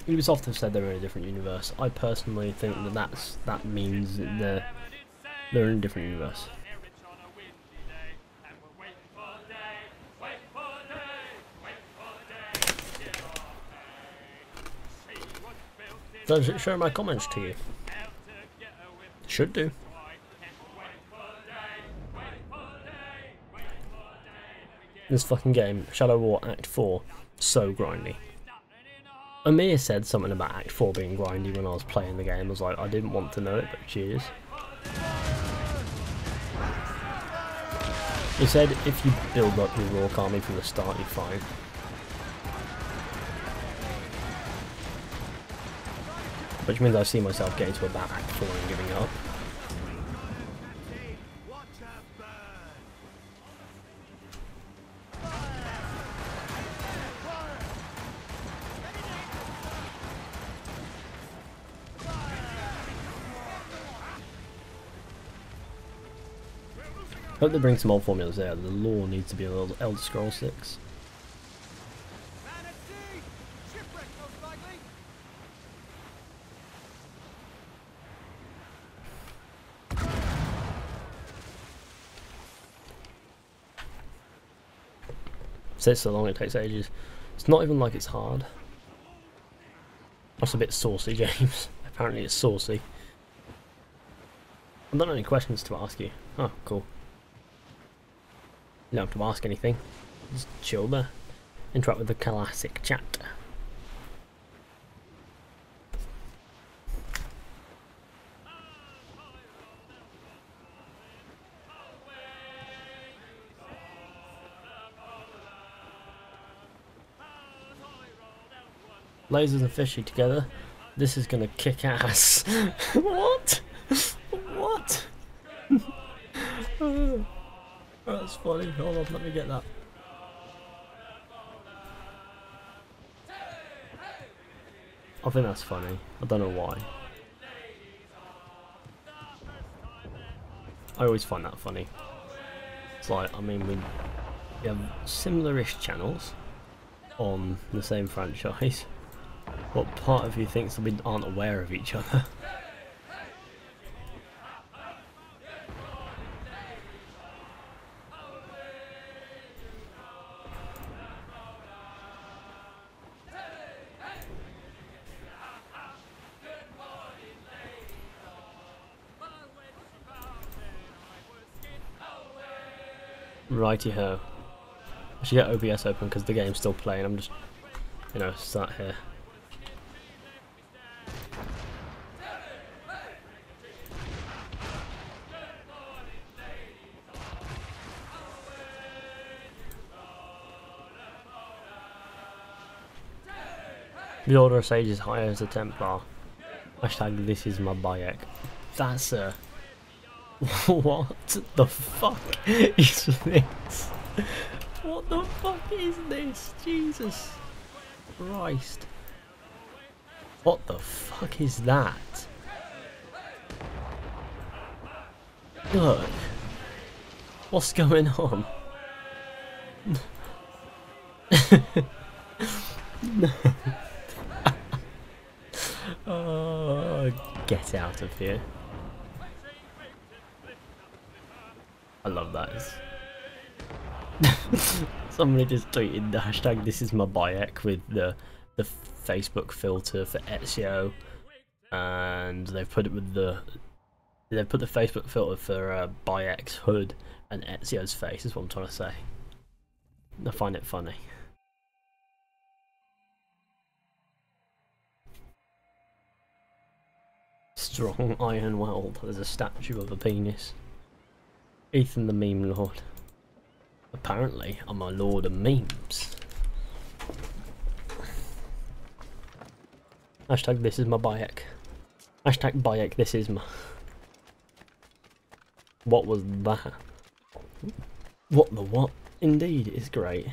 Ubisoft have said they're in a different universe. I personally think that means that they're in a different universe. Does it show my comments to you? Should do. This fucking game, Shadow War Act 4, so grindy. Amir said something about Act 4 being grindy when I was playing the game. I was like, I didn't want to know it, but cheers. He said if you build up your Rourke army from the start, you're fine. Which means I see myself getting to about Act 4 and giving up. Hope they bring some old formulas there. The lore needs to be a little Elder Scrolls 6. Says so long it takes ages. It's not even like it's hard. That's a bit saucy, James. Apparently it's saucy. I don't have any questions to ask you. Oh, cool. You don't have to ask anything. Just chill there. Interact with the classic chat. Lasers and Fizhy together. This is gonna kick ass. What? What? That's funny. Hold on, let me get that. I think that's funny. I don't know why. I always find that funny. It's like, I mean, we have similar-ish channels. on the same franchise. What part of you thinks we aren't aware of each other? Righty ho. I should get OBS open because the game's still playing. I'm just, you know, sat here. The Order of Sage is higher as a Templar. Hashtag this is my Bayek. That's a... What the fuck is this? What the fuck is this? Jesus Christ. What the fuck is that? Look. What's going on? No. Oh, get out of here. I love that. Somebody just tweeted the hashtag this is my Bayek with the Facebook filter for Ezio, and they've put it with the Facebook filter for Bayek's hood and Ezio's face is what I'm trying to say. I find it funny. Strong iron weld. There's a statue of a penis. Ethan the meme lord. Apparently, I'm a lord of memes. Hashtag this is my Bayek. Hashtag Bayek this is my... What was that? What the what? Indeed, it's great.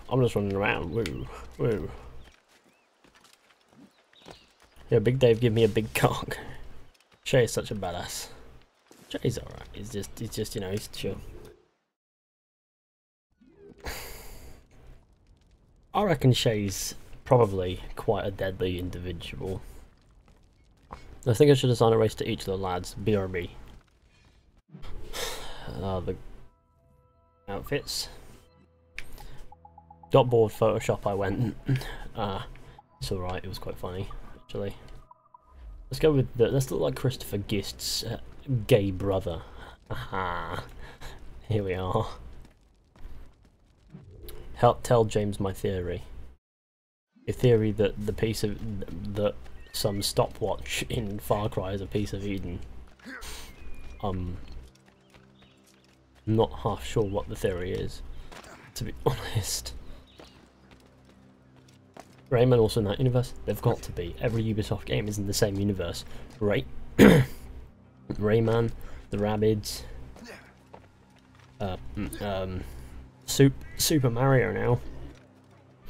I'm just running around. Woo, woo. Yeah, Big Dave, give me a big cock. Shay is such a badass. Shay's alright. He's just, you know, he's chill. I reckon Shay's probably quite a deadly individual. I think I should assign a race to each of the lads. BRB. The outfits. Got bored Photoshop, I went. It's alright, it was quite funny, actually. Let's go with let's look like Christopher Gist's gay brother. Aha. Here we are. Help tell James my theory. A theory that the piece of... that some stopwatch in Far Cry is a piece of Eden. Not half sure what the theory is, to be honest. Rayman also in that universe? They've got to be. Every Ubisoft game is in the same universe. Rayman, the Rabbids, Super Mario now.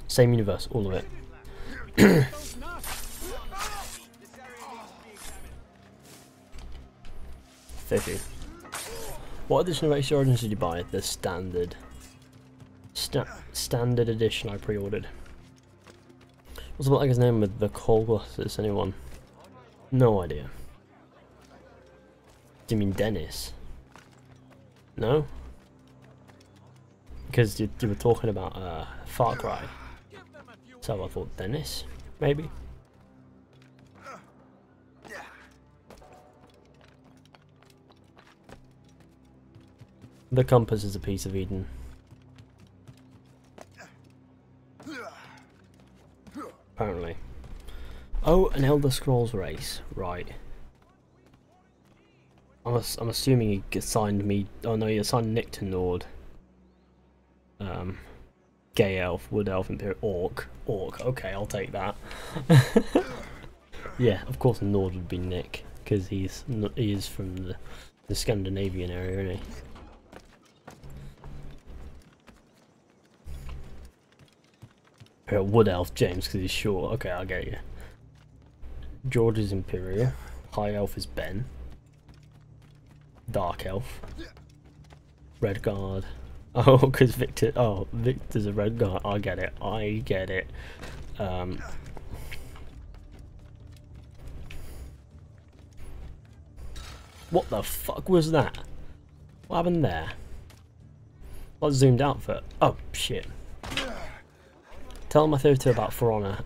Same universe, all of it. Fizhy. What edition of Ace Origins did you buy? The standard. Standard edition I pre-ordered. What's about like his name with the coal glasses? Anyone? No idea. Do you mean Dennis? No? Because you were talking about Far Cry. So I thought Dennis, maybe? The compass is a piece of Eden. Apparently. Oh, an Elder Scrolls race. Right. I'm assuming he assigned me... Oh no, he assigned Nick to Nord. Gay Elf, Wood Elf, Imperial... Orc. Okay, I'll take that. Yeah, of course Nord would be Nick. Because he is from the Scandinavian area, isn't he? Wood Elf James because he's short. Okay, I'll get you. George is Imperial. High Elf is Ben. Dark Elf. Red Guard. Oh, because Victor... Oh, Victor's a Red Guard. I get it. I get it. What the fuck was that? What happened there? I zoomed out for it. Oh, shit. Tell my theory about For Honor.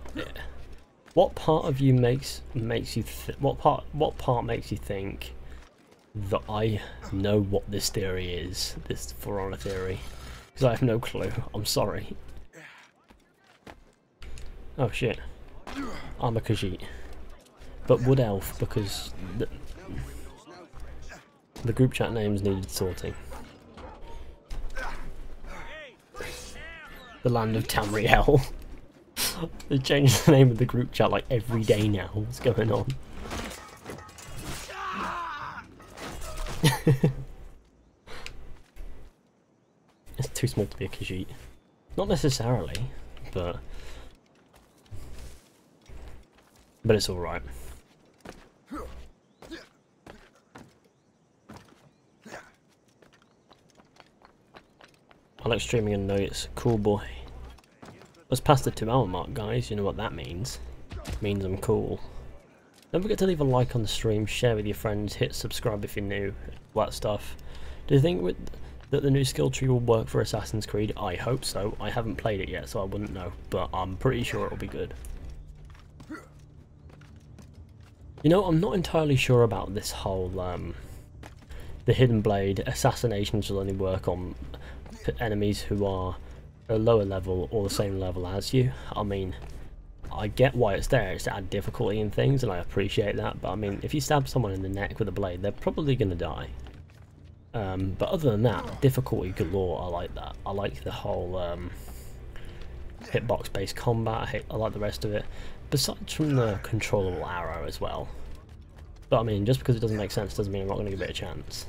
What part of you makes you what part makes you think that I know what this theory is, this For Honor theory? Because I have no clue. I'm sorry. Oh shit. I'm a Khajiit. But Wood Elf, because the group chat names needed sorting. The land of Tamriel. They change the name of the group chat like every day now. What's going on? It's too small to be a Khajiit. Not necessarily, but it's alright. I like streaming and nuggets. Cool boy. Let's pass the 2-hour mark, guys. You know what that means. It means I'm cool. Don't forget to leave a like on the stream, share with your friends, hit subscribe if you're new, all that stuff. Do you think that the new skill tree will work for Assassin's Creed? I hope so. I haven't played it yet, so I wouldn't know, but I'm pretty sure it'll be good. You know, I'm not entirely sure about this whole, the Hidden Blade assassinations will only work on enemies who are a lower level or the same level as you. I mean, I get why it's there, it's to add difficulty in things, and I appreciate that, but I mean, if you stab someone in the neck with a blade, they're probably going to die. But other than that, difficulty galore, I like that. I like the whole hitbox based combat, I like the rest of it, besides from the controllable arrow as well. But I mean, just because it doesn't make sense doesn't mean I'm not going to give it a chance.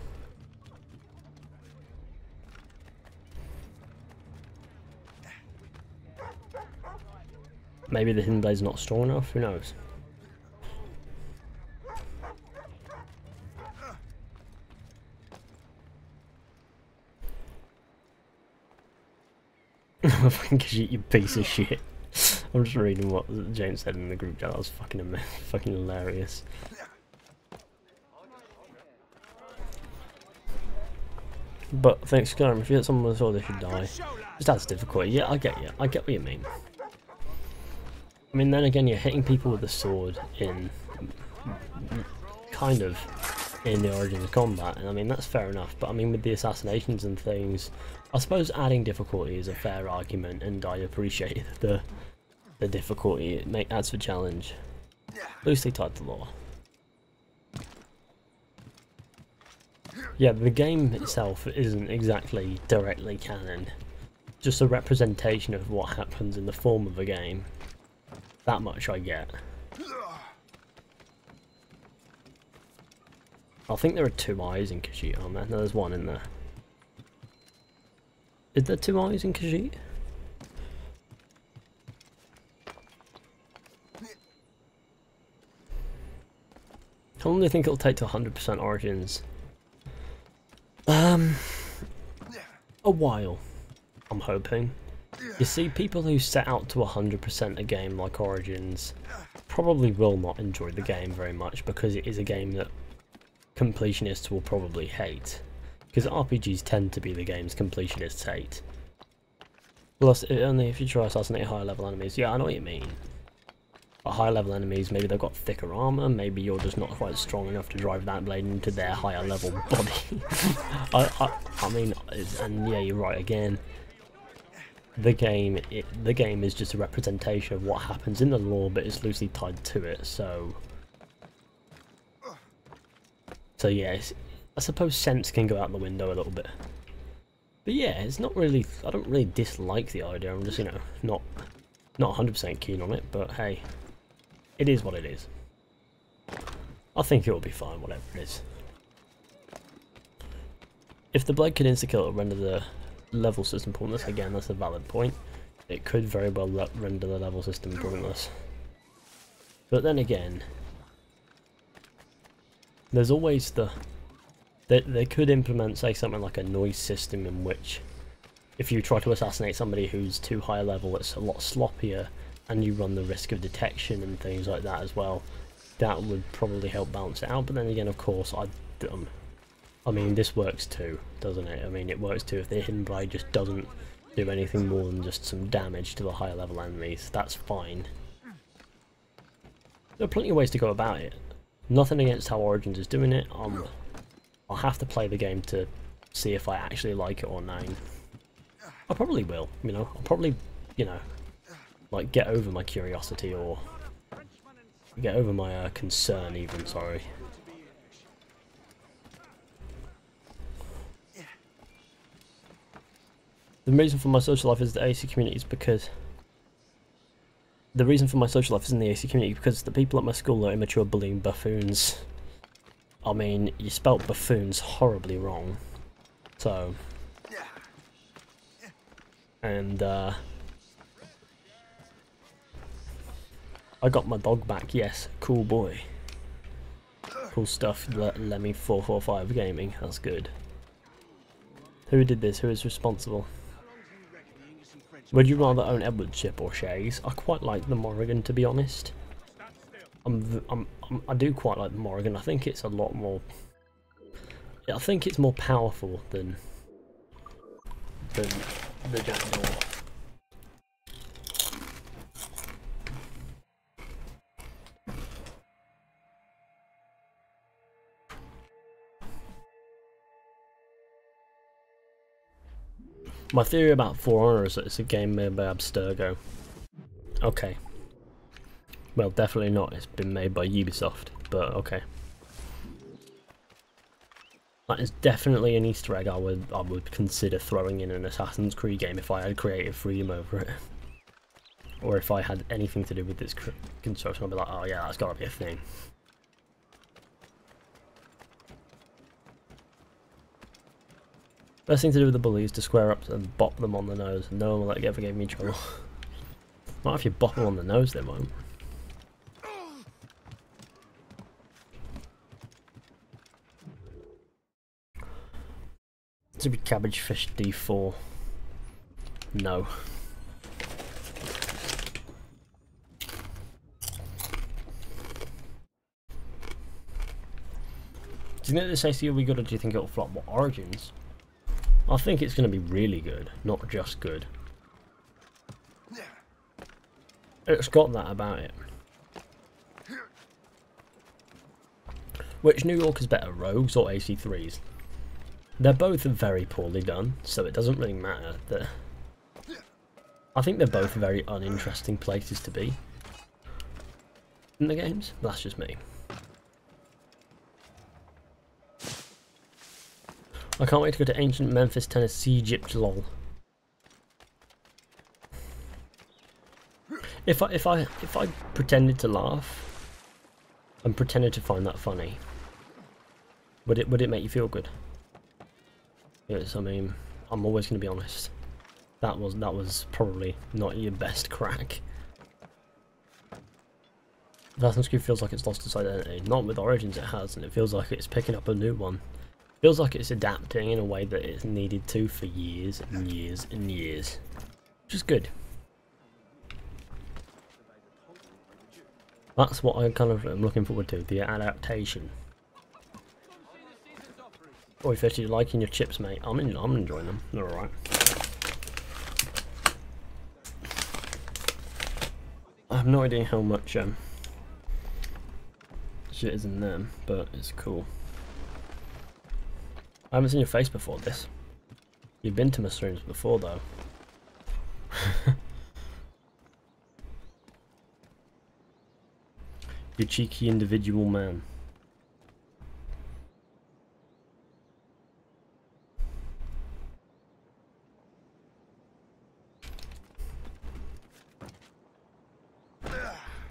Maybe the Hidden Blade's not strong enough, who knows? Khajiit, you piece of shit. I'm just reading what James said in the group chat. That was fucking hilarious. But thanks, Skyrim. If you hit someone with a sword, they should die. Just adds difficulty. Yeah, I get you. I get what you mean. I mean, then again, you're hitting people with a sword in kind of in the origins of combat, and I mean that's fair enough. But I mean, with the assassinations and things, I suppose adding difficulty is a fair argument, and I appreciate the difficulty it adds for challenge. Loosely tied to lore. Yeah, the game itself isn't exactly directly canon, just a representation of what happens in the form of a game. That much I get. I think there are 2 eyes in Khajiit, aren't there? No, there's 1 in there. Is there 2 eyes in Khajiit? How long do you think it'll take to 100% Origins? A while, I'm hoping. You see, people who set out to 100% a game like Origins probably will not enjoy the game very much, because it is a game that completionists will probably hate. Because RPGs tend to be the games completionists hate. Plus, only if you try to assassinate higher level enemies. Yeah, I know what you mean. But higher level enemies, maybe they've got thicker armour, maybe you're just not quite strong enough to drive that blade into their higher level body. I mean, and yeah, you're right again. The game is just a representation of what happens in the lore, but it's loosely tied to it, so yes, I suppose sense can go out the window a little bit. But yeah, it's not really, I don't really dislike the idea, I'm just, you know, not 100% keen on it, but hey, it is what it is. I think it will be fine, whatever it is. If the blade can insta-kill, it'll render the level system pointless. Again, that's a valid point. It could very well render the level system pointless. But then again, there's always the They could implement, say, something like a noise system in which, if you try to assassinate somebody who's too high a level, it's a lot sloppier, and you run the risk of detection and things like that as well. That would probably help balance it out. But then again, of course, I mean, this works too, doesn't it? I mean, it works too if the hidden blade just doesn't do anything more than just some damage to the higher level enemies. That's fine. There are plenty of ways to go about it. Nothing against how Origins is doing it. I'll have to play the game to see if I actually like it or not. I probably will, you know. I'll probably, you know, like get over my curiosity or get over my concern even, sorry. The reason for my social life is the AC community is because the people at my school are immature bullying buffoons. I mean, you spelt buffoons horribly wrong. So, and I got my dog back. Yes, cool boy. Cool stuff. Lemmy 445 Gaming. That's good. Who did this? Who is responsible? Would you rather own Edward's ship or Shay's? I quite like the Morrigan, to be honest. I do quite like the Morrigan. I think it's a lot more. I think it's more powerful than the Jackdaw. My theory about For Honor is that it's a game made by Abstergo. Okay. Well, definitely not. It's been made by Ubisoft, but okay. That is definitely an Easter egg I would consider throwing in an Assassin's Creed game if I had creative freedom over it. Or if I had anything to do with this construction, I'd be like, oh yeah, that's gotta be a thing. Best thing to do with the bully is to square up and bop them on the nose. No one will ever give me trouble. Not if you bop them on the nose, they won't. To be cabbage fish D4. No. Do you think this AC will be good, or do you think it'll flop? What, Origins? I think it's going to be really good, not just good. It's got that about it. Which New York is better, Rogues or AC3s? They're both very poorly done, so it doesn't really matter. I think they're both very uninteresting places to be in the games. That's just me. I can't wait to go to ancient Memphis, Tennessee, Egypt, lol. If I pretended to laugh and pretended to find that funny, would it make you feel good? Yes, I mean, I'm always going to be honest. That was probably not your best crack. Assassin's Creed feels like it's lost its identity. Not with Origins, it has, and it feels like it's picking up a new one. Feels like it's adapting in a way that it's needed to for years and years and years, which is good. That's what I kind of am looking forward to, the adaptation. Oi Fizhy, you liking your chips, mate? I'm enjoying them. They're alright. I have no idea how much shit is in them, but it's cool. I haven't seen your face before this. You've been to my streams before, though. You cheeky individual man.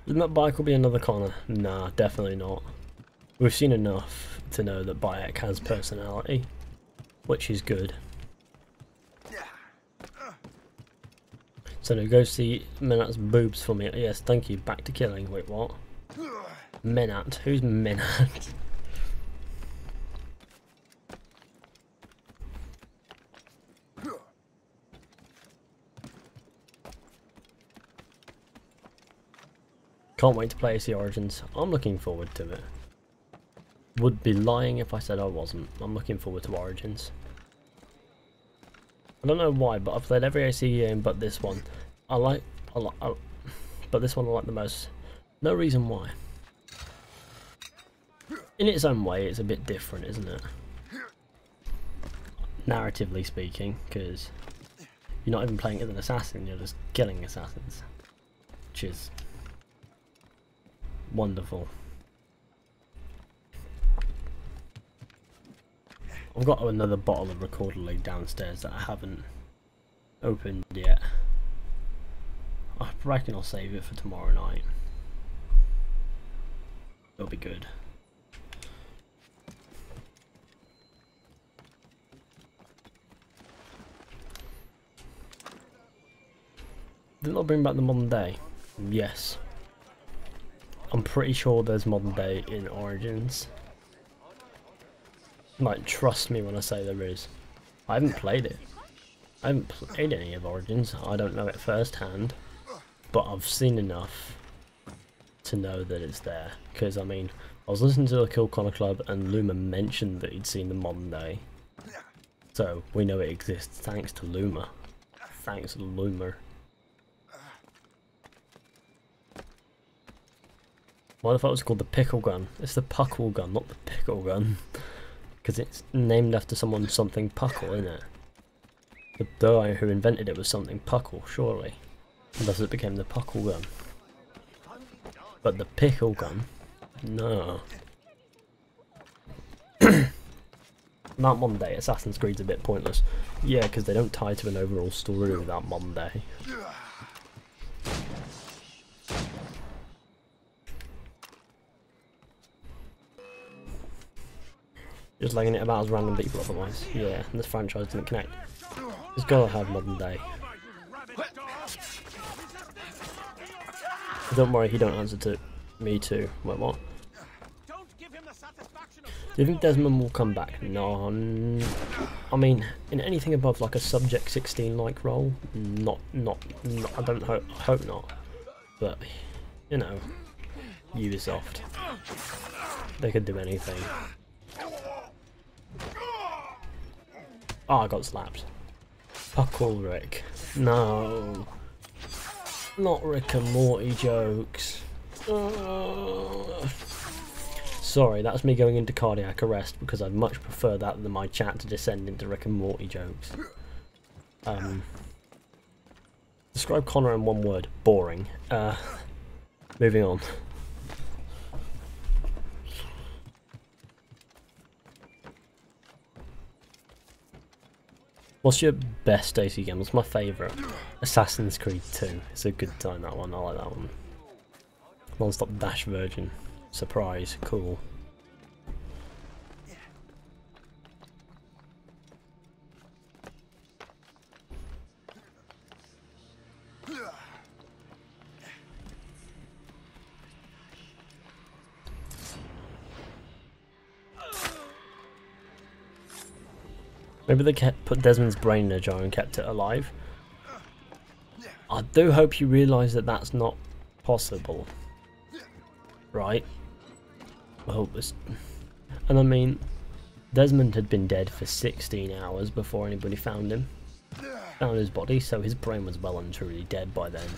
Doesn't that bike will be another Connor? Nah, definitely not. We've seen enough to know that Bayek has personality, which is good. So now go see Menat's boobs for me. Yes, thank you. Back to killing. Wait, what? Menat? Who's Menat? Can't wait to play AC Origins. I'm looking forward to it. Would be lying if I said I wasn't. I'm looking forward to Origins. I don't know why, but I've played every AC game but this one. But this one I like the most. No reason why. In its own way, it's a bit different, isn't it? Narratively speaking, because you're not even playing as an assassin, you're just killing assassins. Which is wonderful. I've got another bottle of Recorder League downstairs that I haven't opened yet. I reckon I'll save it for tomorrow night. It'll be good. Didn't I bring back the modern day? Yes. I'm pretty sure there's modern day in Origins. Like, trust me when I say there is. I haven't played it. I haven't played any of Origins. I don't know it firsthand. But I've seen enough to know that it's there. Because, I mean, I was listening to the Kill Connor Club and Luma mentioned that he'd seen the modern day. So, we know it exists thanks to Luma. Thanks to Luma. Why the fuck was it called the pickle gun? It's the puckle gun, not the pickle gun. Because it's named after someone something puckle, isn't it? The guy who invented it was something puckle, surely. And thus it became the puckle gun. But the pickle gun? No. Not Monday, Assassin's Creed's a bit pointless. Yeah, because they don't tie to an overall story without Monday. Just lagging it about as random people otherwise. Yeah, and this franchise didn't connect. It's gotta have modern day. Don't worry, he don't answer to me too. Wait, what? Do you think Desmond will come back? No, I mean, in anything above like a Subject 16 like role, not. I don't hope not. But you know, Ubisoft, they could do anything. Oh, I got slapped. Puckle Rick. No. Not Rick and Morty jokes. Sorry, that's me going into cardiac arrest because I'd much prefer that than my chat to descend into Rick and Morty jokes. Describe Connor in one word. Boring. Moving on. What's your best AC game? What's my favourite? Assassin's Creed 2. It's a good time, that one. I like that one. Non-stop dash virgin. Surprise. Cool. Maybe they put Desmond's brain in a jar and kept it alive. I do hope you realise that that's not possible. Right? I hope it's... And I mean, Desmond had been dead for 16 hours before anybody found him. Found his body, so his brain was well and truly dead by then.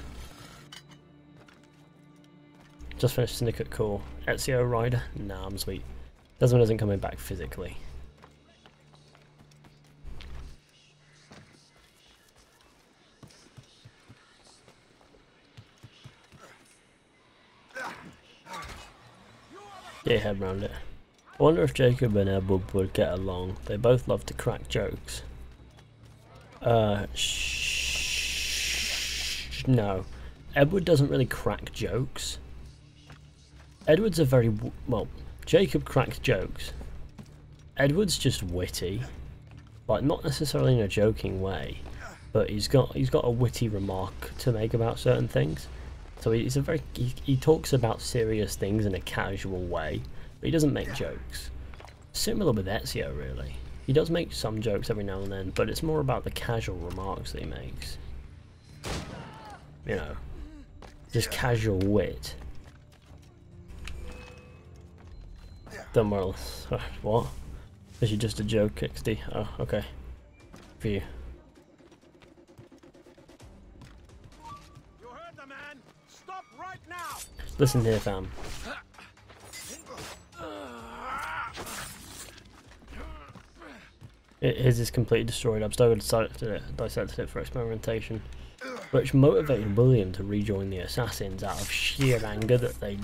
Just finished Syndicate Core. Ezio Rider? Nah, I'm sweet. Desmond isn't coming back physically. Get your head around it. I wonder if Jacob and Edward would get along. They both love to crack jokes. No. Edward doesn't really crack jokes. Edward's a very... well, Jacob cracks jokes. Edward's just witty. Like, not necessarily in a joking way. But he's got a witty remark to make about certain things. So he's a very he talks about serious things in a casual way, but he doesn't make jokes. Similar with Ezio, really. He does make some jokes every now and then, but it's more about the casual remarks that he makes. You know, just casual wit. Done well. What? Is she just a joke, XD? Oh, okay. For you. You heard the man. Stop right now. Listen here, fam. His is completely destroyed. I've still dissected it for experimentation, which motivated William to rejoin the assassins out of sheer anger that they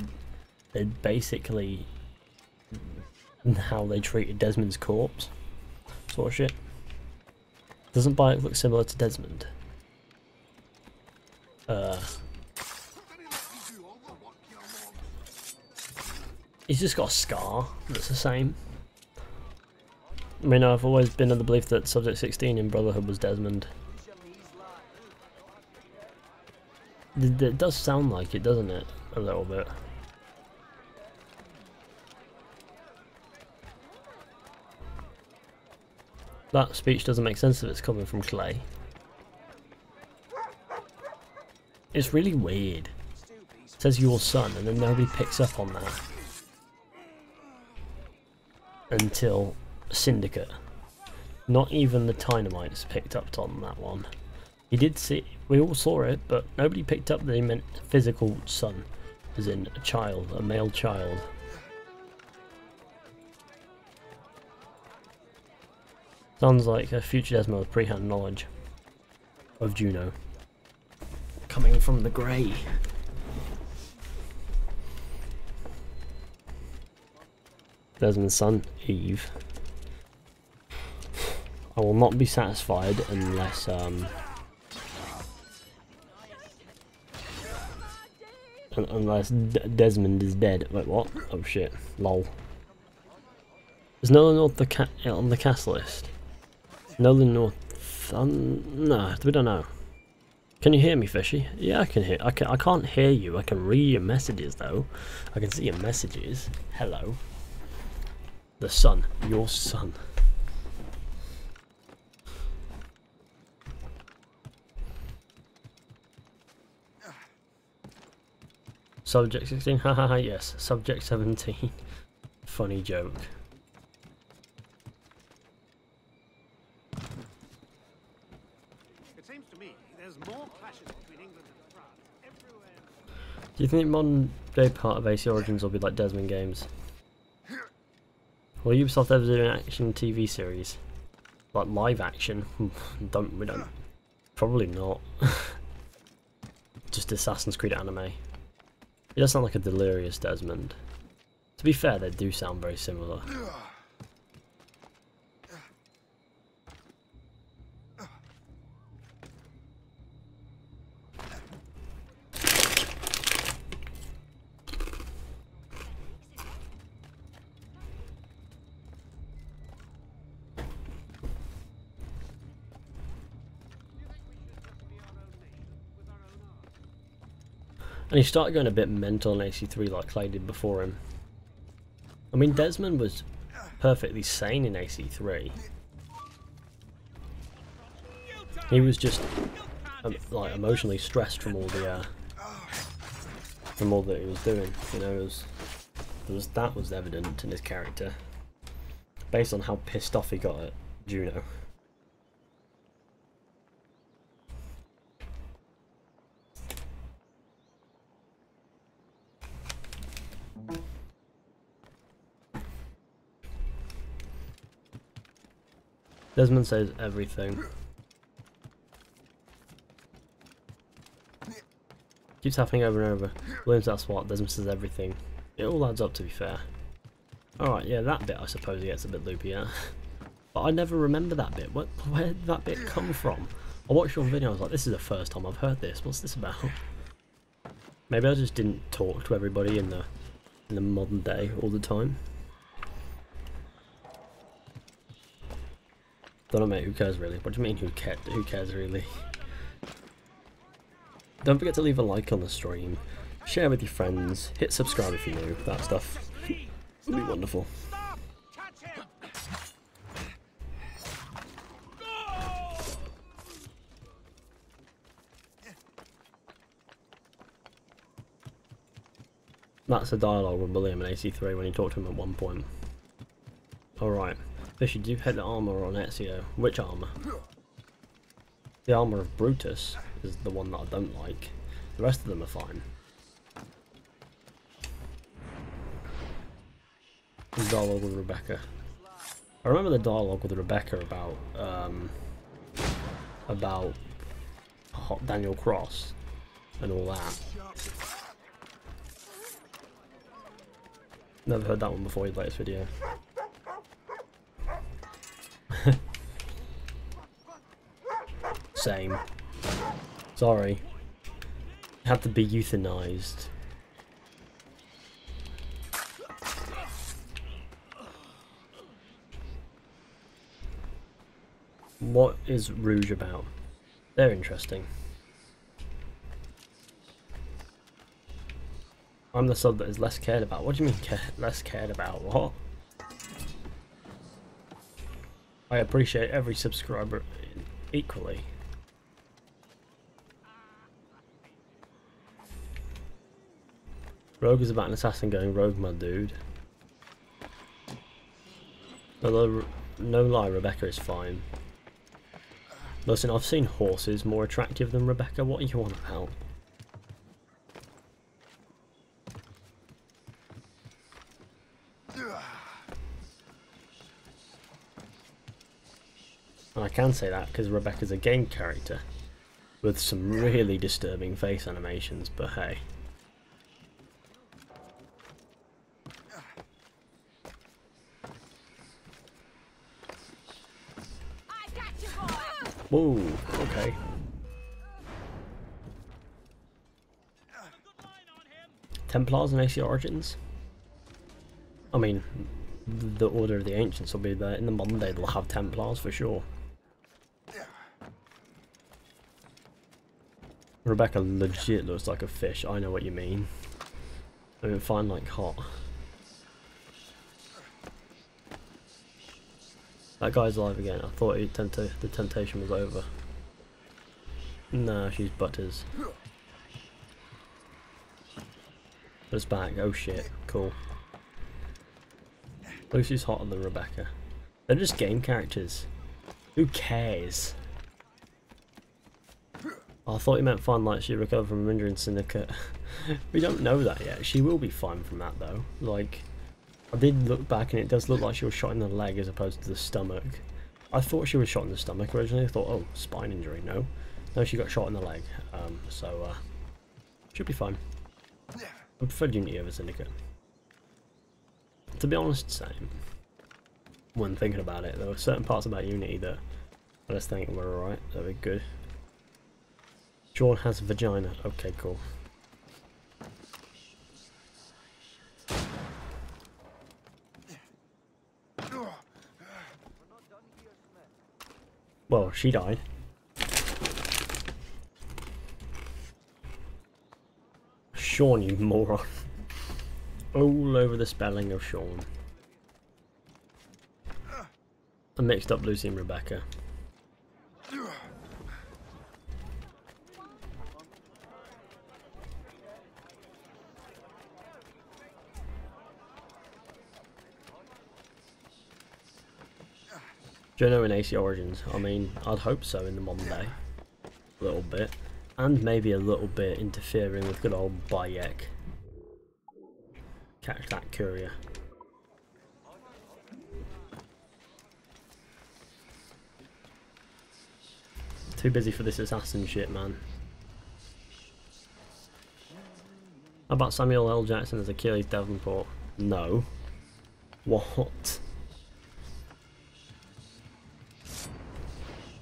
basically how they treated Desmond's corpse, sort of shit. Doesn't Bayek look similar to Desmond? He's just got a scar that's the same. I mean, I've always been of the belief that Subject 16 in Brotherhood was Desmond. It does sound like it, doesn't it? A little bit. That speech doesn't make sense if it's coming from Clay. It's really weird. It says your son, and then nobody picks up on that until Syndicate. Not even the Dynamites picked up on that one. He did see, we all saw it, but nobody picked up that he meant physical son, as in a child, a male child. Sounds like a future Desmond with pre-hand knowledge of Juno. Coming from the grey. Desmond's son, Eve. I will not be satisfied unless Desmond is dead. Wait, what? Oh shit! Lol. Is Nolan North on the cast list? Nolan North? No, we don't know. Can you hear me, Fishy? Yeah, I can hear. I can't hear you. I can read your messages though. I can see your messages. Hello. The son, your son. Subject 16, hahaha, yes. Subject 17. Funny joke. It seems to me there's more clashes between England and France everywhere. Do you think modern day part of AC Origins will be like Desmond games? Will Ubisoft ever do an action TV series? Like live action? We don't. Probably not. Just Assassin's Creed anime. It does sound like a delirious Desmond. To be fair, they do sound very similar. And he started going a bit mental in AC3 like Clay did before him. I mean, Desmond was perfectly sane in AC3. He was just like emotionally stressed from all the from all that he was doing. You know, that was evident in his character, based on how pissed off he got at Juno. Desmond says everything. Keeps happening over and over. Williams, that's what. Desmond says everything. It all adds up, to be fair. Alright, yeah, that bit I suppose he gets a bit loopy at. But I never remember that bit. Where did that bit come from? I watched your video, I was like, this is the first time I've heard this. What's this about? Maybe I just didn't talk to everybody in the modern day all the time. Don't know, mate, who cares really? What do you mean who cares really? Don't forget to leave a like on the stream, share with your friends, hit subscribe if you're new, that stuff would be wonderful. That's the dialogue with William in AC3 when you talk to him at one point. Alright. Fizhy, do you hit the armor on Ezio? Which armor? The armor of Brutus is the one that I don't like. The rest of them are fine. The dialogue with Rebecca. I remember the dialogue with Rebecca about Daniel Cross and all that. Never heard that one before you play this video. Same. Sorry. Had to be euthanized. What is Rouge about? They're interesting. I'm the sub that is less cared about. What do you mean less cared about? What? I appreciate every subscriber equally. Rogue is about an assassin going rogue, my dude. Although, no lie, Rebecca is fine. Listen, I've seen horses more attractive than Rebecca. What are you on about? And I can say that because Rebecca's a game character with some really disturbing face animations, but hey. Whoa, okay. Templars and AC Origins? I mean, the Order of the Ancients will be there. In the modern day, they'll have Templars for sure. Rebecca legit looks like a fish. I know what you mean. I mean, fine like hot. That guy's alive again. I thought the temptation was over. Nah, she's butters. It's back. Oh shit. Cool. Lucy's hotter than Rebecca. They're just game characters. Who cares? Oh, I thought you meant fine like she recovered from an injury in Syndicate. We don't know that yet. She will be fine from that though. Like, I did look back and it does look like she was shot in the leg as opposed to the stomach. I thought she was shot in the stomach originally. I thought, oh, spine injury. No, she got shot in the leg. Should be fine. I prefer Unity over Syndicate. To be honest, same. When thinking about it, there were certain parts about Unity that I just think were alright. They were good. Sean has a vagina. Okay, cool. Well, she died. Sean, you moron. All over the spelling of Sean. I mixed up Lucy and Rebecca. Do you know in AC Origins? I mean, I'd hope so in the modern day. A little bit. And maybe a little bit interfering with good old Bayek. Catch that courier. Too busy for this assassin shit, man. How about Samuel L. Jackson as Achilles Davenport? No. What?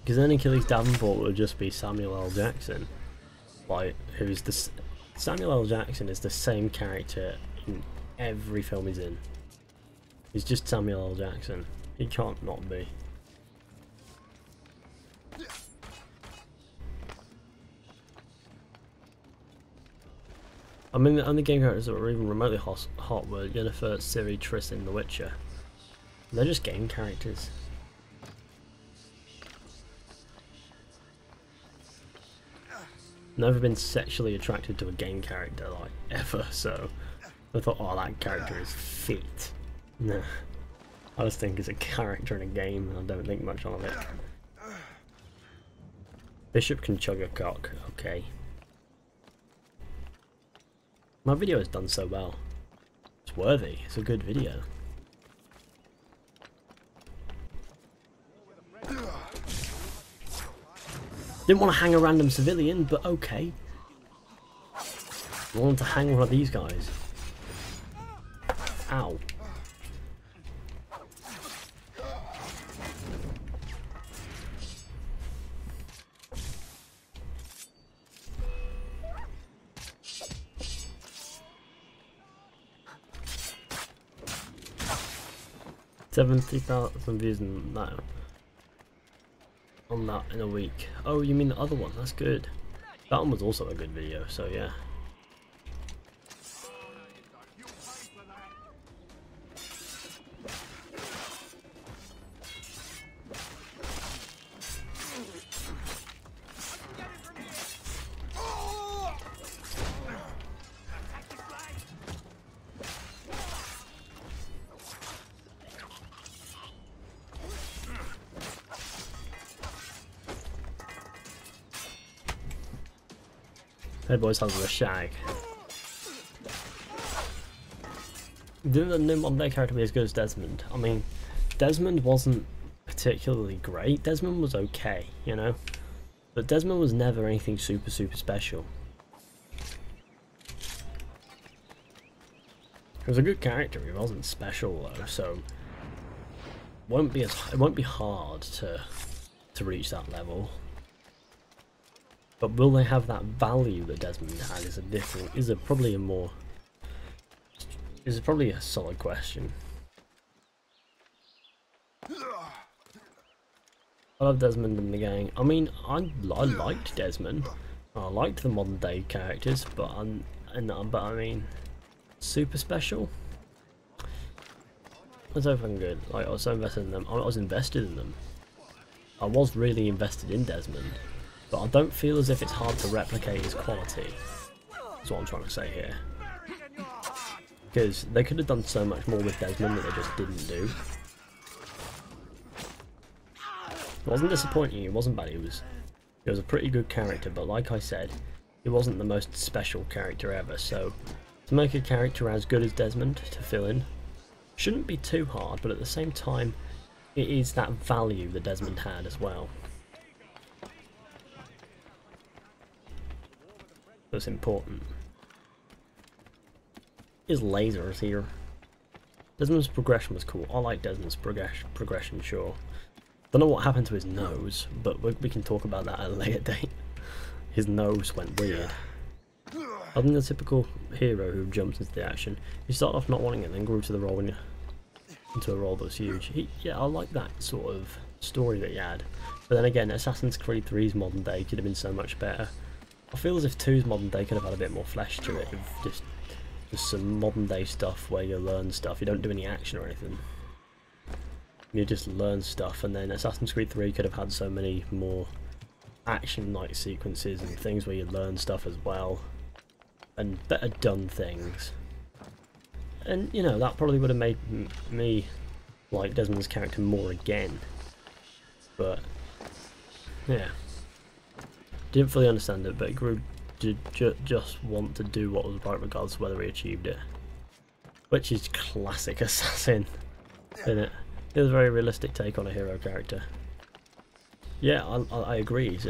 Because then Achilles Davenport would just be Samuel L. Jackson. Like, who's the... Samuel L. Jackson is the same character in every film he's in. He's just Samuel L. Jackson. He can't not be. I mean, the only game characters that were even remotely hot were Yennefer, Ciri, Triss, and The Witcher. They're just game characters. Never been sexually attracted to a game character, like, ever, so I thought, oh, that character is fit. No. I just think it's a character in a game, and I don't think much of it. Bishop can chug a cock. Okay. My video has done so well. It's worthy. It's a good video. Didn't want to hang a random civilian, but okay. I wanted to hang one of these guys. Ow. $70,000 views on that. On that in a week. Oh, you mean the other one? That's good. That one was also a good video, so yeah. Hey boys, how's the shag? Didn't the new modern day character be as good as Desmond? I mean, Desmond wasn't particularly great. Desmond was okay, you know? But Desmond was never anything super special. He was a good character, he wasn't special though, so it won't be hard to reach that level. But will they have that value that Desmond had is probably a solid question. I love Desmond in the gang. I mean, I liked Desmond. I liked the modern day characters, but I mean, super special. That's so fucking good. Like, I was so invested in them. I was invested in them. I was really invested in Desmond. But I don't feel as if it's hard to replicate his quality. That's what I'm trying to say here. Because they could have done so much more with Desmond that they just didn't do. It wasn't disappointing, it wasn't bad, he was a pretty good character, but like I said, he wasn't the most special character ever, so to make a character as good as Desmond to fill in shouldn't be too hard, but at the same time, it is that value that Desmond had as well. That's important. His lasers here. Desmond's progression was cool. I like Desmond's progression, sure. Don't know what happened to his nose, but we can talk about that at a later date. His nose went weird. Other than the typical hero who jumps into the action, he started off not wanting it, then grew to the role into a role that was huge. Yeah, I like that sort of story that he had. But then again, Assassin's Creed 3's modern day could have been so much better. I feel as if 2's modern day could have had a bit more flesh to it, with just some modern day stuff where you learn stuff. You don't do any action or anything. You just learn stuff, and then Assassin's Creed 3 could have had so many more action-like sequences and things where you learn stuff as well, and better done things. And you know, that probably would have made me like Desmond's character more again. But yeah. Didn't fully understand it, but he grew to just want to do what was right regardless of whether he achieved it. Which is classic Assassin, isn't it? It was a very realistic take on a hero character. Yeah, I agree, he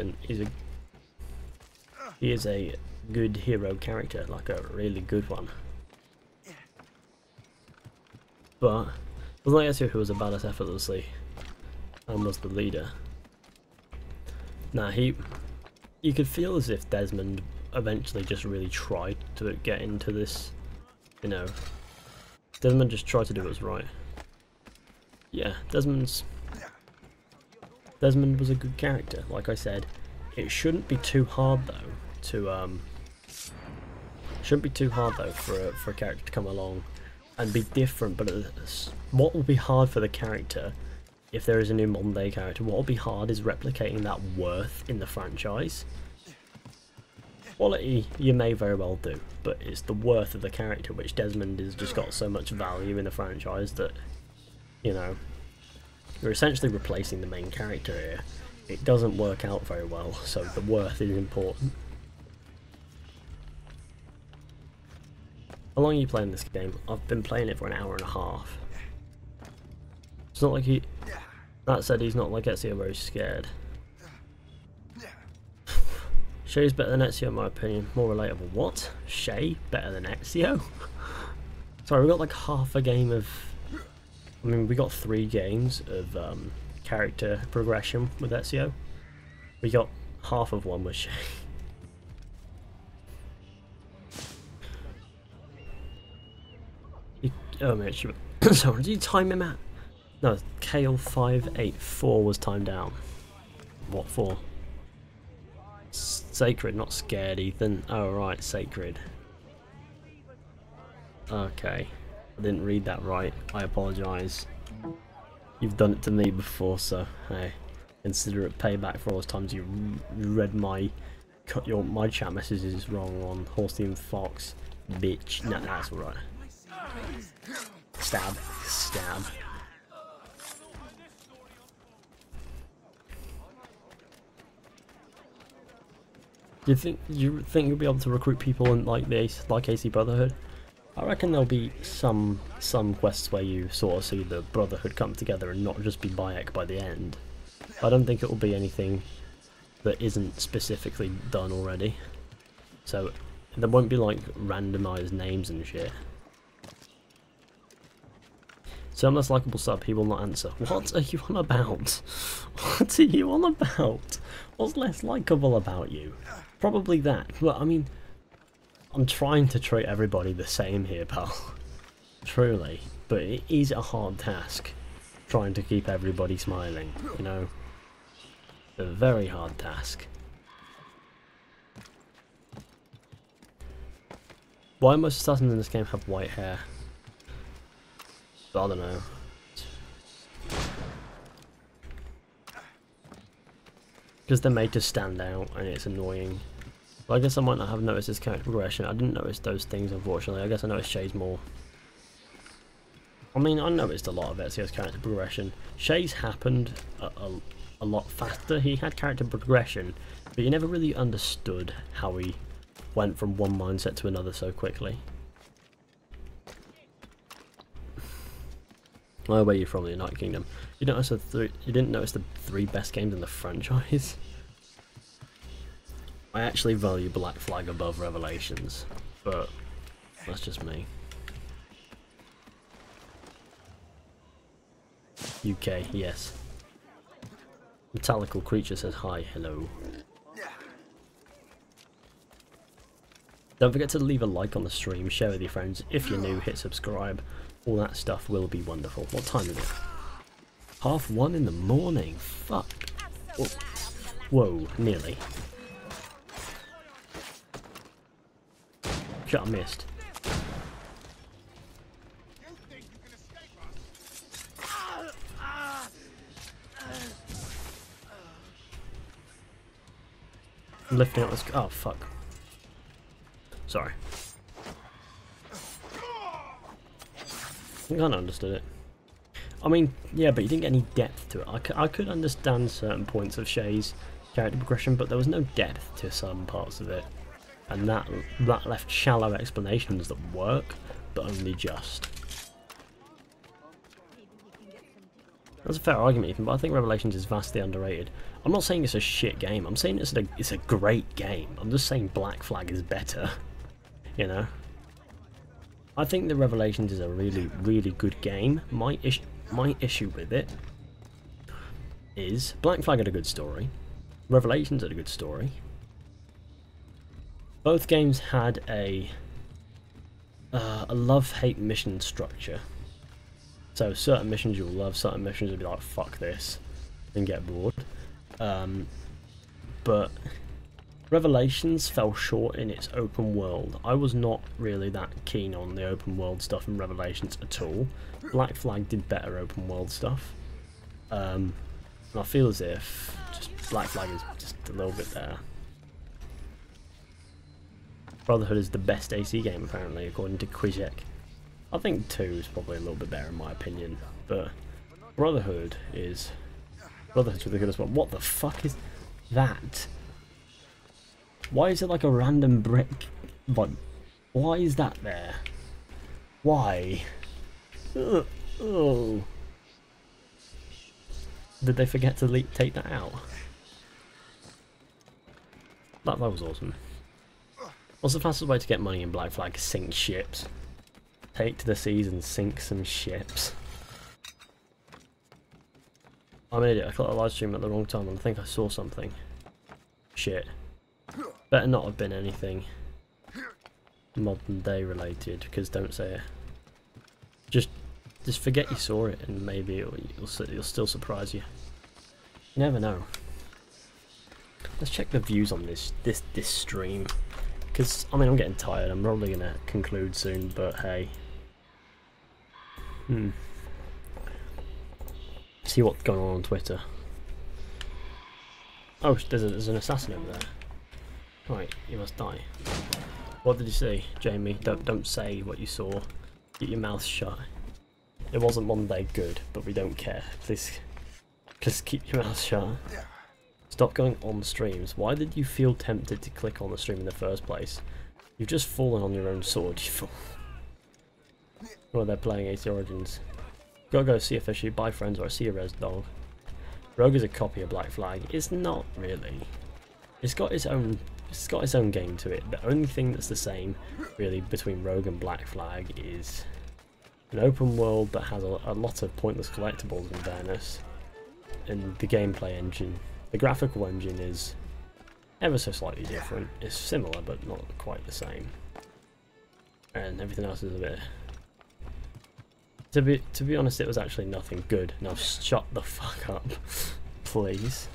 is a good hero character, like a really good one. But, it wasn't like Ezio who was a badass effortlessly and was the leader. Nah, you could feel as if Desmond eventually just really tried to get into this, you know. Desmond just tried to do what's right. Yeah, Desmond was a good character, like I said. It shouldn't be too hard though for a character to come along and be different, but what will be hard for the character if there is a new modern day character, what will be hard is replicating that worth in the franchise. quality you may very well do, but it's the worth of the character, which Desmond has just got so much value in the franchise that, you know, you're essentially replacing the main character here. It doesn't work out very well, so the worth is important. How long are you playing this game? I've been playing it for an hour and a half. It's not like he... That said, he's not like Ezio where he's scared. Shay's better than Ezio in my opinion. More relatable. What? Shay better than Ezio? Sorry, we got like half a game of... I mean, we got 3 games of character progression with Ezio. We got half of one with Shay. Oh man, so did you time him at? No, Kale 584 was timed out. What for? Sacred, not scared, Ethan. Oh right, sacred. Okay, I didn't read that right. I apologise. You've done it to me before, so hey, consider it payback for all those times you read my chat messages wrong on Horsey and Fox, bitch. No, that's alright. Stab, stab. Do you think you'll be able to recruit people in like AC Brotherhood? I reckon there'll be some quests where you sort of see the Brotherhood come together and not just be Bayek by the end. I don't think it will be anything that isn't specifically done already. So there won't be like randomized names and shit. Some less likable sub, he will not answer. What are you on about? What are you on about? What's less likable about you? Probably that, but I mean, I'm trying to treat everybody the same here, pal. Truly, but it is a hard task, trying to keep everybody smiling, you know? A very hard task. Why most assassins in this game have white hair? I don't know. Because they're made to stand out and it's annoying. But I guess I might not have noticed this character progression. I didn't notice those things, unfortunately. I guess I noticed Shay's more. I mean, I noticed a lot of Ezio's character progression. Shay's happened a lot faster. He had character progression, but you never really understood how he went from one mindset to another so quickly. Oh, where are you from? The United Kingdom. You didn't notice the 3 best games in the franchise? I actually value Black Flag above Revelations, but that's just me. UK, yes. Metallical Creature says hi, hello. Don't forget to leave a like on the stream, share with your friends. If you're new, hit subscribe. All that stuff will be wonderful. What time is it? 1:30 in the morning. Fuck. Whoa, whoa, nearly. Shit, I missed. I'm lifting up this. Oh fuck. Sorry. I kind of understood it. I mean, yeah, but you didn't get any depth to it. I could understand certain points of Shay's character progression, but there was no depth to some parts of it. And that left shallow explanations that work, but only just. That's a fair argument, Ethan, but I think Revelations is vastly underrated. I'm not saying it's a shit game, I'm saying it's a great game. I'm just saying Black Flag is better, you know? I think the Revelations is a really, really good game. My issue with it is Black Flag had a good story. Revelations had a good story. Both games had a love-hate mission structure. So certain missions you'll love, certain missions you'll be like, fuck this, and get bored. But Revelations fell short in its open world. I was not really that keen on the open world stuff in Revelations at all. Black Flag did better open world stuff. And I feel as if just Black Flag is just a little bit better. Brotherhood is the best AC game apparently, according to Quizek. I think 2 is probably a little bit better in my opinion, but Brotherhood's really good as well. What the fuck is that? Why is it like a random brick? Like, why is that there? Why? Ugh. Oh. Did they forget to take that out? That was awesome. What's the fastest way to get money in Black Flag? Sink ships. Take to the seas and sink some ships. I'm an idiot. I clicked a live stream at the wrong time and I think I saw something. Shit. Better not have been anything modern day related, because don't say it. Just forget you saw it and maybe it'll still surprise you. You never know. Let's check the views on this stream, because I mean I'm getting tired. I'm probably gonna conclude soon, but hey. See what's going on Twitter. Oh, there's an assassin over there. Right, you must die. What did you see, Jamie? Don't say what you saw. Get your mouth shut. It wasn't one day good, but we don't care. Please, just keep your mouth shut. Stop going on streams. Why did you feel tempted to click on the stream in the first place? You've just fallen on your own sword, you fool. Well, they're playing AC Origins. Gotta go see a Fizhy, buy friends, or see a res dog. Rogue is a copy of Black Flag. It's not really. It's got its own game to it. The only thing that's the same, really, between Rogue and Black Flag is an open world that has a lot of pointless collectibles in fairness, and the gameplay engine. The graphical engine is ever so slightly different. It's similar, but not quite the same. And everything else is a bit... To be honest, it was actually nothing good. Now shut the fuck up, please.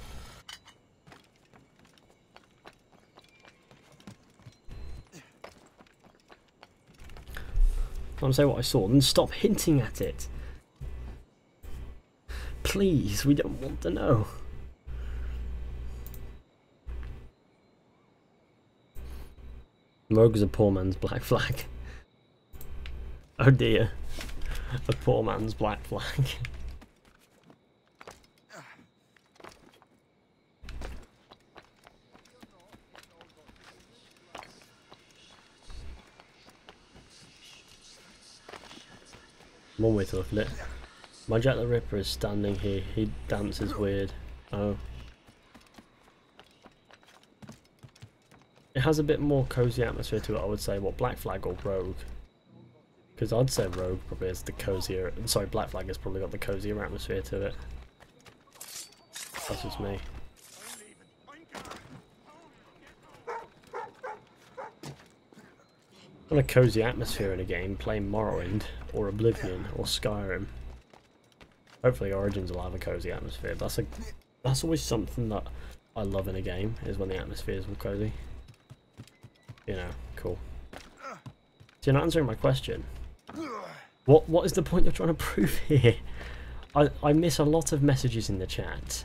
I'm saying what I saw, then stop hinting at it. Please, we don't want to know. Rogue is a poor man's Black Flag. Oh dear. A poor man's Black Flag. One way to look at it. My Jack the Ripper is standing here. He dances weird. Oh. It has a bit more cozy atmosphere to it, I would say. What, Black Flag or Rogue? Because I'd say Rogue probably has the cozier... Sorry, Black Flag has probably got the cozier atmosphere to it. That's just me. On a cozy atmosphere in a game, play Morrowind, or Oblivion, or Skyrim. Hopefully Origins will have a cozy atmosphere. That's always something that I love in a game, is when the atmosphere is all cozy. You know, cool. So you're not answering my question. What is the point you're trying to prove here? I miss a lot of messages in the chat.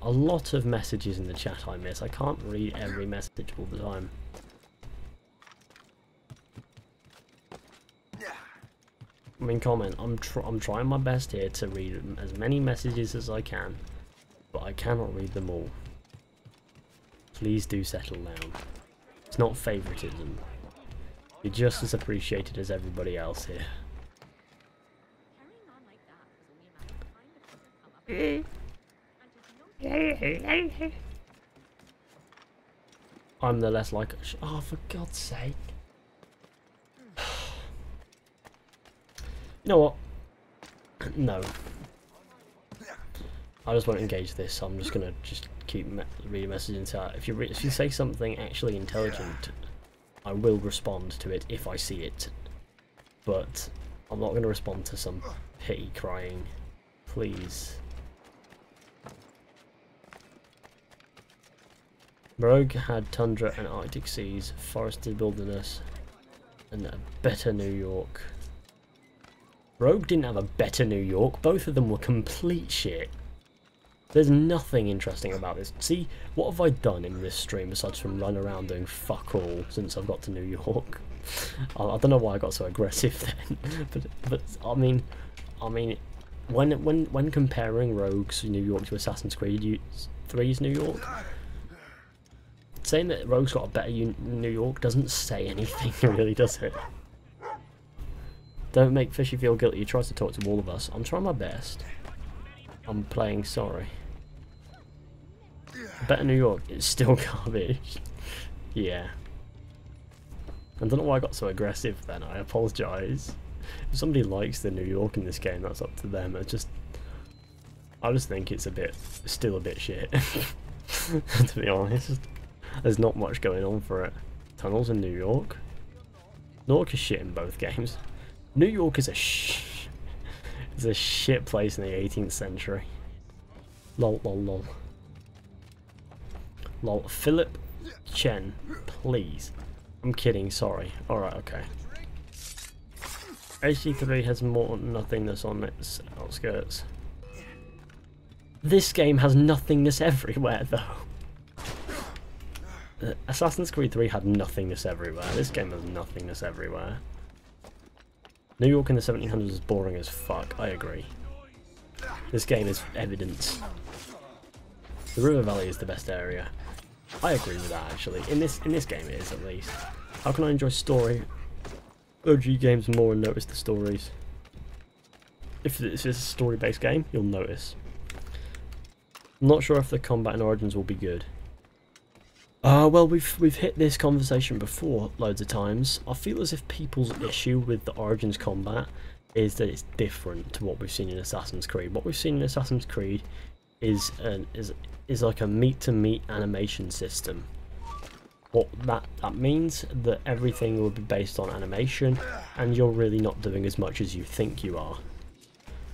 A lot of messages in the chat I miss. I can't read every message all the time. I mean, comment. I'm trying my best here to read as many messages as I can, but I cannot read them all. Please do settle down. It's not favoritism. You're just as appreciated as everybody else here. I'm the less like... Oh, for God's sake. You know what? No. I just won't engage this, so I'm just gonna keep reading messages out. If you say something actually intelligent, I will respond to it if I see it. But I'm not gonna respond to some pity crying. Please. Rogue had tundra and Arctic seas, forested wilderness, and a better New York. Rogue didn't have a better New York, both of them were complete shit. There's nothing interesting about this. See, what have I done in this stream aside from run around doing fuck all since I've got to New York? I don't know why I got so aggressive then, but I mean, when comparing Rogue's New York to Assassin's Creed 3's New York, saying that Rogue's got a better New York doesn't say anything, really, does it? Don't make Fizhy feel guilty. He tries to talk to all of us. I'm trying my best. I'm playing sorry. Better New York is still garbage. Yeah. I don't know why I got so aggressive then. I apologise. If somebody likes the New York in this game, that's up to them. I just think it's still a bit shit. To be honest. There's not much going on for it. Tunnels in New York. New York is shit in both games. New York is a shit place in the 18th century. Lol, lol, lol. Lol. Philip Chen, please. I'm kidding, sorry. Alright, okay. HC3 has more nothingness on its outskirts. This game has nothingness everywhere, though. Assassin's Creed 3 had nothingness everywhere. This game has nothingness everywhere. New York in the 1700s is boring as fuck, I agree. This game is evidence. The River Valley is the best area. I agree with that, actually. In this game it is, at least. How can I enjoy story OG games more and notice the stories? If it's a story-based game, you'll notice. I'm not sure if the combat in Origins will be good. Well, we've hit this conversation before loads of times. I feel as if people's issue with the Origins combat is that it's different to what we've seen in Assassin's Creed. What we've seen in Assassin's Creed is like a meat-to-meat animation system. What that means that everything will be based on animation, and you're really not doing as much as you think you are.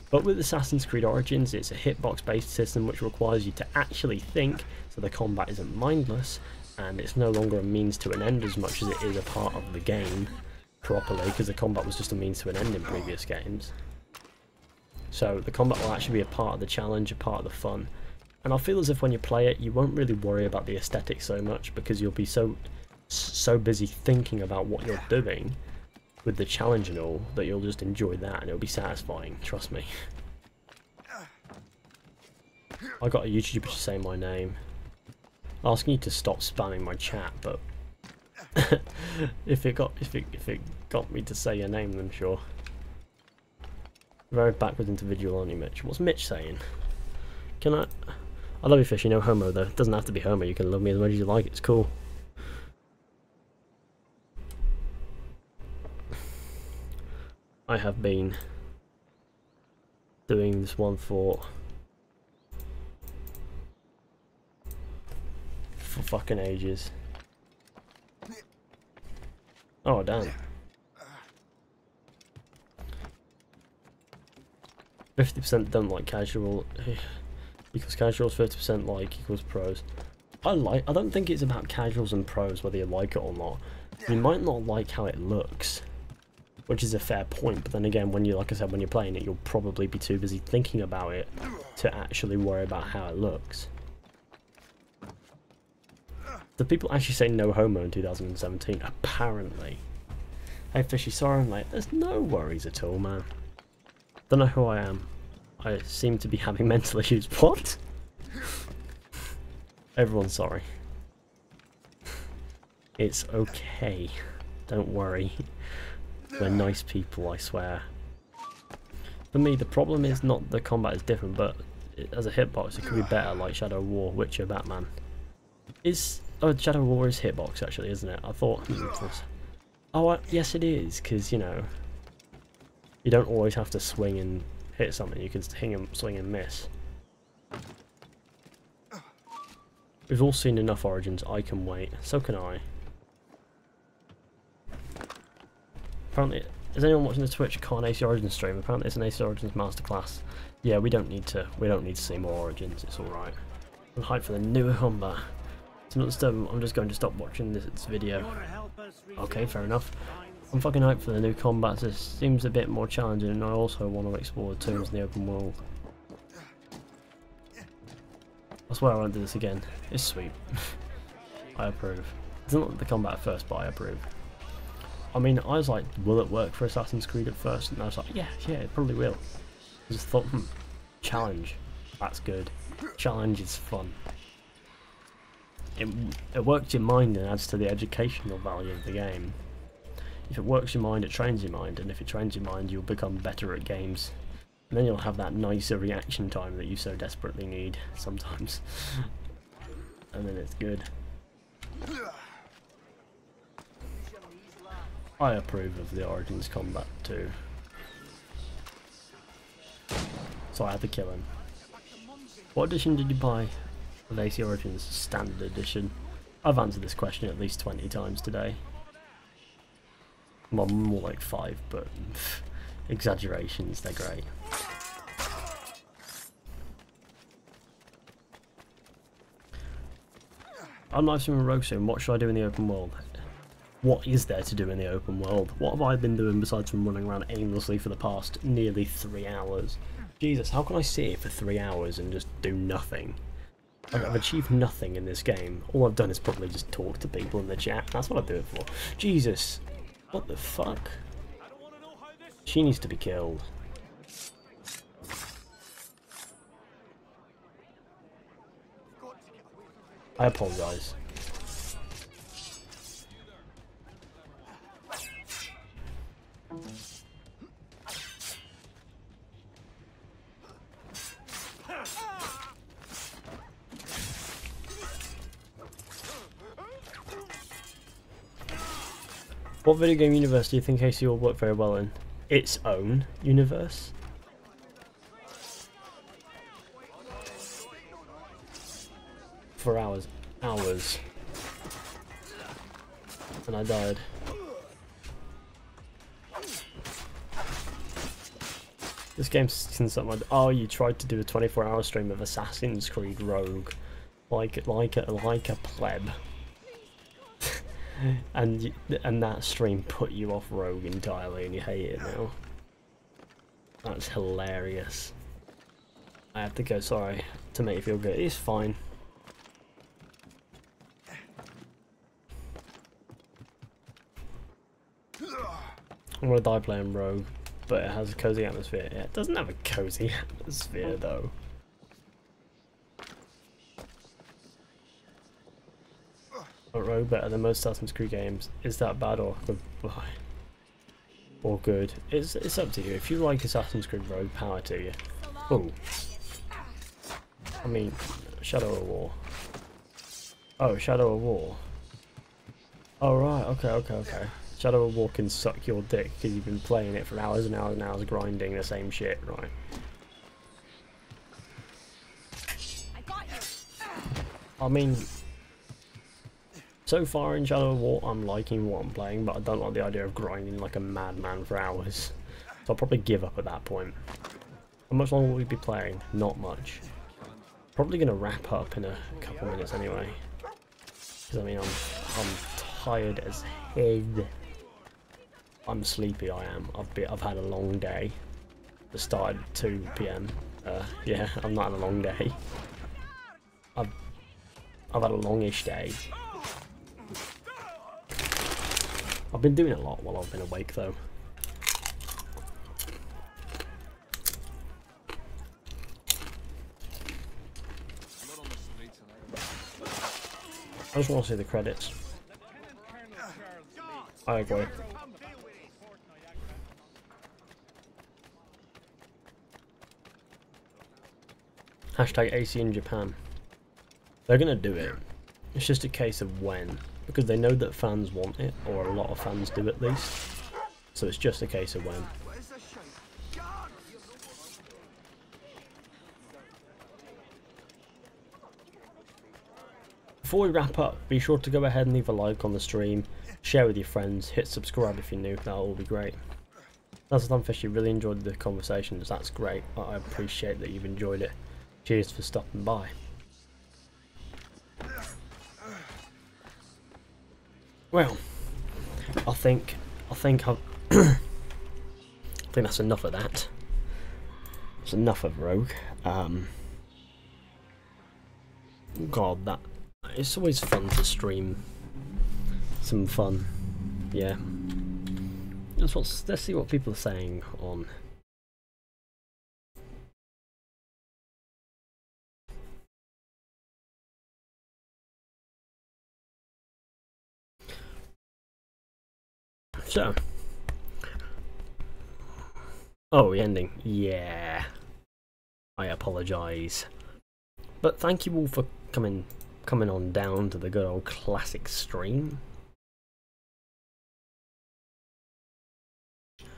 But with Assassin's Creed Origins, it's a hitbox-based system which requires you to actually think, so the combat isn't mindless, and it's no longer a means to an end as much as it is a part of the game properly, because the combat was just a means to an end in previous games. So the combat will actually be a part of the challenge, a part of the fun. And I feel as if when you play it, you won't really worry about the aesthetics so much, because you'll be so busy thinking about what you're doing with the challenge and all, that you'll just enjoy that and it'll be satisfying, trust me. I got a YouTuber to say my name. Asking you to stop spamming my chat, but if it got me to say your name, then sure. Very backwards individual only, Mitch. What's Mitch saying? Can I love you, Fishy, no homo though. It doesn't have to be homo, you can love me as much as you like, it's cool. I have been doing this one for fucking ages. Oh damn. 50% don't like casual equals casuals, 50% like equals pros. I don't think it's about casuals and pros whether you like it or not. You might not like how it looks, which is a fair point, but then again, when like I said, when you're playing it, you'll probably be too busy thinking about it to actually worry about how it looks. Do people actually say no homo in 2017? Apparently. Hey Fishy, sorry I'm late. There's no worries at all, man. Don't know who I am. I seem to be having mental issues. What? Everyone's sorry. It's okay. Don't worry. We're nice people, I swear. For me, the problem is not the combat is different, but as a hitbox, it could be better, like Shadow War, Witcher, Batman. Oh, Shadow War is hitbox, actually, isn't it? I thought... Oh, yes it is, because, you know, you don't always have to swing and hit something, you can swing and miss. We've all seen enough Origins, I can wait. So can I. Apparently, is anyone watching the Twitch can't AC Origins stream? Apparently it's an AC Origins masterclass. Yeah, we don't need to see more Origins, it's alright. I'm hyped for the new Humber. I'm just going to stop watching this video. Okay, fair enough. I'm fucking hyped for the new combat. It seems a bit more challenging, and I also want to explore the tombs in the open world. I swear I won't do this again. It's sweet. I approve. It's not the combat at first, but I approve. I mean, I was like, will it work for Assassin's Creed at first? And I was like, yeah, it probably will. I just thought, challenge. That's good. Challenge is fun. It works your mind and adds to the educational value of the game. If it works your mind, it trains your mind, and if it trains your mind, you'll become better at games. And then you'll have that nicer reaction time that you so desperately need sometimes. And then it's good. I approve of the Origins combat too. So I had to kill him. What edition did you buy of AC Origins? Standard edition. I've answered this question at least 20 times today. Well, more like 5, but exaggerations, they're great. I'm live streaming Rogue soon. What should I do in the open world? What is there to do in the open world? What have I been doing besides from running around aimlessly for the past nearly 3 hours? Jesus, how can I sit here for 3 hours and just do nothing? I've achieved nothing in this game. All I've done is probably just talk to people in the chat. That's what I do it for. Jesus. What the fuck? She needs to be killed. I apologise. What video game universe do you think AC will work very well in? Its own universe? For hours. Hours. And I died. This game's something like, oh, you tried to do a 24-hour stream of Assassin's Creed Rogue. Like a pleb. And that stream put you off Rogue entirely and you hate it now. That's hilarious. I have to go, sorry, to make you feel good. It's fine. I'm gonna die playing Rogue, but it has a cozy atmosphere. Yeah, it doesn't have a cozy atmosphere though. Rogue better than most Assassin's Creed games. Is that bad or goodbye? Or good? It's up to you. If you like Assassin's Creed Rogue, power to you. Oh, I mean, Shadow of War. Oh, Shadow of War. Oh right, okay. Shadow of War can suck your dick because you've been playing it for hours and hours and hours, grinding the same shit, right? I mean, so far in Shadow of War, I'm liking what I'm playing, but I don't like the idea of grinding like a madman for hours. So I'll probably give up at that point. How much longer will we be playing? Not much. Probably going to wrap up in a couple minutes anyway. Because I mean, I'm tired as head. I'm sleepy. I am. I've had a long day. It started at 2 PM. Yeah, I'm not had a long day. I've had a longish day. I've been doing a lot while I've been awake though. I just want to see the credits. I agree. Hashtag AC in Japan. They're gonna do it. It's just a case of when. Because they know that fans want it, or a lot of fans do at least. So it's just a case of when. Before we wrap up, be sure to go ahead and leave a like on the stream, share with your friends, hit subscribe if you're new, that will be great. That's what I'm Fizhy, really enjoyed the conversations, that's great, I appreciate that you've enjoyed it. Cheers for stopping by. Well, I think that's enough of that. It's enough of Rogue. God, that it's always fun to stream some fun. Yeah. Let's see what people are saying on. So. Oh, the ending. Yeah. I apologise. But thank you all for coming on down to the good old classic stream.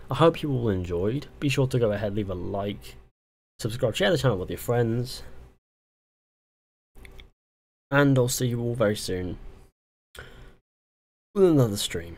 I hope you all enjoyed. Be sure to go ahead, leave a like, subscribe, share the channel with your friends. And I'll see you all very soon with another stream.